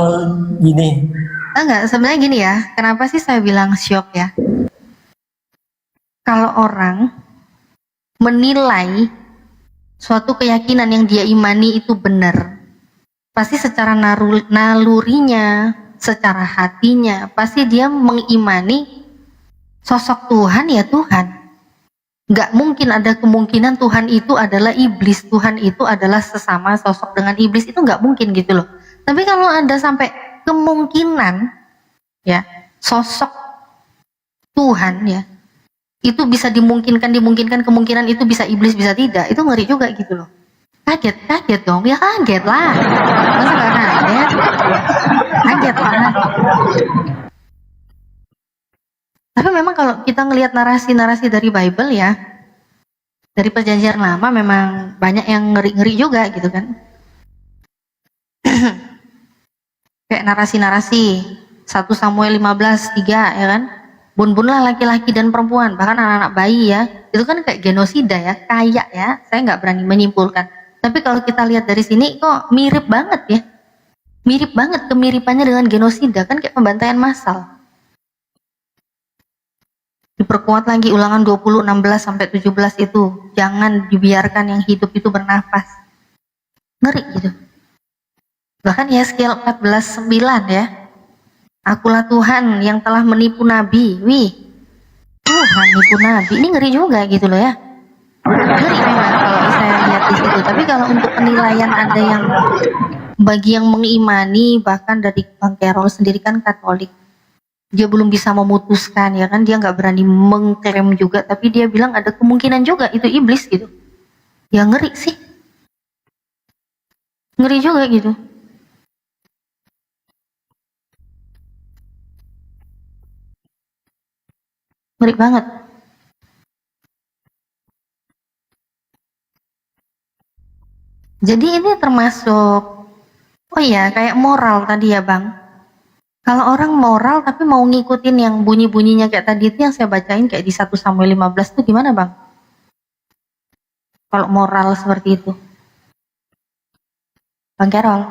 gini. Enggak, sebenarnya gini ya. Kenapa sih saya bilang syok ya? Kalau orang menilai suatu keyakinan yang dia imani itu benar, pasti secara nalurinya, secara hatinya, pasti dia mengimani sosok Tuhan ya Tuhan. Nggak mungkin ada kemungkinan Tuhan itu adalah iblis, Tuhan itu adalah sesama sosok dengan iblis, itu nggak mungkin gitu loh. Tapi kalau ada sampai kemungkinan ya sosok Tuhan ya itu bisa dimungkinkan kemungkinan itu bisa iblis bisa tidak, itu ngeri juga gitu loh. Kaget dong, ya kaget lah. Masa nggak kaget? Kaget lah. Tapi memang kalau kita ngelihat narasi-narasi dari Bible ya, dari perjanjian lama memang banyak yang ngeri-ngeri juga gitu kan. Kayak narasi-narasi 1 Samuel 15:3 ya kan. Bun-bun lah laki-laki dan perempuan, bahkan anak-anak bayi ya. Itu kan kayak genosida ya, kayak ya. Saya nggak berani menyimpulkan. Tapi kalau kita lihat dari sini kok mirip banget ya. Mirip banget kemiripannya dengan genosida, kan kayak pembantaian massal. Diperkuat lagi Ulangan 20:16-17 itu, jangan dibiarkan yang hidup itu bernafas. Ngeri gitu. Bahkan Yeskiel 14:9 ya. Akulah Tuhan yang telah menipu nabi. Wih, Tuhan nipu nabi. Ini ngeri juga gitu loh ya. Ngeri memang kalau saya lihat di situ. Tapi kalau untuk penilaian ada yang bagi yang mengimani, bahkan dari Bang Carol sendiri kan Katolik, dia belum bisa memutuskan ya kan, dia nggak berani mengklaim juga, tapi dia bilang ada kemungkinan juga itu iblis gitu. Ya ngeri sih, ngeri juga gitu. Ngeri banget. Jadi ini termasuk, oh iya, kayak moral tadi ya Bang. Kalau orang moral tapi mau ngikutin yang bunyi-bunyinya kayak tadi itu yang saya bacain kayak di 1 Samuel 15 itu gimana Bang? Kalau moral seperti itu. Bang Carol.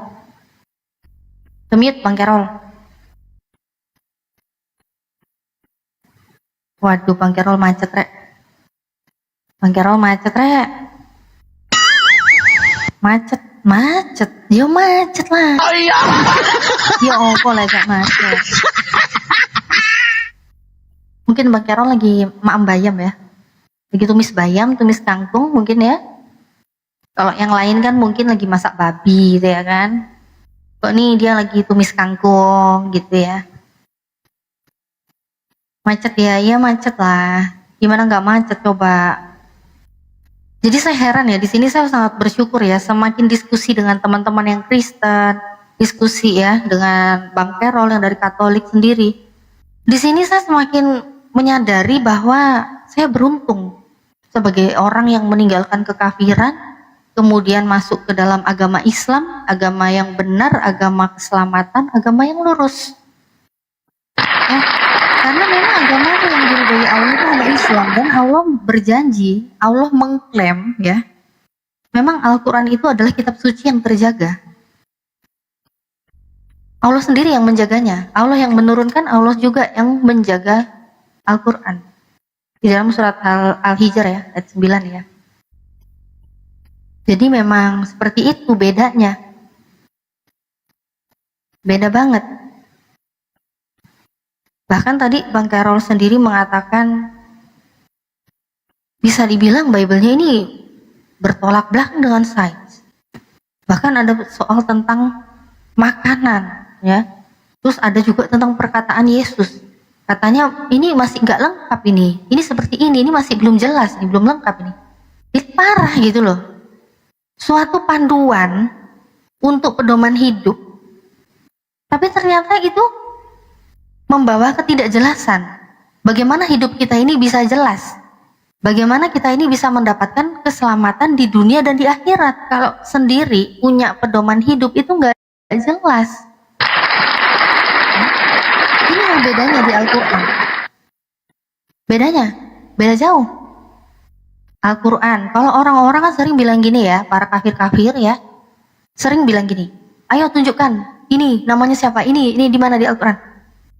Mute Bang Carol. Waduh, Bang Carol macet, Rek. Bang Carol macet, Rek. Macet. Yo macet lah. Oh iya. Ya opo lah gak macet. Mungkin Bang Carol lagi maam bayam ya. Lagi tumis bayam, tumis kangkung mungkin ya. Kalau yang lain kan mungkin lagi masak babi gitu ya kan. Kok nih dia lagi tumis kangkung gitu ya. Macet ya, iya macet lah. Gimana nggak macet coba. Jadi saya heran ya, di sini saya sangat bersyukur ya, semakin diskusi dengan teman-teman yang Kristen, diskusi ya dengan Bang Carol yang dari Katolik sendiri. Di sini saya semakin menyadari bahwa saya beruntung sebagai orang yang meninggalkan kekafiran, kemudian masuk ke dalam agama Islam, agama yang benar, agama keselamatan, agama yang lurus. Ya, karena memang agama yang diridhoi Allah itu adalah Islam, dan Allah berjanji, Allah mengklaim ya, memang Al-Quran itu adalah kitab suci yang terjaga. Allah sendiri yang menjaganya, Allah yang menurunkan, Allah juga yang menjaga Al-Quran. Di dalam surat Al-Hijr ya, ayat 9 ya. Jadi memang seperti itu bedanya. Beda banget. Bahkan tadi Bang Carol sendiri mengatakan bisa dibilang Bible-nya ini bertolak belakang dengan sains. Bahkan ada soal tentang makanan ya. Terus ada juga tentang perkataan Yesus. Katanya ini masih nggak lengkap ini seperti ini masih belum jelas, ini belum lengkap ini. Ini parah gitu loh. Suatu panduan untuk pedoman hidup, tapi ternyata itu membawa ketidakjelasan. Bagaimana hidup kita ini bisa jelas? Bagaimana kita ini bisa mendapatkan keselamatan di dunia dan di akhirat kalau sendiri punya pedoman hidup itu nggak jelas? Ini yang bedanya di Al-Quran. Beda jauh. Al-Quran, kalau orang-orang kan sering bilang gini ya, para kafir-kafir ya, sering bilang gini, ayo tunjukkan, ini namanya siapa, ini di mana di Al-Quran.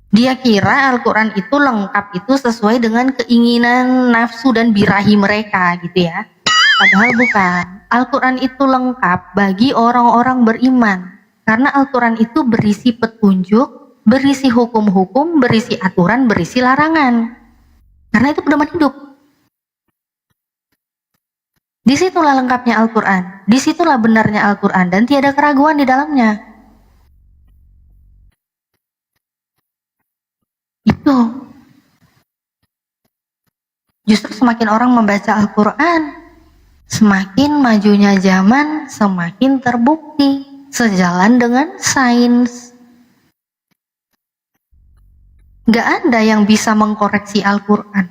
Dia kira Al-Quran itu lengkap itu sesuai dengan keinginan, nafsu, dan birahi mereka gitu ya. Padahal bukan. Al-Quran itu lengkap bagi orang-orang beriman. Karena Al-Quran itu berisi petunjuk, berisi hukum-hukum, berisi aturan, berisi larangan. Karena itu pedoman hidup. Disitulah lengkapnya Al-Quran. Disitulah benarnya Al-Quran. Dan tiada keraguan di dalamnya. Itu. Justru semakin orang membaca Al-Quran, semakin majunya zaman, semakin terbukti. Sejalan dengan sains. Gak ada yang bisa mengkoreksi Al-Quran.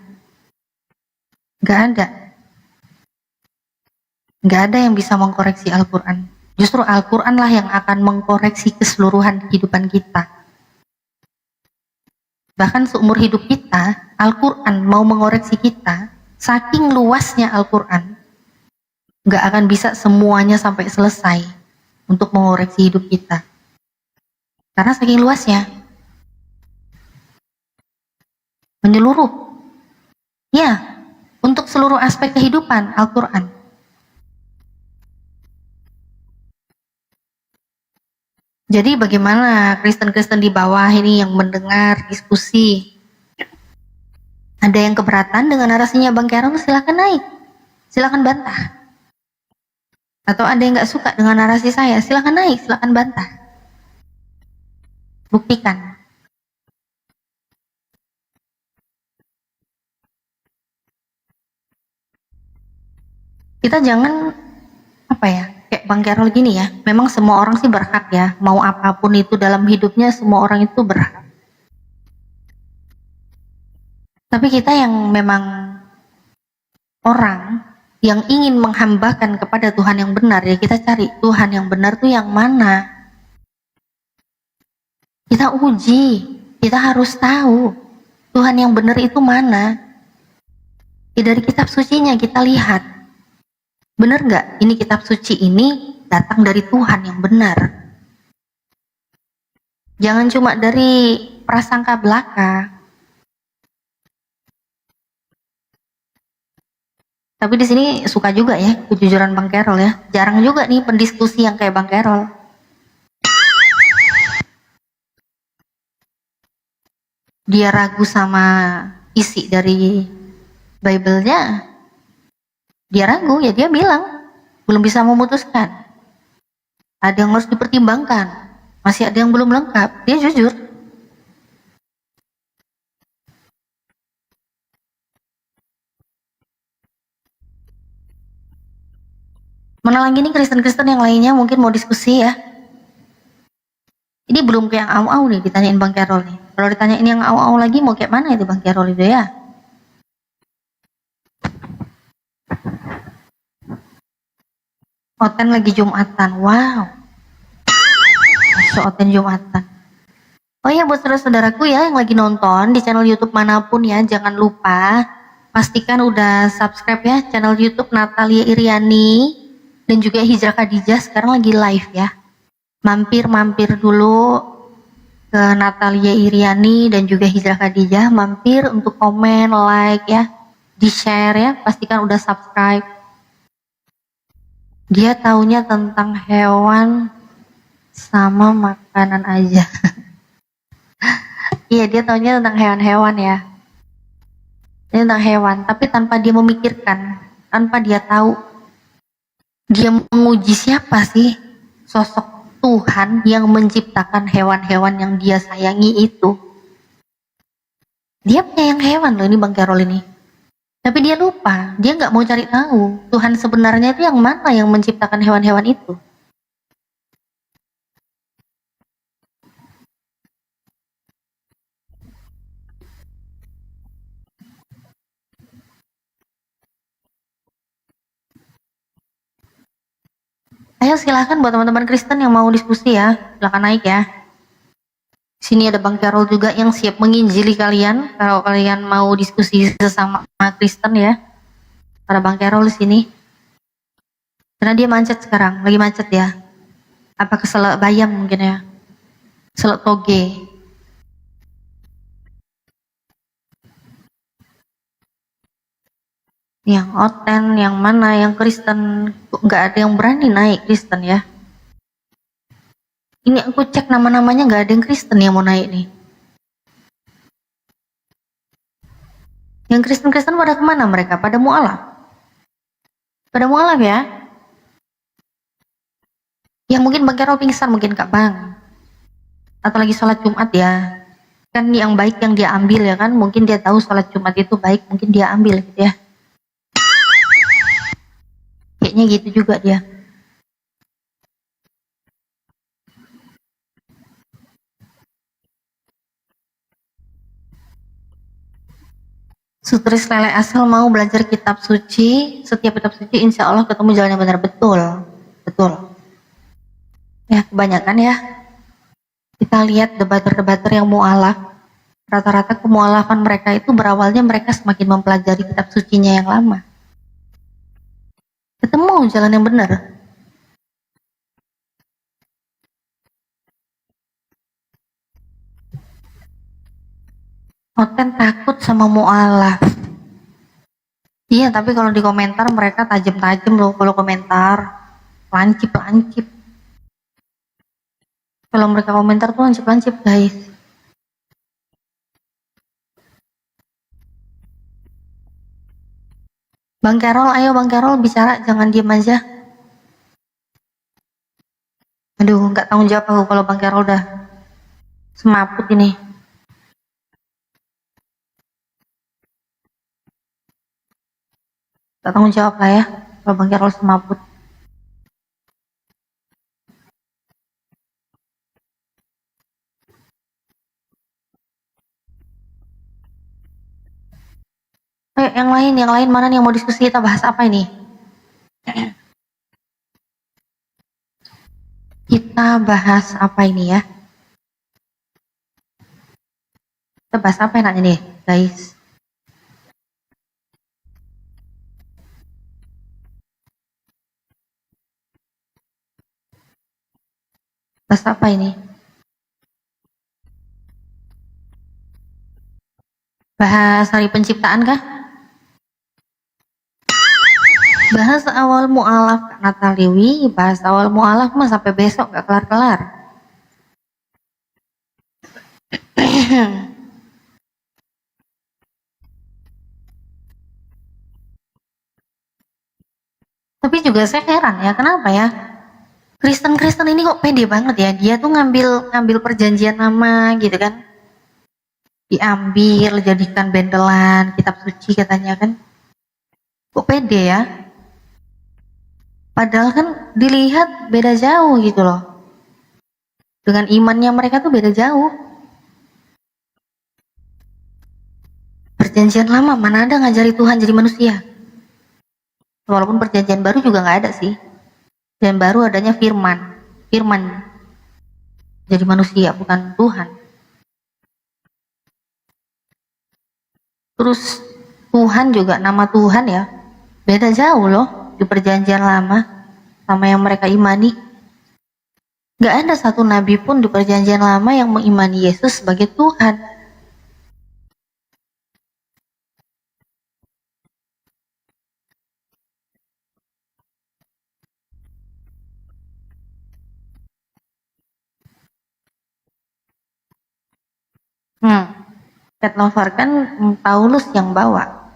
Gak ada. Gak ada yang bisa mengkoreksi Al-Quran. Justru Al-Quran lah yang akan mengkoreksi keseluruhan kehidupan kita. Bahkan seumur hidup kita, Al-Quran mau mengoreksi kita, saking luasnya Al-Quran, gak akan bisa semuanya sampai selesai untuk mengoreksi hidup kita. Karena saking luasnya. Menyeluruh. Ya, untuk seluruh aspek kehidupan Al-Quran. Jadi bagaimana Kristen-Kristen di bawah ini yang mendengar diskusi? Ada yang keberatan dengan narasinya Bang Carol, silakan naik. Silakan bantah. Atau ada yang nggak suka dengan narasi saya, silakan naik, silakan bantah. Buktikan. Kita jangan kayak Bang Carol gini ya, memang semua orang sih berhak ya, mau apapun itu dalam hidupnya semua orang itu berhak. Tapi kita yang memang orang yang ingin menghambakan kepada Tuhan yang benar, ya kita cari Tuhan yang benar tuh yang mana. Kita uji, kita harus tahu Tuhan yang benar itu mana. Ya dari kitab sucinya kita lihat, benar nggak ini kitab suci ini datang dari Tuhan yang benar. Jangan cuma dari prasangka belaka. Tapi di sini suka juga ya kejujuran Bang Carol ya. Jarang juga nih pendiskusi yang kayak Bang Carol. Dia ragu sama isi dari Bible-nya. Dia ragu, ya dia bilang belum bisa memutuskan. Ada yang harus dipertimbangkan. Masih ada yang belum lengkap. Dia jujur. Mana lagi nih Kristen-Kristen yang lainnya mungkin mau diskusi ya. Ini belum kayak yang au-au nih ditanyain Bang Carol nih. Kalau ditanyain yang au-au lagi mau kayak mana itu Bang Carol itu ya. Oten lagi Jumatan. Wow. Masuk Oten Jumatan. Oh ya buat saudara-saudaraku ya yang lagi nonton di channel YouTube manapun ya, jangan lupa pastikan udah subscribe ya channel YouTube Natalia Iriani dan juga Hijrah Khadijah sekarang lagi live ya. Mampir dulu ke Natalia Iriani dan juga Hijrah Khadijah, mampir untuk komen, like ya, di share ya, pastikan udah subscribe. Dia taunya tentang hewan sama makanan aja. Iya, dia taunya tentang hewan-hewan ya. Dia tentang hewan, tapi tanpa dia memikirkan, tanpa dia tahu. Dia menguji siapa sih sosok Tuhan yang menciptakan hewan-hewan yang dia sayangi itu. Dia penyayang hewan loh ini Bang Carol ini. Tapi dia lupa, dia nggak mau cari tahu Tuhan sebenarnya itu yang mana yang menciptakan hewan-hewan itu. Ayo silahkan buat teman-teman Kristen yang mau diskusi ya, silahkan naik ya. Sini ada Bang Carol juga yang siap menginjili kalian. Kalau kalian mau diskusi sesama Kristen ya, ada Bang Carol di sini. Karena dia macet sekarang, lagi macet ya. Apa keselak bayam mungkin ya, selak toge. Yang Oten, yang mana, yang Kristen, nggak ada yang berani naik Kristen ya. Ini aku cek nama-namanya nggak ada yang Kristen yang mau naik nih. Yang Kristen-Kristen pada kemana mereka? Pada mualaf? Pada mualaf ya? Yang mungkin Bang Carol pingsan mungkin Kak Bang. Atau lagi sholat Jumat ya. Kan yang baik yang dia ambil ya kan. Mungkin dia tahu sholat Jumat itu baik, mungkin dia ambil gitu ya. Kayaknya gitu juga dia. Sutris lele asal mau belajar kitab suci, setiap kitab suci insya Allah ketemu jalan yang benar. Betul, betul. Ya kebanyakan ya. Kita lihat debater-debater yang mualaf, rata-rata kemualafan mereka itu berawalnya mereka semakin mempelajari kitab sucinya yang lama. Ketemu jalan yang benar. Oten takut sama mualaf. Iya, tapi kalau di komentar mereka tajam-tajam loh kalau komentar. Lancip-lancip. Kalau mereka komentar tuh lancip-lancip guys. Bang Carol, ayo Bang Carol bicara, jangan diem aja. Aduh, nggak tanggung jawab aku kalau Bang Carol udah semaput ini. Nggak tanggung jawab lah ya kalau Bang Carol semaput. yang lain mana nih yang mau diskusi, kita bahas apa ini? Kita bahas apa ini ya? Kita bahas apa enaknya nih, guys? Bahas apa ini? Bahas hari penciptaan kah? Bahas awal mu'alaf Kak Nataliwi, bahas awal mu'alaf mah sampai besok gak kelar-kelar. Tapi juga saya heran ya, kenapa ya? Kristen-Kristen ini kok pede banget ya, dia tuh ngambil perjanjian lama gitu kan. Diambil, jadikan bendelan, kitab suci katanya kan. Kok pede ya? Padahal kan dilihat beda jauh gitu loh. Dengan imannya mereka tuh beda jauh. Perjanjian lama mana ada ngajari Tuhan jadi manusia. Walaupun perjanjian baru juga nggak ada sih. Dan baru adanya firman jadi manusia, bukan Tuhan. Terus Tuhan juga, nama Tuhan ya beda jauh loh di perjanjian lama sama yang mereka imani. Gak ada satu nabi pun di perjanjian lama yang mengimani Yesus sebagai Tuhan. Cat Lover kan Paulus yang bawa.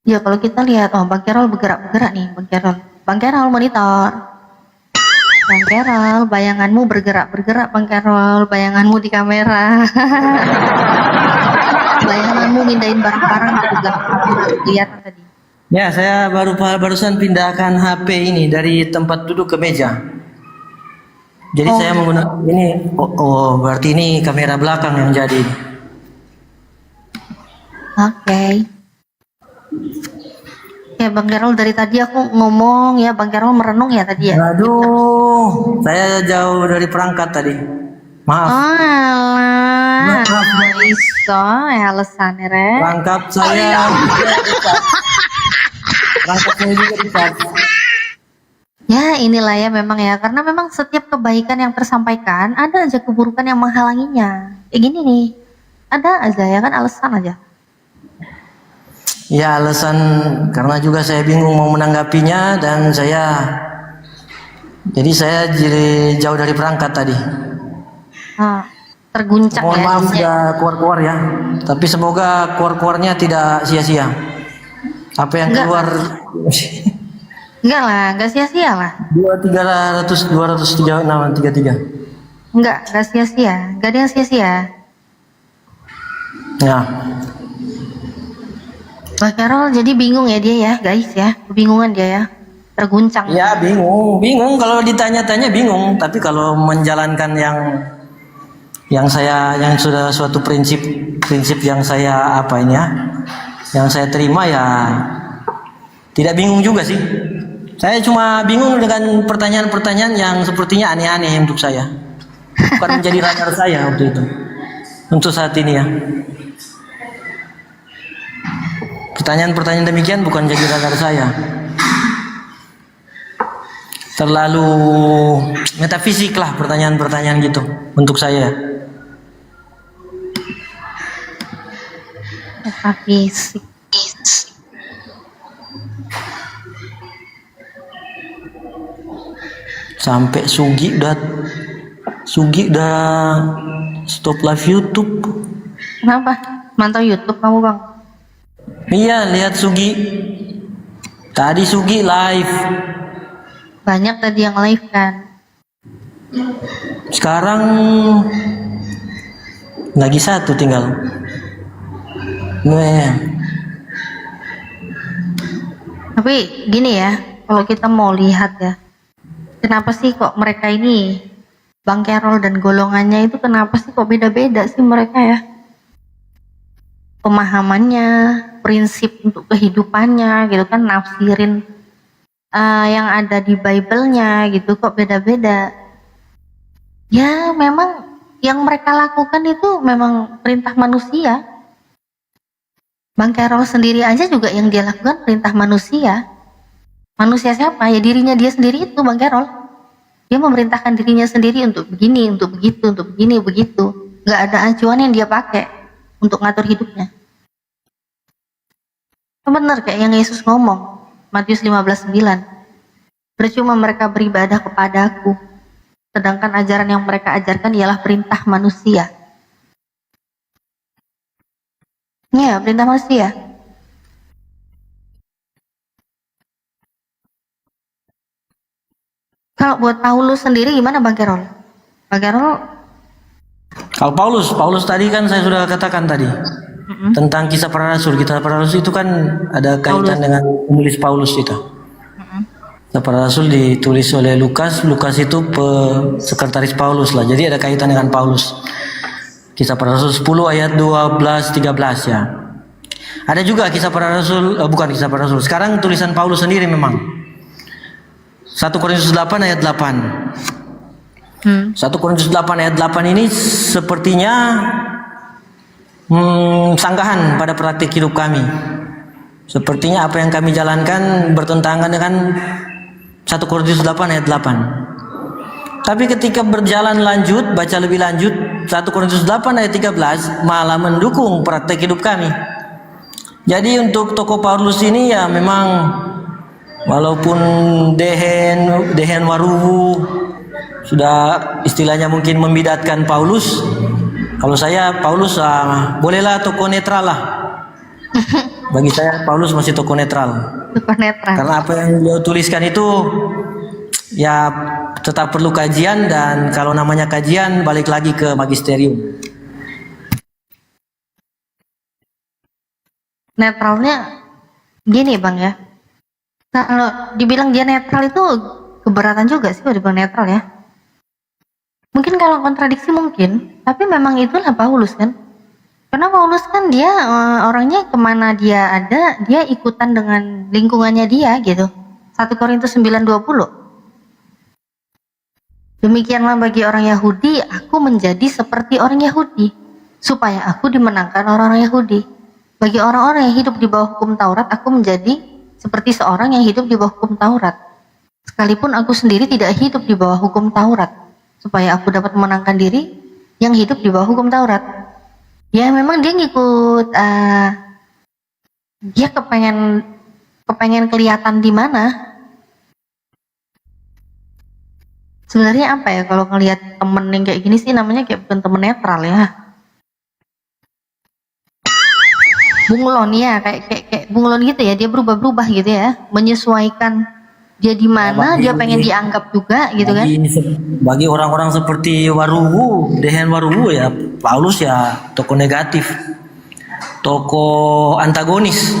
Ya kalau kita lihat, oh Bang Carol bergerak-bergerak nih, Bang Carol monitor. Bang Carol, bayanganmu bergerak-bergerak, Bang Carol, bayanganmu di kamera. Bayanganmu mindahin barang-barang juga kelihatan tadi. Ya, saya barusan pindahkan HP ini dari tempat duduk ke meja. Jadi saya menggunakan ini. Berarti ini kamera belakang yang jadi. Oke. Ya Bang Carol, dari tadi aku ngomong ya, Bang Carol merenung ya tadi ya. Aduh, saya jauh dari perangkat tadi. Maaf. Oh alah, iso alasannya re. Perangkat saya. Perangkat saya juga rusak. Ya inilah ya memang ya, karena memang setiap kebaikan yang tersampaikan ada aja keburukan yang menghalanginya. Kayak gini nih, ada aja ya kan, alasan aja. Ya alasan karena juga saya bingung mau menanggapinya dan jadi saya jauh dari perangkat tadi. Terguncang. Mohon ya. maaf sudah keluar-keluar ya. Tapi semoga keluar-keluarnya tidak sia-sia. Apa yang keluar? Enggak lah, enggak sia-sia lah. 233. Enggak sia-sia. Enggak ada yang sia-sia. Ya. Bang Carol jadi bingung ya dia ya, guys ya. Kebingungan dia ya. Terguncang. Ya bingung kalau ditanya-tanya bingung, tapi kalau menjalankan yang sudah suatu prinsip yang saya yang saya terima ya tidak bingung juga sih. Saya cuma bingung dengan pertanyaan-pertanyaan yang sepertinya aneh-aneh untuk saya. Bukan menjadi radar saya waktu itu. Untuk saat ini ya. Pertanyaan-pertanyaan demikian bukan jadi radar saya. Terlalu metafisik lah pertanyaan-pertanyaan gitu untuk saya. Metafisik. Sampai Sugi udah stop live YouTube. Kenapa? Mantau YouTube kamu Bang? Iya, lihat Sugi. Tadi Sugi live. Banyak tadi yang live kan. Sekarang lagi satu tinggal. Tapi gini ya, kalau kita mau lihat ya, kenapa sih kok mereka ini, Bang Carol dan golongannya itu kenapa sih kok beda-beda sih mereka ya? Pemahamannya, prinsip untuk kehidupannya gitu kan, nafsirin yang ada di Bible-nya gitu kok beda-beda. Ya memang yang mereka lakukan itu memang perintah manusia. Bang Carol sendiri aja juga yang dia lakukan perintah manusia. Manusia siapa? Ya dirinya dia sendiri itu, Bang Carol. Dia memerintahkan dirinya sendiri untuk begini, untuk begitu, untuk begini, begitu. Nggak ada acuan yang dia pakai untuk ngatur hidupnya. Benar kayak yang Yesus ngomong, Matius 15:9. Percuma mereka beribadah kepadaku, sedangkan ajaran yang mereka ajarkan ialah perintah manusia. Ya, perintah manusia. Kalau buat Paulus sendiri gimana, Bang Carol? Bang Carol? Kalau Paulus tadi kan saya sudah katakan tadi tentang kisah para rasul. Kisah para rasul itu kan ada kaitan dengan penulis Paulus itu. Kisah para rasul ditulis oleh Lukas. Lukas itu sekretaris Paulus lah. Jadi ada kaitan dengan Paulus. Kisah para rasul 10 ayat 12-13 ya. Ada juga kisah para rasul, bukan kisah para rasul. Sekarang tulisan Paulus sendiri memang. 1 Korintus 8 ayat 8. 1 Korintus 8 ayat 8 ini sepertinya sanggahan pada praktik hidup kami. Sepertinya apa yang kami jalankan bertentangan dengan 1 Korintus 8 ayat 8. Tapi ketika berjalan lanjut, baca lebih lanjut, 1 Korintus 8 ayat 13 malah mendukung praktik hidup kami. Jadi untuk tokoh Paulus ini ya memang walaupun Dehen Waruwu sudah istilahnya mungkin membidatkan Paulus. Kalau saya Paulus bolehlah tokoh netral lah. Bagi saya Paulus masih tokoh netral. Tokoh netral. Karena apa yang beliau tuliskan itu ya tetap perlu kajian, dan kalau namanya kajian balik lagi ke magisterium. Netralnya gini Bang ya. Kalau dibilang dia netral itu keberatan juga sih kalau dibilang netral ya. Mungkin kalau kontradiksi mungkin, tapi memang itulah Paulus kan. Karena Paulus kan dia orangnya kemana dia ada, dia ikutan dengan lingkungannya dia gitu. 1 Korintus 9:20. Demikianlah bagi orang Yahudi, aku menjadi seperti orang Yahudi, supaya aku dimenangkan orang-orang Yahudi. Bagi orang-orang yang hidup di bawah hukum Taurat, aku menjadi seperti seorang yang hidup di bawah hukum Taurat. Sekalipun aku sendiri tidak hidup di bawah hukum Taurat, supaya aku dapat memenangkan diri yang hidup di bawah hukum Taurat. Ya memang dia ngikut, dia kepengen kelihatan di mana. Sebenarnya apa ya kalau ngelihat temen yang kayak gini sih namanya kayak bukan temen netral ya. Bunglon ya, kayak bunglon gitu ya, dia berubah-berubah gitu ya, menyesuaikan dia di mana, dia pengen dianggap juga gitu kan. Bagi orang-orang seperti Waruwu, Dehen Waruwu ya, Paulus ya tokoh negatif, tokoh antagonis.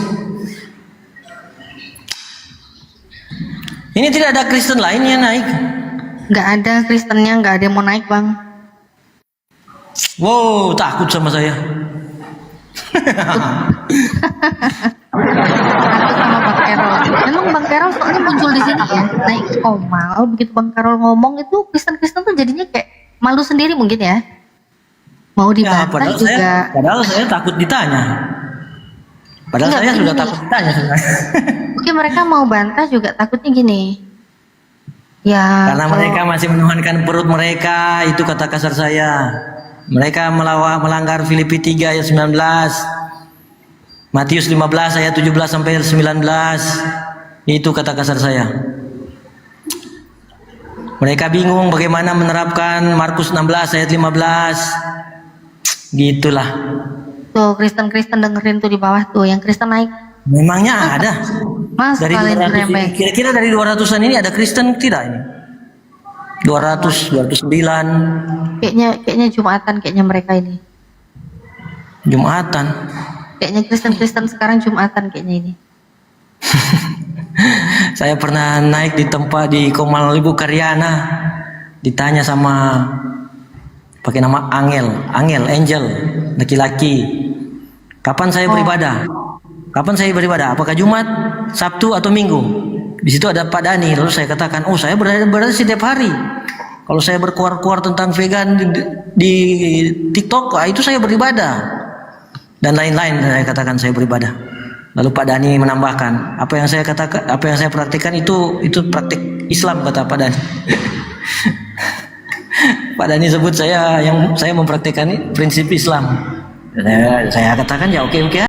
Ini tidak ada Kristen lain yang naik. Nggak ada Kristennya, nggak ada yang mau naik Bang. Wow, takut sama saya. Sama Bang Carol. Memang Bang Carol soalnya muncul di sini ya, naik koma. Begitu Bang Carol ngomong itu Kristen-Kristen tuh jadinya kayak malu sendiri mungkin ya. Mau dibantah juga. Padahal saya takut ditanya. Padahal saya sudah takut ditanya sebenarnya. Mungkin mereka mau bantah juga takutnya gini. Ya. Karena mereka masih menuhankan perut mereka, itu kata kasar saya. Mereka melanggar Filipi 3 ayat 19, Matius 15 ayat 17 sampai 19. Itu kata kasar saya. Mereka bingung bagaimana menerapkan Markus 16 ayat 15. Gitulah. Tuh Kristen-Kristen dengerin tuh di bawah tuh, yang Kristen naik. Memangnya ada? Mas, dari 200 ini, kira-kira dari 200-an ini ada Kristen tidak ini? 200, 209. Kayaknya Jumatan kayaknya mereka ini. Jumatan. Kayaknya Kristen sekarang Jumatan kayaknya ini. Saya pernah naik di tempat di Komal Ibu Karyana, ditanya sama pakai nama Angel, laki-laki. Kapan saya beribadah? kapan saya beribadah? Apakah Jumat, Sabtu atau Minggu? Di situ ada Pak Dani. Lalu saya katakan, oh saya berada setiap hari. Kalau saya berkuar-kuar tentang vegan di TikTok, itu saya beribadah. Dan lain-lain saya katakan saya beribadah. Lalu Pak Dani menambahkan, apa yang saya katakan, apa yang saya praktikkan itu praktik Islam, kata Pak Dani. Pak Dani sebut saya yang saya mempraktikkan prinsip Islam. Saya katakan ya oke.